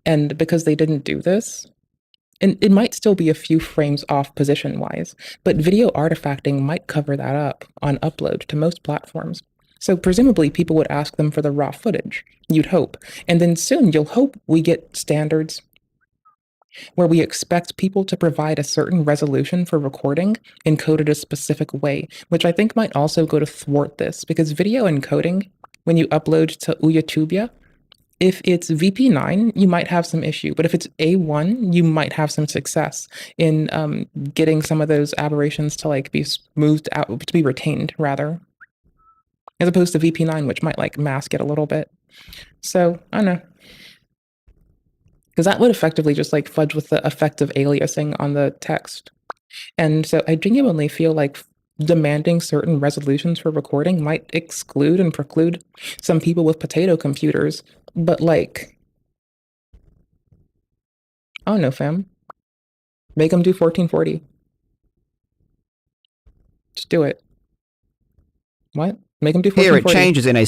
And because they didn't do this, and it might still be a few frames off position-wise, but video artifacting might cover that up on upload to most platforms. So presumably people would ask them for the raw footage, you'd hope. And then soon you'll hope we get standards where we expect people to provide a certain resolution for recording encoded a specific way, which I think might also go to thwart this, because video encoding, when you upload to YouTube, if it's VP9, you might have some issue, but if it's A1, you might have some success in getting some of those aberrations to like be smoothed out, to be retained rather, as opposed to VP9, which might like mask it a little bit. So I don't know, because that would effectively just like fudge with the effect of aliasing on the text. And so I genuinely feel like demanding certain resolutions for recording might exclude and preclude some people with potato computers. But like, I don't know, fam. Make them do 1440. Just do it. What? Make them do 1440. Here it changes in a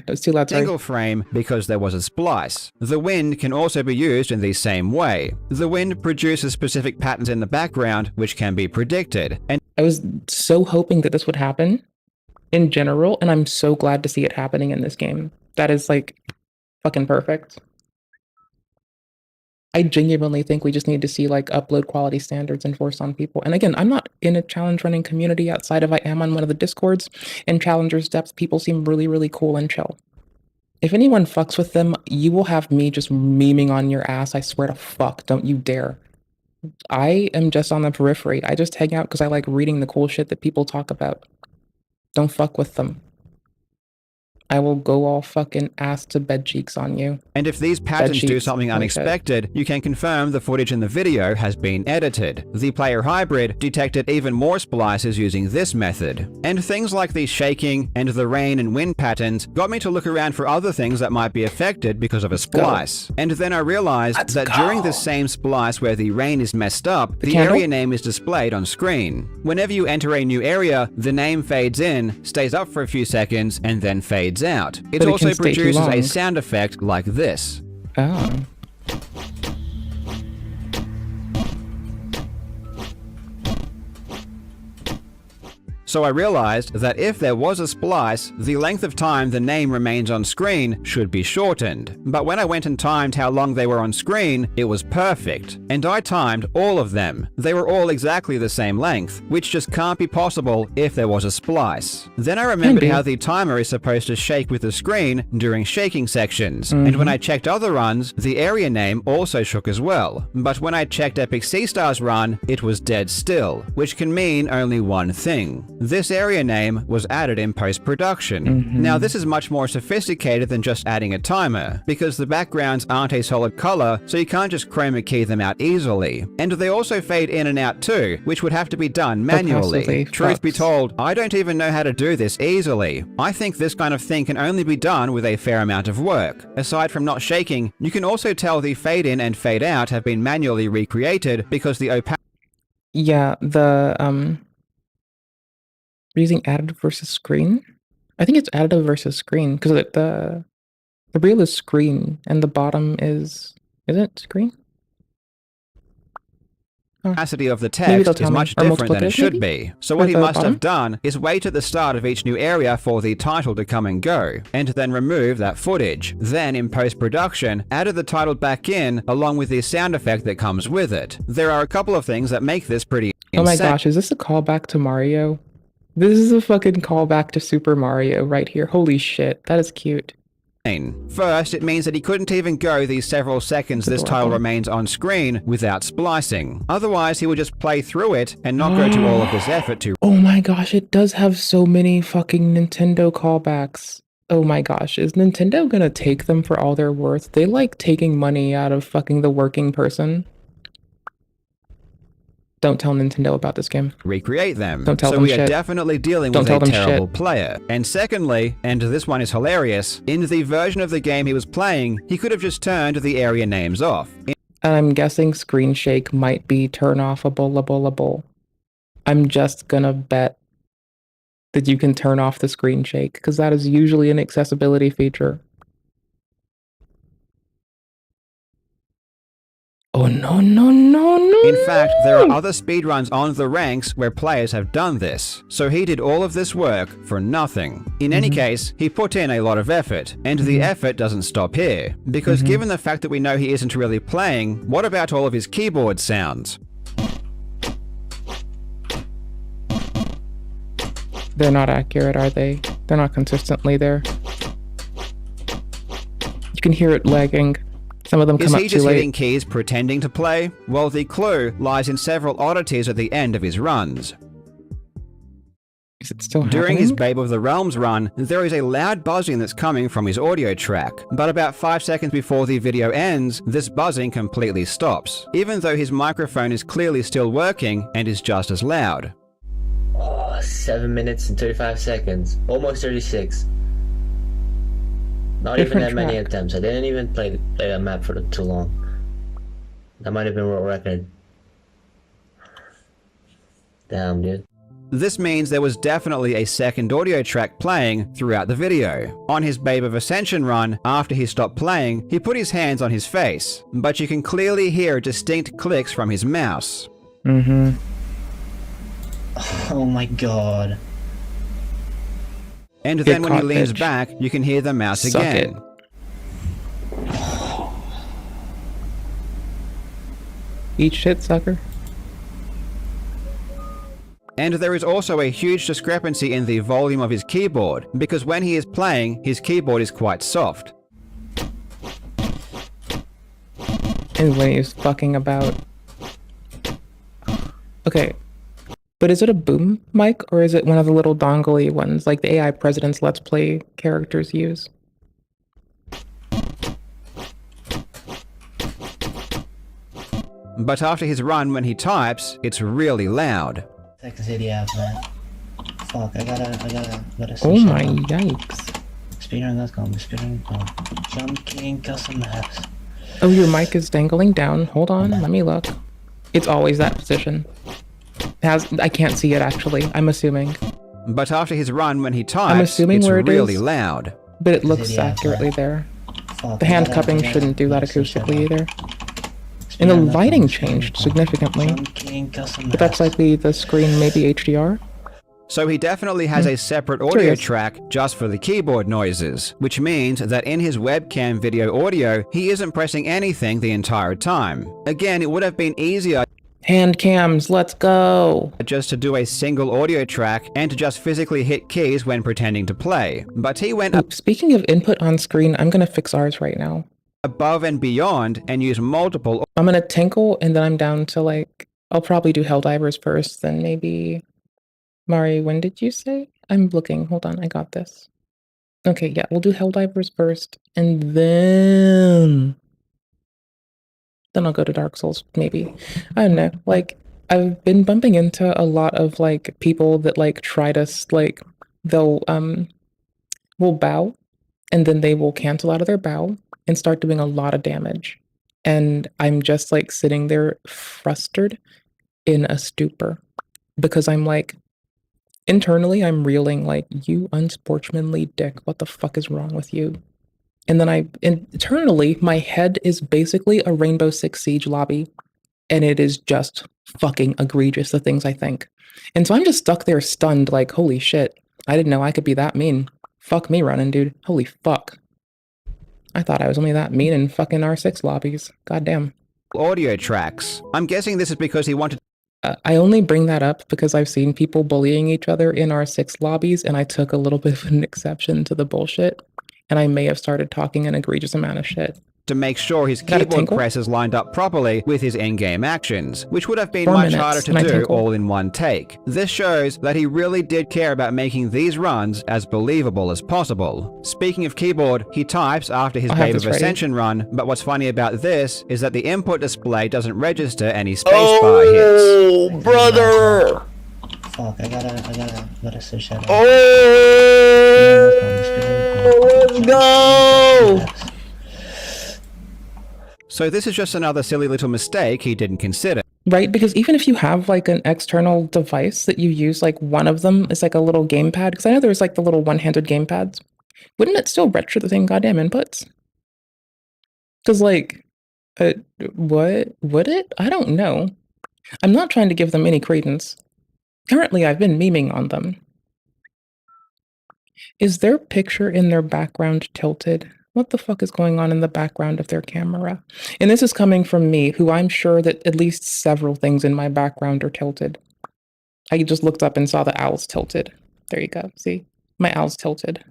that's too loud, sorry. single frame because there was a splice. The wind can also be used in the same way. The wind produces specific patterns in the background which can be predicted. And I was so hoping that this would happen in general, and I'm so glad to see it happening in this game. That is like fucking perfect. I genuinely think we just need to see like upload quality standards enforced on people. And again, I'm not in a challenge running community outside of I am on one of the Discords. In Challengers Depth, people seem really, really cool and chill. If anyone fucks with them, you will have me just memeing on your ass. I swear to fuck, don't you dare. I am just on the periphery. I just hang out because I like reading the cool shit that people talk about. Don't fuck with them. I will go all fucking ass to bed cheeks on you. And if these patterns do something unexpected, you can confirm the footage in the video has been edited. The player hybrid detected even more splices using this method. And things like the shaking and the rain and wind patterns got me to look around for other things that might be affected because of a splice. And then I realized that during the same splice where the rain is messed up, the area name is displayed on screen. Whenever you enter a new area, the name fades in, stays up for a few seconds, and then fades out. It also produces a sound effect like this. Oh. So I realized that if there was a splice, the length of time the name remains on screen should be shortened. But when I went and timed how long they were on screen, it was perfect. And I timed all of them. They were all exactly the same length, which just can't be possible if there was a splice. Then I remembered how the timer is supposed to shake with the screen during shaking sections. And when I checked other runs, the area name also shook as well. But when I checked Epic Seastar's run, it was dead still, which can mean only one thing. This area name was added in post-production. Now this is much more sophisticated than just adding a timer, because the backgrounds aren't a solid color, so you can't just chroma key them out easily. And they also fade in and out too, which would have to be done manually. Truth be told, I don't even know how to do this easily. I think this kind of thing can only be done with a fair amount of work. Aside from not shaking, you can also tell the fade in and fade out have been manually recreated because the opacity. Yeah, we're using additive versus screen? I think it's additive versus screen, because the reel is screen and the bottom is it screen? Capacity of the text is much different than it should be. So what he must have done is wait at the start of each new area for the title to come and go, and then remove that footage. Then in post-production, added the title back in along with the sound effect that comes with it. There are a couple of things that make this pretty insane. Oh my gosh, is this a callback to Mario? This is a fucking callback to Super Mario right here. Holy shit, that is cute. First, it means that he couldn't even go these several seconds this tile remains on screen without splicing. Otherwise, he would just play through it and not go to all of this effort to— Oh my gosh, it does have so many fucking Nintendo callbacks. Oh my gosh, is Nintendo gonna take them for all they're worth? They like taking money out of fucking the working person. Don't tell Nintendo about this game. recreate them. Don't tell so them we shit. are definitely dealing Don't with tell a them terrible shit. player. And secondly, and this one is hilarious, in the version of the game he was playing, he could have just turned the area names off. And I'm guessing screen shake might be turn offable. I'm just gonna bet that you can turn off the screen shake, because that is usually an accessibility feature. Oh no. In fact, there are other speedruns on the ranks where players have done this, so he did all of this work for nothing. In any case, he put in a lot of effort, and the effort doesn't stop here, because given the fact that we know he isn't really playing, what about all of his keyboard sounds? They're not accurate, are they? They're not consistently there. You can hear it lagging. Some of them come Is up he too just late. hitting keys pretending to play? Well, the clue lies in several oddities at the end of his runs. Is it still During happening? his Babe of the Realms run, there is a loud buzzing that's coming from his audio track, but about 5 seconds before the video ends, this buzzing completely stops, even though his microphone is clearly still working and is just as loud. Oh, 7 minutes and 35 seconds. Almost 36. Not even that many attempts. I didn't even play that map for too long. That might have been world record. Damn, dude. This means there was definitely a second audio track playing throughout the video. On his Babe of Ascension run, after he stopped playing, he put his hands on his face, but you can clearly hear distinct clicks from his mouse. Oh my god. And Get then when he caught, leans bitch. back, you can hear the mouse Suck again. Eat shit, sucker. And there is also a huge discrepancy in the volume of his keyboard, because when he is playing, his keyboard is quite soft. And when he's fucking about. Okay. But is it a boom mic, or is it one of the little dongle-y ones, like the AI President's Let's Play characters use? But after his run, when he types, it's really loud. Second city app, man. Fuck, I gotta Oh my yikes. Speedrun.com, speedrun.com. Jump King custom maps. Oh, your mic is dangling down. Hold on, let me look. It's always that position. I can't see it actually, I'm assuming. But after his run, when he I'm types, assuming it's where it really is. loud. But it looks accurately there. The hand cupping shouldn't do that acoustically either. And the lighting changed significantly. But that's likely the screen, maybe HDR. So he definitely has a separate audio track just for the keyboard noises, which means that in his webcam video audio, he isn't pressing anything the entire time. Again, it would have been easier hand cams, let's go! Just to do a single audio track and to just physically hit keys when pretending to play. But he went up. Speaking of input on screen, I'm gonna fix ours right now. Above and beyond and use multiple. I'm gonna tinkle and then I'm down to like, I'll probably do Helldivers first, then maybe. Mari, when did you say? I'm looking, hold on, I got this. Okay, yeah, we'll do Helldivers first and then I'll go to Dark Souls, maybe. I don't know, like, I've been bumping into a lot of, like, people that, like, try to, like, they'll, will bow, and then they will cancel out of their bow and start doing a lot of damage. And I'm just, like, sitting there frustrated in a stupor. Because I'm, like, internally, I'm reeling, like, you unsportsmanly dick, what the fuck is wrong with you? And then internally, my head is basically a Rainbow Six Siege lobby. And it is just fucking egregious, the things I think. And so I'm just stuck there stunned, like, holy shit. I didn't know I could be that mean. Fuck me running, dude. Holy fuck. I thought I was only that mean in fucking R6 lobbies. Goddamn. Audio tracks. I'm guessing this is because he wanted. I only bring that up because I've seen people bullying each other in R6 lobbies, and I took a little bit of an exception to the bullshit. and I may have started talking an egregious amount of shit. To make sure his Got a keyboard tinkle? presses lined up properly with his in-game actions, which would have been 4 much minutes. harder to Can I do tinkle? all in one take. This shows that he really did care about making these runs as believable as possible. Speaking of keyboard, he types after his I'll have Babe this of ready. Ascension run, but what's funny about this is that the input display doesn't register any spacebar hits. Oh, brother! Fuck, I gotta search that. Oh, let's go! So this is just another silly little mistake he didn't consider. Right? Because even if you have like an external device that you use, like one of them is like a little gamepad, because I know there's like the little one-handed gamepads, wouldn't it still register the same goddamn inputs? Because like, what would it? I don't know. I'm not trying to give them any credence. Currently, I've been memeing on them. Is their picture in their background tilted? What the fuck is going on in the background of their camera? And this is coming from me, who I'm sure that at least several things in my background are tilted. I just looked up and saw the owl's tilted. There you go. See? My owl's tilted.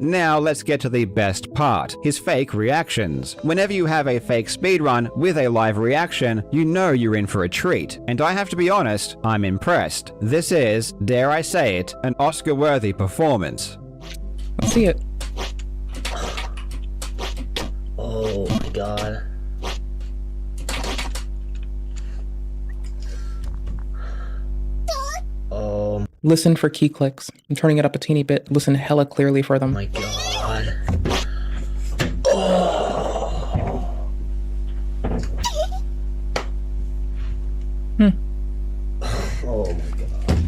Now let's get to the best part, his fake reactions. Whenever you have a fake speedrun with a live reaction, you know you're in for a treat. And I have to be honest, I'm impressed. This is, dare I say it, an Oscar-worthy performance. Let's see it. Oh my god. Listen for key clicks. I'm turning it up a teeny bit. Listen hella clearly for them. Oh my god. Oh my god.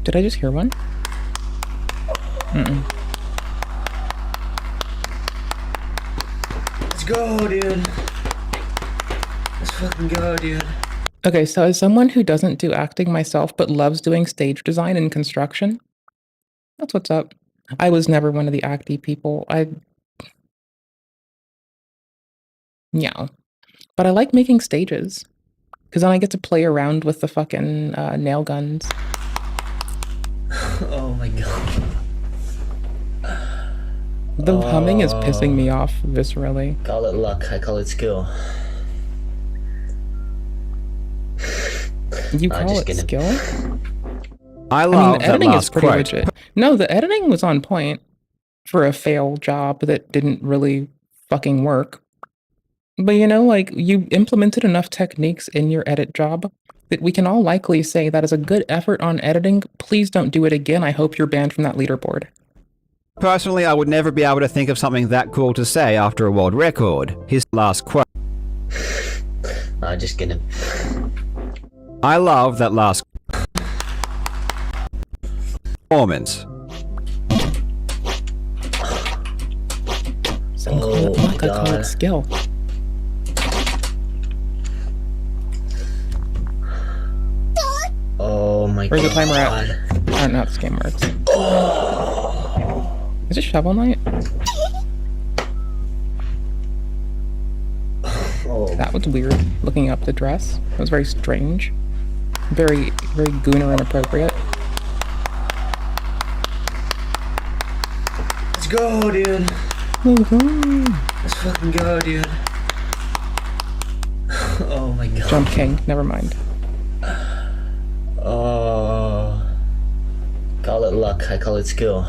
Did I just hear one? Mm-mm. Let's go, dude. Let's fucking go, dude. Okay, so as someone who doesn't do acting myself but loves doing stage design and construction, that's what's up. I was never one of the acty people. Yeah. But I like making stages. Because then I get to play around with the fucking nail guns. Oh my god. The humming is pissing me off viscerally. Call it luck, I call it skill. You call it skill? I mean, love the that editing is last pretty quote. legit. No, the editing was on point for a fail job that didn't really fucking work. But you know, like, you implemented enough techniques in your edit job that we can all likely say that is a good effort on editing. Please don't do it again. I hope you're banned from that leaderboard. Personally, I would never be able to think of something that cool to say after a world record. His last quote. Just kidding. I love that last performance. Some call it luck, I call it skill. Oh my god. Where's the timer at? I don't know how this game works. Is it Shovel Knight? That was weird, looking up the dress. It was very strange. Very, very gooner inappropriate. Let's go, dude. Let's fucking go, dude. Oh my god. Jump King, never mind. Oh. Call it luck, I call it skill.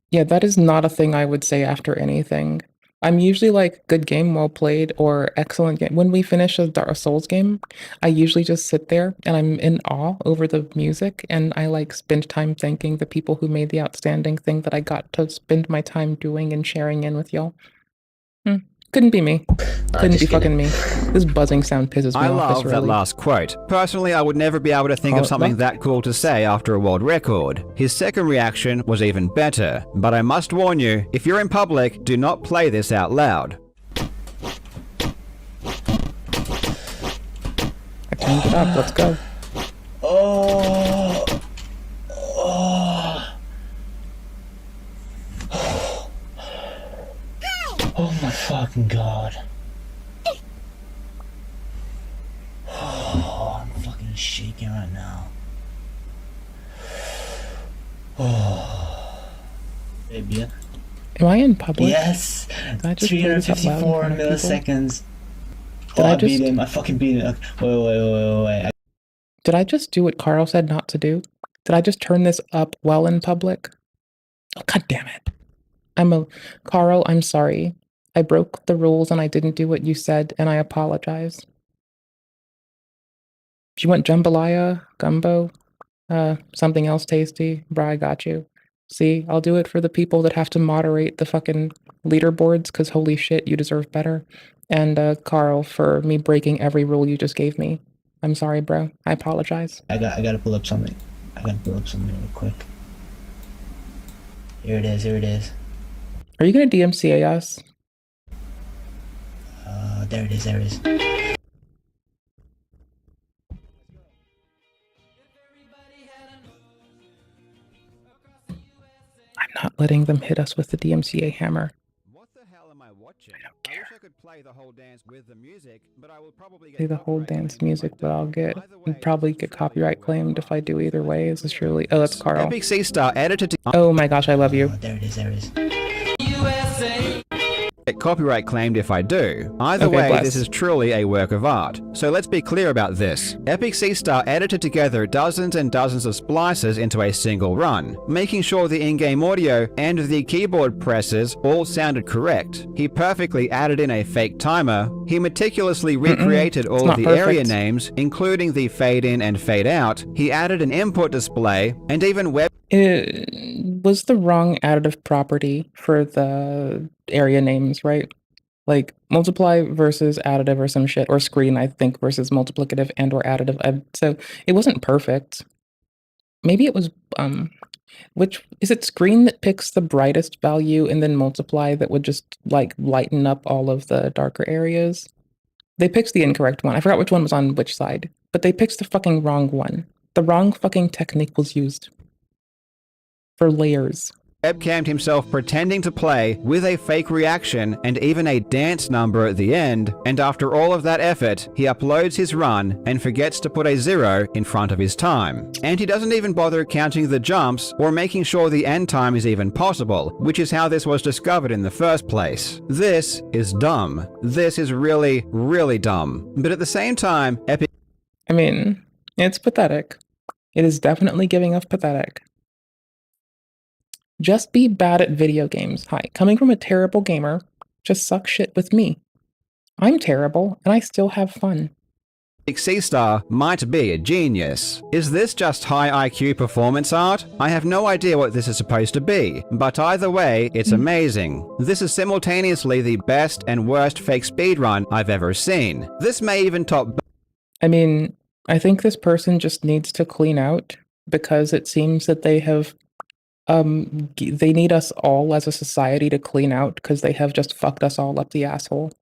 Yeah, that is not a thing I would say after anything. I'm usually like, good game, well played, or excellent game. When we finish a Dark Souls game, I usually just sit there and I'm in awe over the music, and I like spend time thanking the people who made the outstanding thing that I got to spend my time doing and sharing in with y'all. Couldn't be me. Couldn't be fucking me. This buzzing sound pisses me I off. love that last quote. Personally, I would never be able to think Call of it something luck? that cool to say after a world record. His second reaction was even better, but I must warn you, if you're in public, do not play this out loud. I turned it up, let's go. Oh. Oh my fucking god. Oh, I'm fucking shaking right now. Oh, baby. Am I in public? Yes! Did I just play this out loud in 354 front of people? milliseconds. Did I beat him. I fucking beat him. Wait. Did I just do what Carl said not to do? Did I just turn this up well in public? Oh, god damn it. Carl, I'm sorry. I broke the rules and I didn't do what you said, and I apologize. Do you want jambalaya, gumbo, something else tasty? Bruh, I got you. See, I'll do it for the people that have to moderate the fucking leaderboards, because holy shit, you deserve better. And Carl, for me breaking every rule you just gave me. I'm sorry, bro. I apologize. I gotta pull up something. Real quick. Here it is. Are you gonna DMCA us? There it is. I'm not letting them hit us with the DMCA hammer. What the hell am I watching? I don't care. I wish I could play the whole dance with the music, but I will probably Play the whole dance music, but I'll probably get copyright claimed if I do either way. Is this really? Oh, that's Carl. Epic C Star edited to Oh my gosh, I love you. There it is. get copyright claimed if I do. Either Okay, way, bless. this is truly a work of art. So let's be clear about this. Epic C Star edited together dozens and dozens of splices into a single run, making sure the in-game audio and the keyboard presses all sounded correct. He perfectly added in a fake timer. He meticulously recreated all of the area names, including the fade in and fade out. He added an input display, and even web. It was the wrong additive property for the area names, right? Like multiply versus additive or some shit, or screen, I think, versus multiplicative and or additive. So it wasn't perfect. Maybe it was, which is it screen that picks the brightest value and then multiply that would just like lighten up all of the darker areas? They picked the incorrect one. I forgot which one was on which side, but they picked the fucking wrong one. The wrong fucking technique was used for layers. Webcammed himself pretending to play with a fake reaction and even a dance number at the end, and after all of that effort, he uploads his run and forgets to put a 0 in front of his time. And he doesn't even bother counting the jumps or making sure the end time is even possible, which is how this was discovered in the first place. This is dumb. This is really, really dumb. But at the same time, Epic... I mean, it's pathetic. It is definitely giving off pathetic. Just be bad at video games. Hi, coming from a terrible gamer, just suck shit with me. I'm terrible, and I still have fun. C-Star might be a genius. Is this just high IQ performance art? I have no idea what this is supposed to be, but either way, it's amazing. This is simultaneously the best and worst fake speedrun I've ever seen. This may even top... I mean, I think this person just needs to clean out, because it seems that they have they need us all as a society to clean out because they have just fucked us all up the asshole.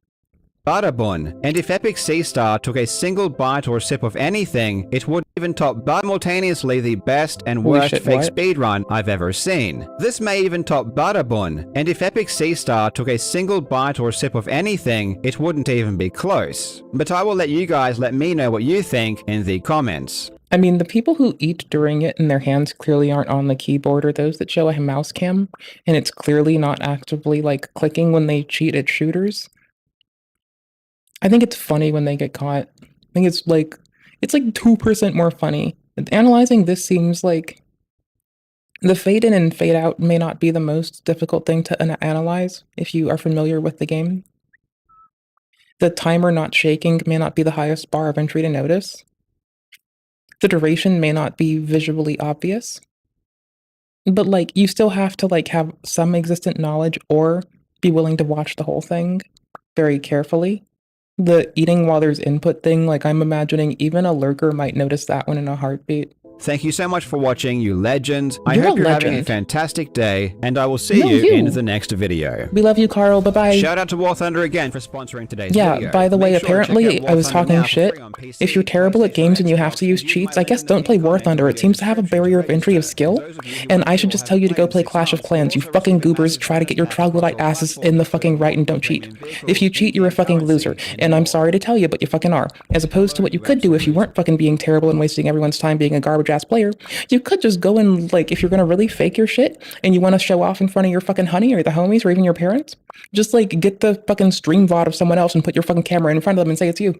Butterbun. And if Epic C-Star took a single bite or sip of anything, it would even top simultaneously the best and worst fake speedrun I've ever seen. This may even top Butterbun. And if Epic C-Star took a single bite or sip of anything, it wouldn't even be close. But I will let you guys let me know what you think in the comments. I mean, the people who eat during it and their hands clearly aren't on the keyboard are those that show a mouse cam, and it's clearly not actively, like, clicking when they cheat at shooters. I think it's funny when they get caught. I think it's like 2% more funny. Analyzing this seems like the fade in and fade out may not be the most difficult thing to analyze if you are familiar with the game. The timer not shaking may not be the highest bar of entry to notice. The duration may not be visually obvious, but like you still have to like have some existent knowledge or be willing to watch the whole thing very carefully. The eating while there's input thing, like I'm imagining even a lurker might notice that one in a heartbeat. Thank you so much for watching, you legend. I hope you're having a fantastic day, and I will see you in the next video. We love you, Carl. Bye-bye. Shout out to War Thunder again for sponsoring today's video. Yeah, by the way, apparently I was talking shit. If you're terrible at games and you have to use cheats, I guess don't play War Thunder. It seems to have a barrier of entry of skill. And I should just tell you to go play Clash of Clans. You fucking goobers, try to get your troglodyte asses in the fucking right and don't cheat. If you cheat, you're a fucking loser. And I'm sorry to tell you, but you fucking are. As opposed to what you could do if you weren't fucking being terrible and wasting everyone's time being a garbage average ass player, you could just go and like, if you're gonna really fake your shit and you want to show off in front of your fucking honey or the homies or even your parents, just like get the fucking stream VOD of someone else and put your fucking camera in front of them and say it's you.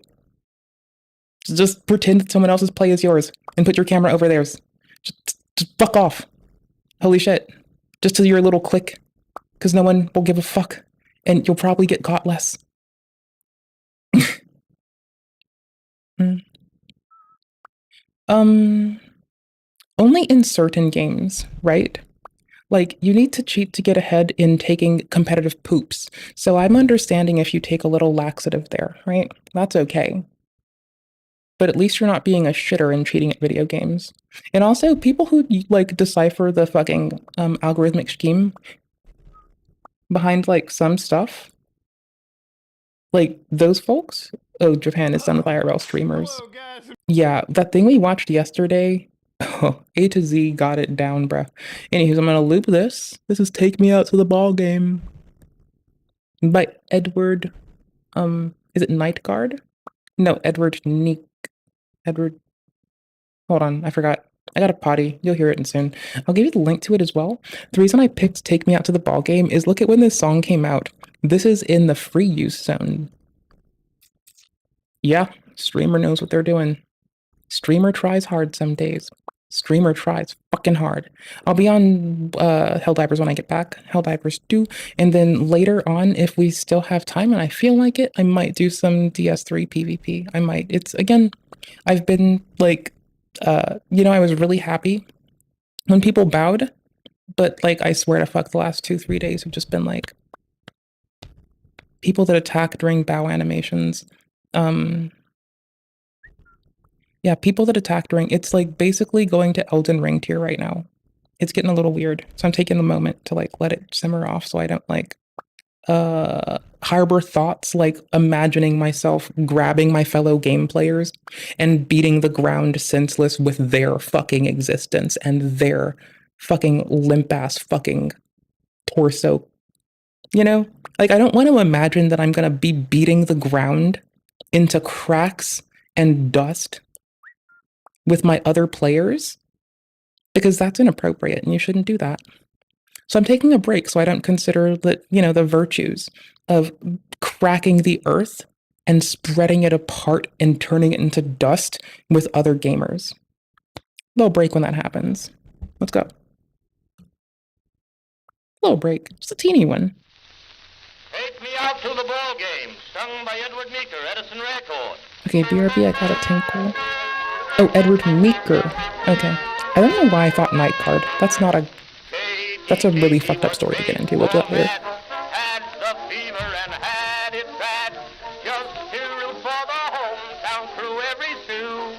Just pretend that someone else's play is yours and put your camera over theirs. Just fuck off. Holy shit. Just to your little clique, because no one will give a fuck and you'll probably get caught less. Mm. Only in certain games, right? Like, you need to cheat to get ahead in taking competitive poops. So I'm understanding if you take a little laxative there, right? That's okay. But at least you're not being a shitter and cheating at video games. And also, people who, like, decipher the fucking algorithmic scheme behind, like, some stuff, like, those folks, oh, Japan is done with IRL streamers. Yeah, that thing we watched yesterday, oh, A to Z got it down, bruh. Anyways, I'm gonna loop this. This is Take Me Out to the Ball Game by Edward, is it Night Guard? No, Edward Neek. Edward, hold on, I forgot. I got a potty. You'll hear it in soon. I'll give you the link to it as well. The reason I picked Take Me Out to the Ball Game is look at when this song came out. This is in the free use zone. Yeah, streamer knows what they're doing. Streamer tries hard some days. Streamer tries fucking hard. I'll be on Helldivers when I get back. Helldivers 2. And then later on, if we still have time and I feel like it, I might do some DS3 PvP. I might. It's, again, I've been like, you know, I was really happy when people bowed, but like, I swear to fuck, the last 2-3 days have just been like, people that attack during bow animations. Yeah, people that attack during, it's like basically going to Elden Ring tier right now. It's getting a little weird. So I'm taking the moment to like let it simmer off so I don't like harbor thoughts like imagining myself grabbing my fellow game players and beating the ground senseless with their fucking existence and their fucking limp ass fucking torso. You know? Like, I don't want to imagine that I'm gonna be beating the ground into cracks and dust with my other players, because that's inappropriate and you shouldn't do that. So I'm taking a break so I don't consider that, you know, the virtues of cracking the earth and spreading it apart and turning it into dust with other gamers. Little break when that happens. Let's go. Little break, just a teeny one. Take Me Out to the Ball Game, sung by Edward Meeker, Edison Record. Okay, BRB, I got a tinkle. Oh, Edward Meeker. Okay. I don't know why I thought Night Card. That's not a... That's a really fucked up story to get into. We'll do that later. Had the fever and had it bad. Just to root for the hometown crew, every Sue.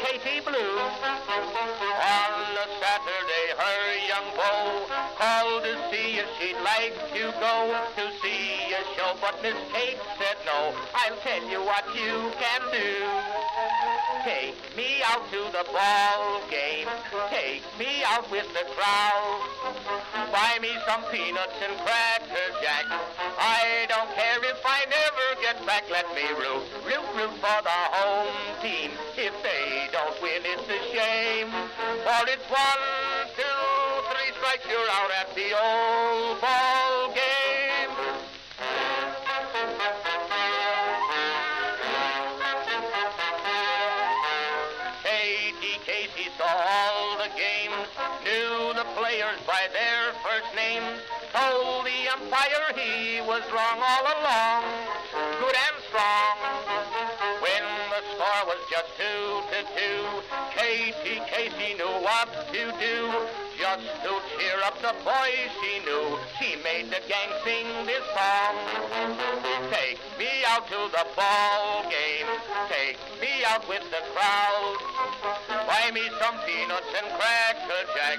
Katie Blue. On a Saturday, her young beau called to see if she'd like to go to see a show, but Miss Kate said no. I'll tell you what you can do. Take me out to the ball game. Take me out with the crowd. Buy me some peanuts and cracker jack. I don't care if I never get back. Let me root for the home team. If they don't win, it's a shame. For it's 1, 2, 3 strikes, you're out at the old ball game. Casey saw all the games, knew the players by their first names, told the umpire he was wrong all along, good and strong. When the score was just 2-2, Casey knew what to do, just to cheer up the boys she knew. She made the gang sing this song. Take me out to the ball game, take me out with the crowd. Buy me some peanuts and cracker jack.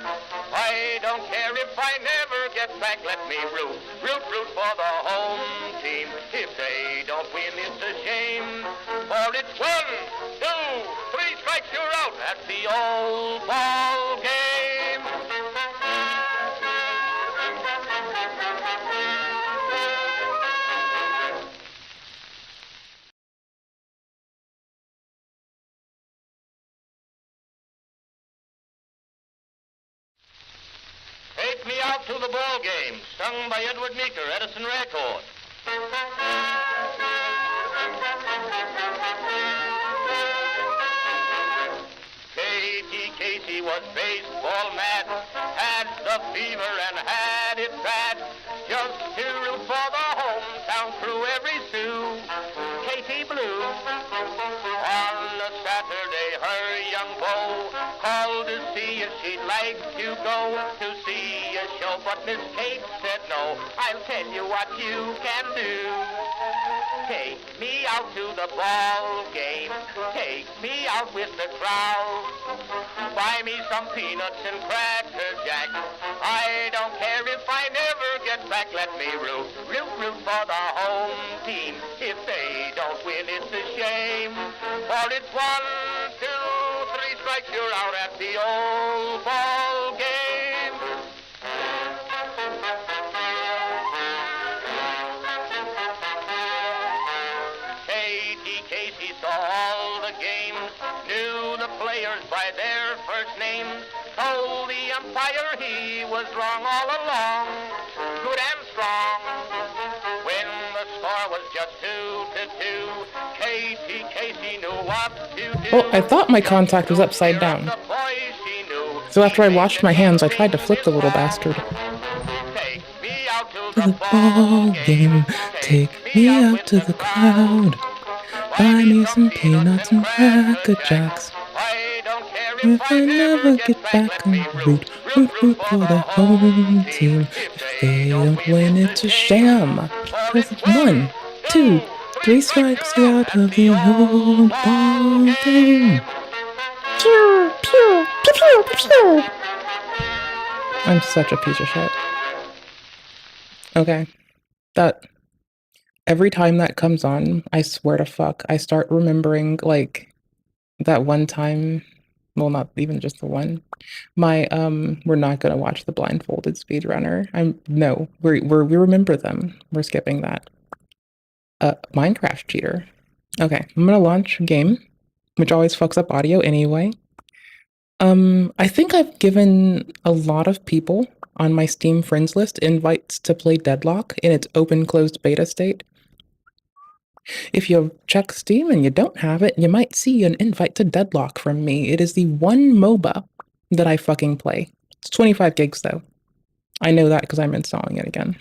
I don't care if I never get back. Let me root for the home team. If they don't win, it's a shame. For it's 1, 2, 3 strikes, you're out at the old ball game. out to the ball game, sung by Edward Meeker, Edison Record. Katie Casey was baseball mad, had the fever and had it bad. Just to root for the hometown crew every Sue, Katie Blue. On a Saturday, her young beau called to see if she'd like to go to see a show, but Miss Kate said no. I'll tell you what you can do. Take me out to the ball game. Take me out with the crowd. Buy me some peanuts and Cracker Jack. I don't care if I never get back. Let me root for the home team. If they don't win, it's a shame. For it's 1, 2, 3 strikes, you're out at the old ball game. Katie Casey saw all the games, knew the players by their first names, told the umpire he was wrong all along, good and strong. When the score was just 2-2, Katie Casey knew what to do. Well, I thought my contact was upside down. So after I washed my hands, I tried to flip the little bastard. To the ball game, take me out to the crowd. Buy me some peanuts and Cracker Jacks. If I never get back, I'm root for the home team. If they don't win, it's a sham. 'Cause it's 1, 2, 3 strikes, you're out of the old ball game. Pew, pew, pew, pew, pew. I'm such a piece of shit. Okay, that every time that comes on, I swear to fuck, I start remembering like that one time. Well, not even just the one. My we're not gonna watch the blindfolded speedrunner. No, we remember them. We're skipping that. Minecraft cheater. Okay, I'm gonna launch a game, which always fucks up audio anyway. I think I've given a lot of people on my Steam friends list invites to play Deadlock in its open closed beta state. If you check Steam and you don't have it, you might see an invite to Deadlock from me. It is the one MOBA that I fucking play. It's 25 gigs though. I know that because I'm installing it again.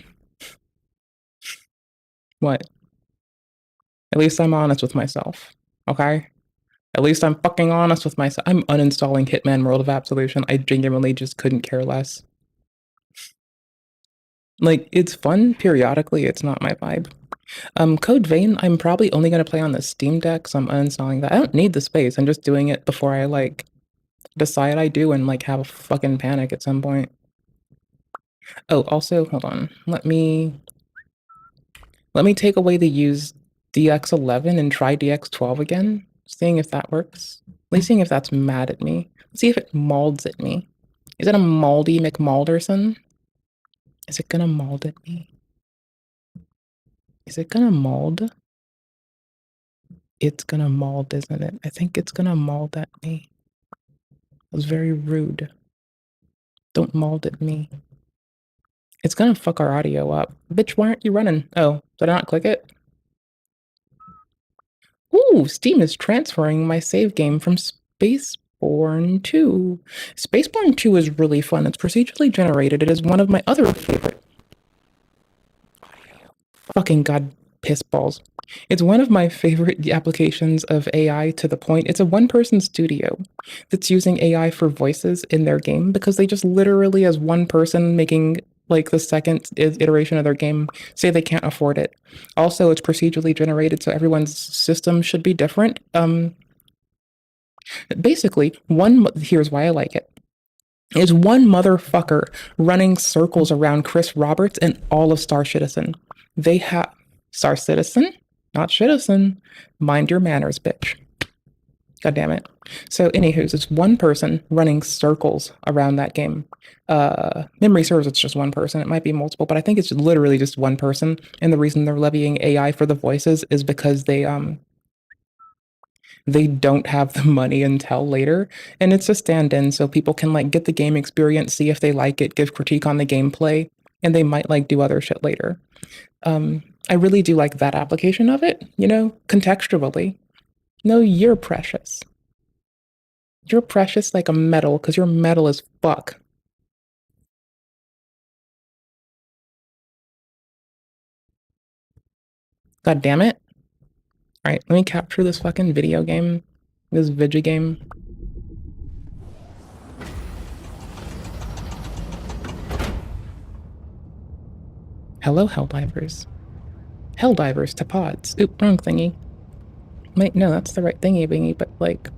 What? At least I'm honest with myself, okay? At least I'm fucking honest with myself. I'm uninstalling Hitman World of Absolution. I genuinely just couldn't care less. Like, it's fun periodically, it's not my vibe. Code Vein, I'm probably only going to play on the Steam Deck, so I'm uninstalling that. I don't need the space, I'm just doing it before I, like, decide I do and, like, have a fucking panic at some point. Oh, also, hold on. Let me take away the use DX11 and try DX12 again, seeing if that works. At least seeing if that's mad at me. See if it molds at me. Is it a Maldy McMalderson? Is it gonna mold at me? Is it gonna mold? It's gonna mold, isn't it? I think it's gonna mold at me. It was very rude. Don't mold at me. It's gonna fuck our audio up. Bitch, why aren't you running? Oh, did I not click it? Ooh, Steam is transferring my save game from Spaceborne 2. Spaceborne 2 is really fun. It's procedurally generated. It is one of my other favorite... Fucking god, piss balls. It's one of my favorite applications of AI to the point. It's a one-person studio that's using AI for voices in their game because they just literally, as one person making like the second iteration of their game, say they can't afford it. Also, it's procedurally generated, so everyone's system should be different. Basically, here's why I like it. Is one motherfucker running circles around Chris Roberts and all of Star Citizen. They have Star Citizen, not Citizen. Mind your manners, bitch. God damn it. So, anywho's, it's one person running circles around that game. Memory serves, it's just one person. It might be multiple, but I think it's literally just one person. And the reason they're levying AI for the voices is because they they don't have the money until later, and it's a stand-in so people can like get the game experience, see if they like it, give critique on the gameplay, and they might like do other shit later. I really do like that application of it, you know, contextually. No, you're precious. You're precious like a metal because you're metal as fuck. God damn it. Alright, let me capture this fucking video game. This Vigi game. Hello, Helldivers. Helldivers to pods. Oop, wrong thingy. Wait, no, that's the right thingy bingy, but like,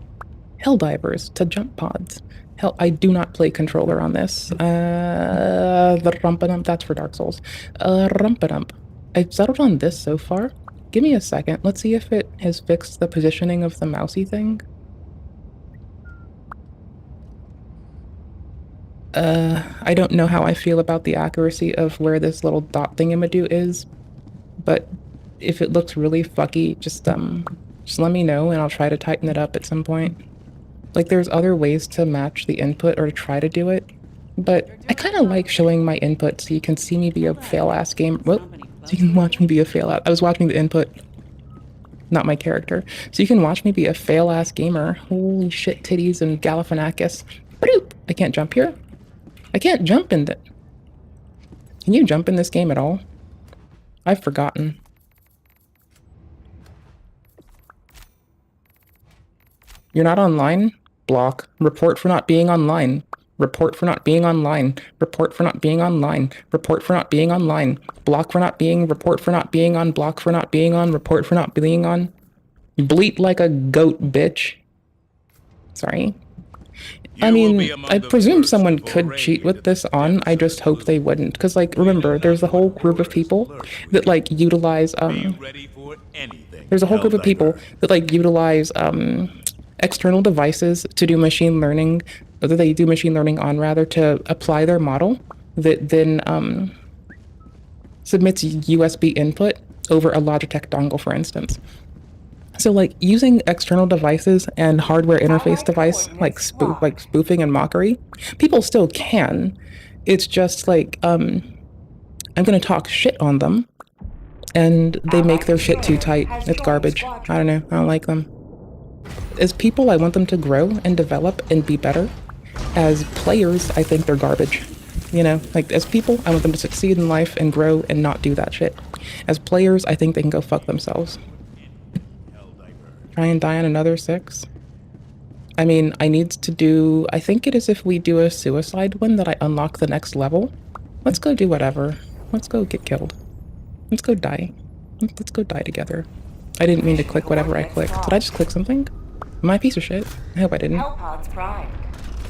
Helldivers to jump pods. Hell, I do not play controller on this. The rumpadump, that's for Dark Souls. Rumpadump. I've settled on this so far. Give me a second. Let's see if it has fixed the positioning of the mousey thing. I don't know how I feel about the accuracy of where this little dot thingamadoo is, but if it looks really fucky, just let me know and I'll try to tighten it up at some point. Like, there's other ways to match the input or to try to do it, but I kind of like showing my input so you can see me be a fail-ass gamer. Well, so you can watch me be a fail-ass. I was watching the input, not my character. So you can watch me be a fail-ass gamer. Holy shit, titties and Galifianakis. Bloop! I can't jump here. I can't jump in it. Can you jump in this game at all? I've forgotten. You're not online? Block. Report for not being online. Report for not being online. Report for not being online. Report for not being online. Block for not being. Report for not being on. Block for not being on. Report for not being on. Bleat like a goat, bitch. Sorry. I mean, I presume someone could cheat with this on. I just hope they wouldn't. Because, like, remember, there's a whole group of people that, like, utilize, there's a whole group of people that, like, utilize, external devices to do machine learning, or that they do machine learning on, rather, to apply their model that then, submits USB input over a Logitech dongle, for instance. So, like, using external devices and hardware interface device, like spoofing and mockery, people still can. It's just like, I'm gonna talk shit on them, and they make their shit too tight. It's garbage. I don't know. I don't like them. As people, I want them to grow and develop and be better. As players, I think they're garbage. You know, like, as people, I want them to succeed in life and grow and not do that shit. As players, I think they can go fuck themselves. Try and die on another 6. I mean, I need to do, I think it is if we do a suicide one that I unlock the next level. Let's go do whatever. Let's go get killed. Let's go die. Let's go die together. I didn't mean to click whatever I clicked. Did I just click something? Am I a piece of shit? I hope I didn't. Hellpods Prime.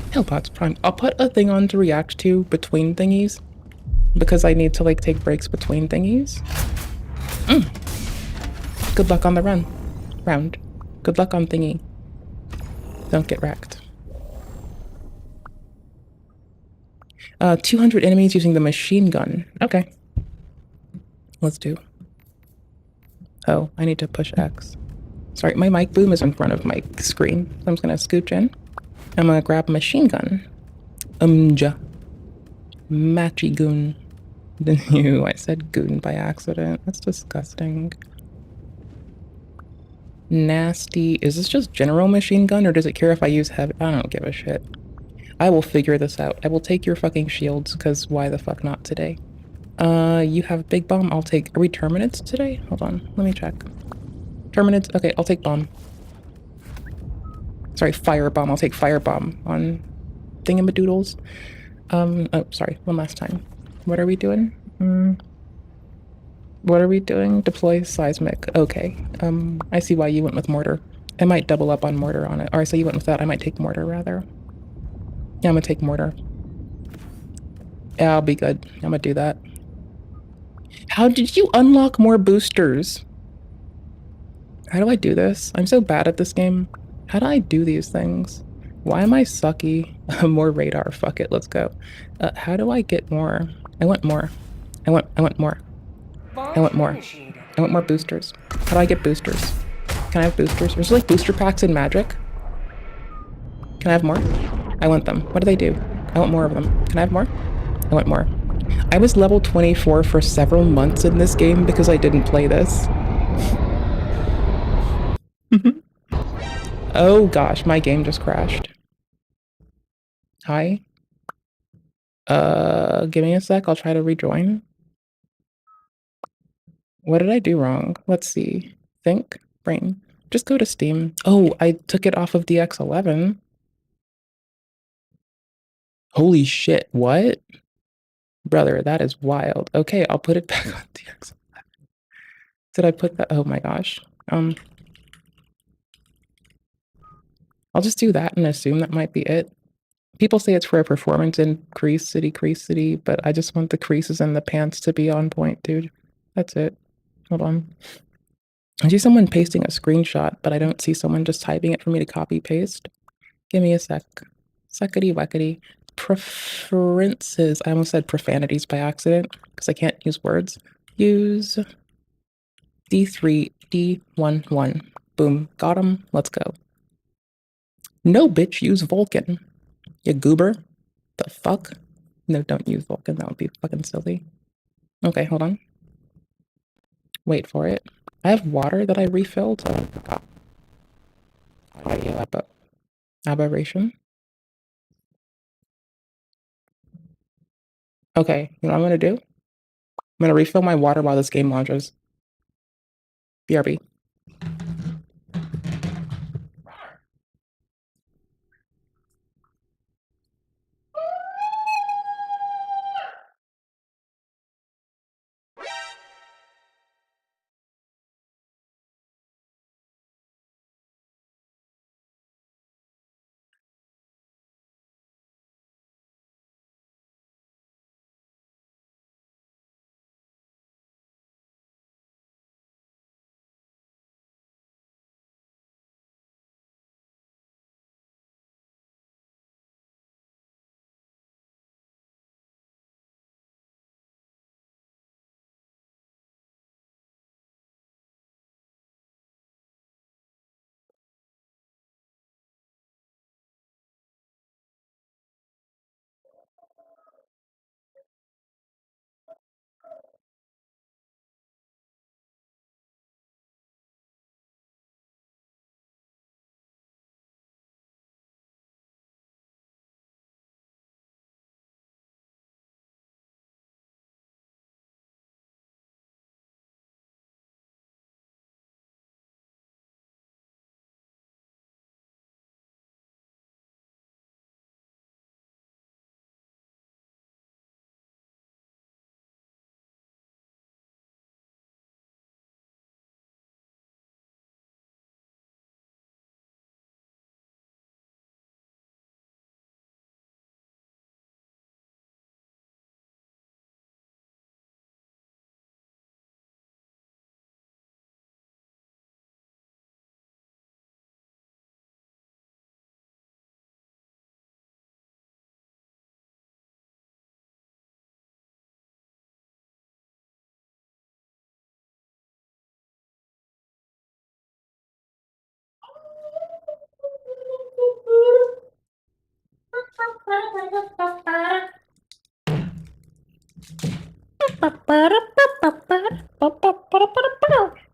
Hellpods Prime. I'll put a thing on to react to between thingies, because I need to, like, take breaks between thingies. Good luck on the round. Good luck on thingy. Don't get wrecked. 200 enemies using the machine gun. Okay. Let's do. Oh, I need to push X. Sorry, my mic boom is in front of my screen. So I'm just gonna scooch in. I'm gonna grab a machine gun. Matchy goon. I said goon by accident. That's disgusting. Nasty. Is this just general machine gun, or does it care if I use heavy? I don't give a shit. I will figure this out. I will take your fucking shields, because why the fuck not today? You have big bomb. I'll take. Are we Terminids today? Hold on. Let me check. Terminids. Okay, I'll take bomb. Sorry, firebomb. I'll take firebomb on thingamadoodles. Oh, sorry. One last time. What are we doing? What are we doing? Deploy seismic. Okay. I see why you went with mortar. I might double up on mortar on it. Or so you went with that. I might take mortar, rather. Yeah, I'm gonna take mortar. Yeah, I'll be good. I'm gonna do that. How did you unlock more boosters? How do I do this? I'm so bad at this game. How do I do these things? Why am I sucky? More radar. Fuck it. Let's go. How do I get more? I want more. I want more. I want more. I want more boosters. How do I get boosters? Can I have boosters? There's like booster packs in Magic. Can I have more? I want them. What do they do? I want more of them. Can I have more? I want more. I was level 24 for several months in this game because I didn't play this. Oh gosh, my game just crashed. Hi. Give me a sec, I'll try to rejoin. What did I do wrong? Let's see. Think, brain. Just go to Steam. Oh, I took it off of DX11. Holy shit, what? Brother, that is wild. Okay, I'll put it back on DX11. Did I put that? Oh my gosh. I'll just do that and assume that might be it. People say it's for a performance in crease city, but I just want the creases and the pants to be on point, dude. That's it. Hold on. I see someone pasting a screenshot, but I don't see someone just typing it for me to copy paste. Give me a sec. Suckety wuckety. Preferences. I almost said profanities by accident because I can't use words. Use D3, D11. Boom. Got him. Let's go. No, bitch, use Vulcan. You goober. The fuck? No, don't use Vulcan. That would be fucking silly. Okay, hold on. Wait for it. I have water that I refilled. So I forgot. Audio aberration. Okay, you know what I'm gonna do? I'm gonna refill my water while this game launches. BRB.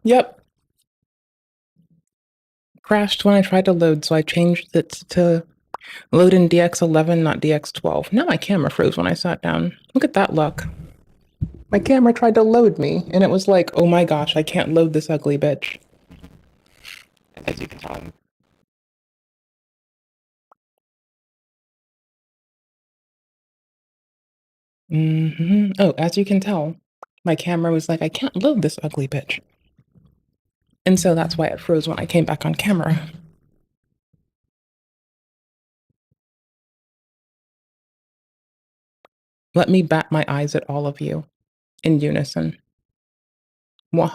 Yep. Crashed when I tried to load, so I changed it to load in DX11, not DX12. Now my camera froze when I sat down. Look at that luck. My camera tried to load me, and it was like, oh my gosh, I can't load this ugly bitch. As you can tell. Oh, as you can tell, my camera was like, I can't load this ugly bitch. And so that's why it froze when I came back on camera. Let me bat my eyes at all of you in unison. I'm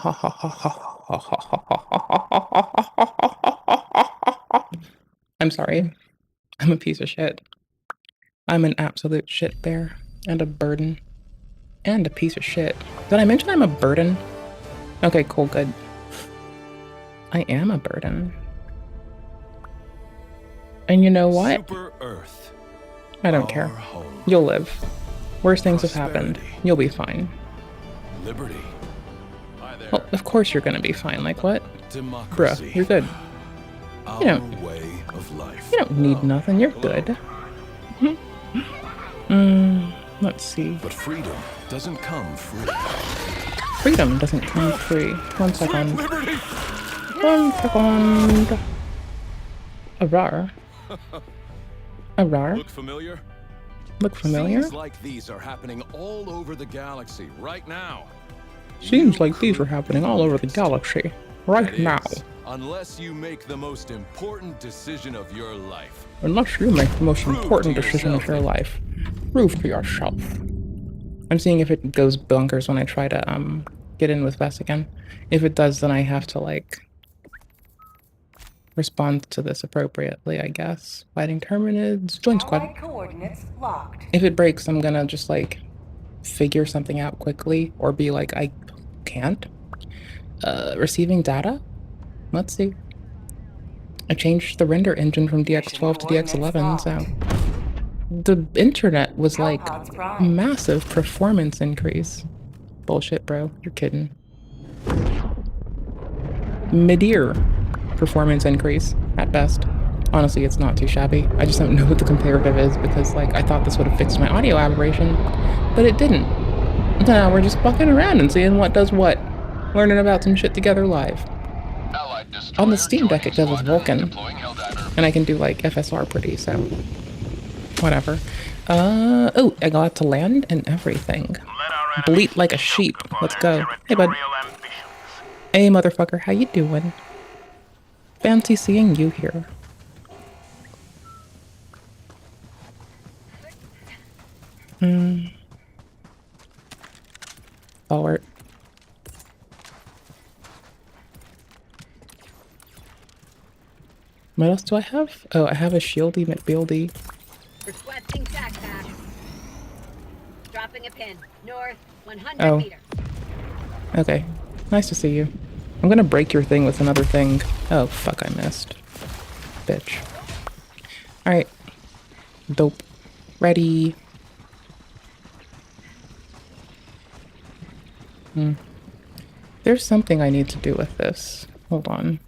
sorry. I'm a piece of shit. I'm an absolute shit bear and a burden and a piece of shit. Did I mention I'm a burden? Okay, cool, good. I am a burden. And you know what? Super Earth. I don't care. You'll live. Worse things have happened. You'll be fine. Liberty. Well, of course you're gonna be fine. Like what? Democracy. Bruh, you're good. You Our don't, way of life. you don't need nothing. You're good. Let's see. But freedom doesn't come free. Freedom doesn't come free. 1 second. 1 second. A rar. A rar. Look familiar? Look familiar? Scenes like these are happening all over the galaxy right now. Seems like these are happening all over the galaxy right now. Unless you make the most important decision of your life. Unless you make the most important decision of your life. Prove to yourself. I'm seeing if it goes bonkers when I try to get in with Vess again. If it does, then I have to like respond to this appropriately, I guess. Fighting Terminids, join squad. Coordinates locked. If it breaks, I'm gonna just like figure something out quickly or be like, I can't. Receiving data? Let's see. I changed the render engine from DX12 to DX11, so the internet was like massive performance increase. Bullshit, bro. You're kidding. Mid-ear performance increase at best. Honestly, it's not too shabby. I just don't know what the comparative is because like I thought this would have fixed my audio aberration, but it didn't. So now we're just fucking around and seeing what does what. Learning about some shit together live. On the Steam Deck it does with Vulkan. And I can do like FSR pretty, so whatever. Oh, I got to land and everything. Bleat like a sheep. Let's go. Hey bud. Hey motherfucker, how you doing? Fancy seeing you here. Forward. What else do I have? Oh, I have a shieldy McBuildy. Requesting backpack. Dropping a pin. North 100 Oh. meters. Okay. Nice to see you. I'm gonna break your thing with another thing. Oh, fuck, I missed. Bitch. Alright. Dope. Ready. There's something I need to do with this. Hold on.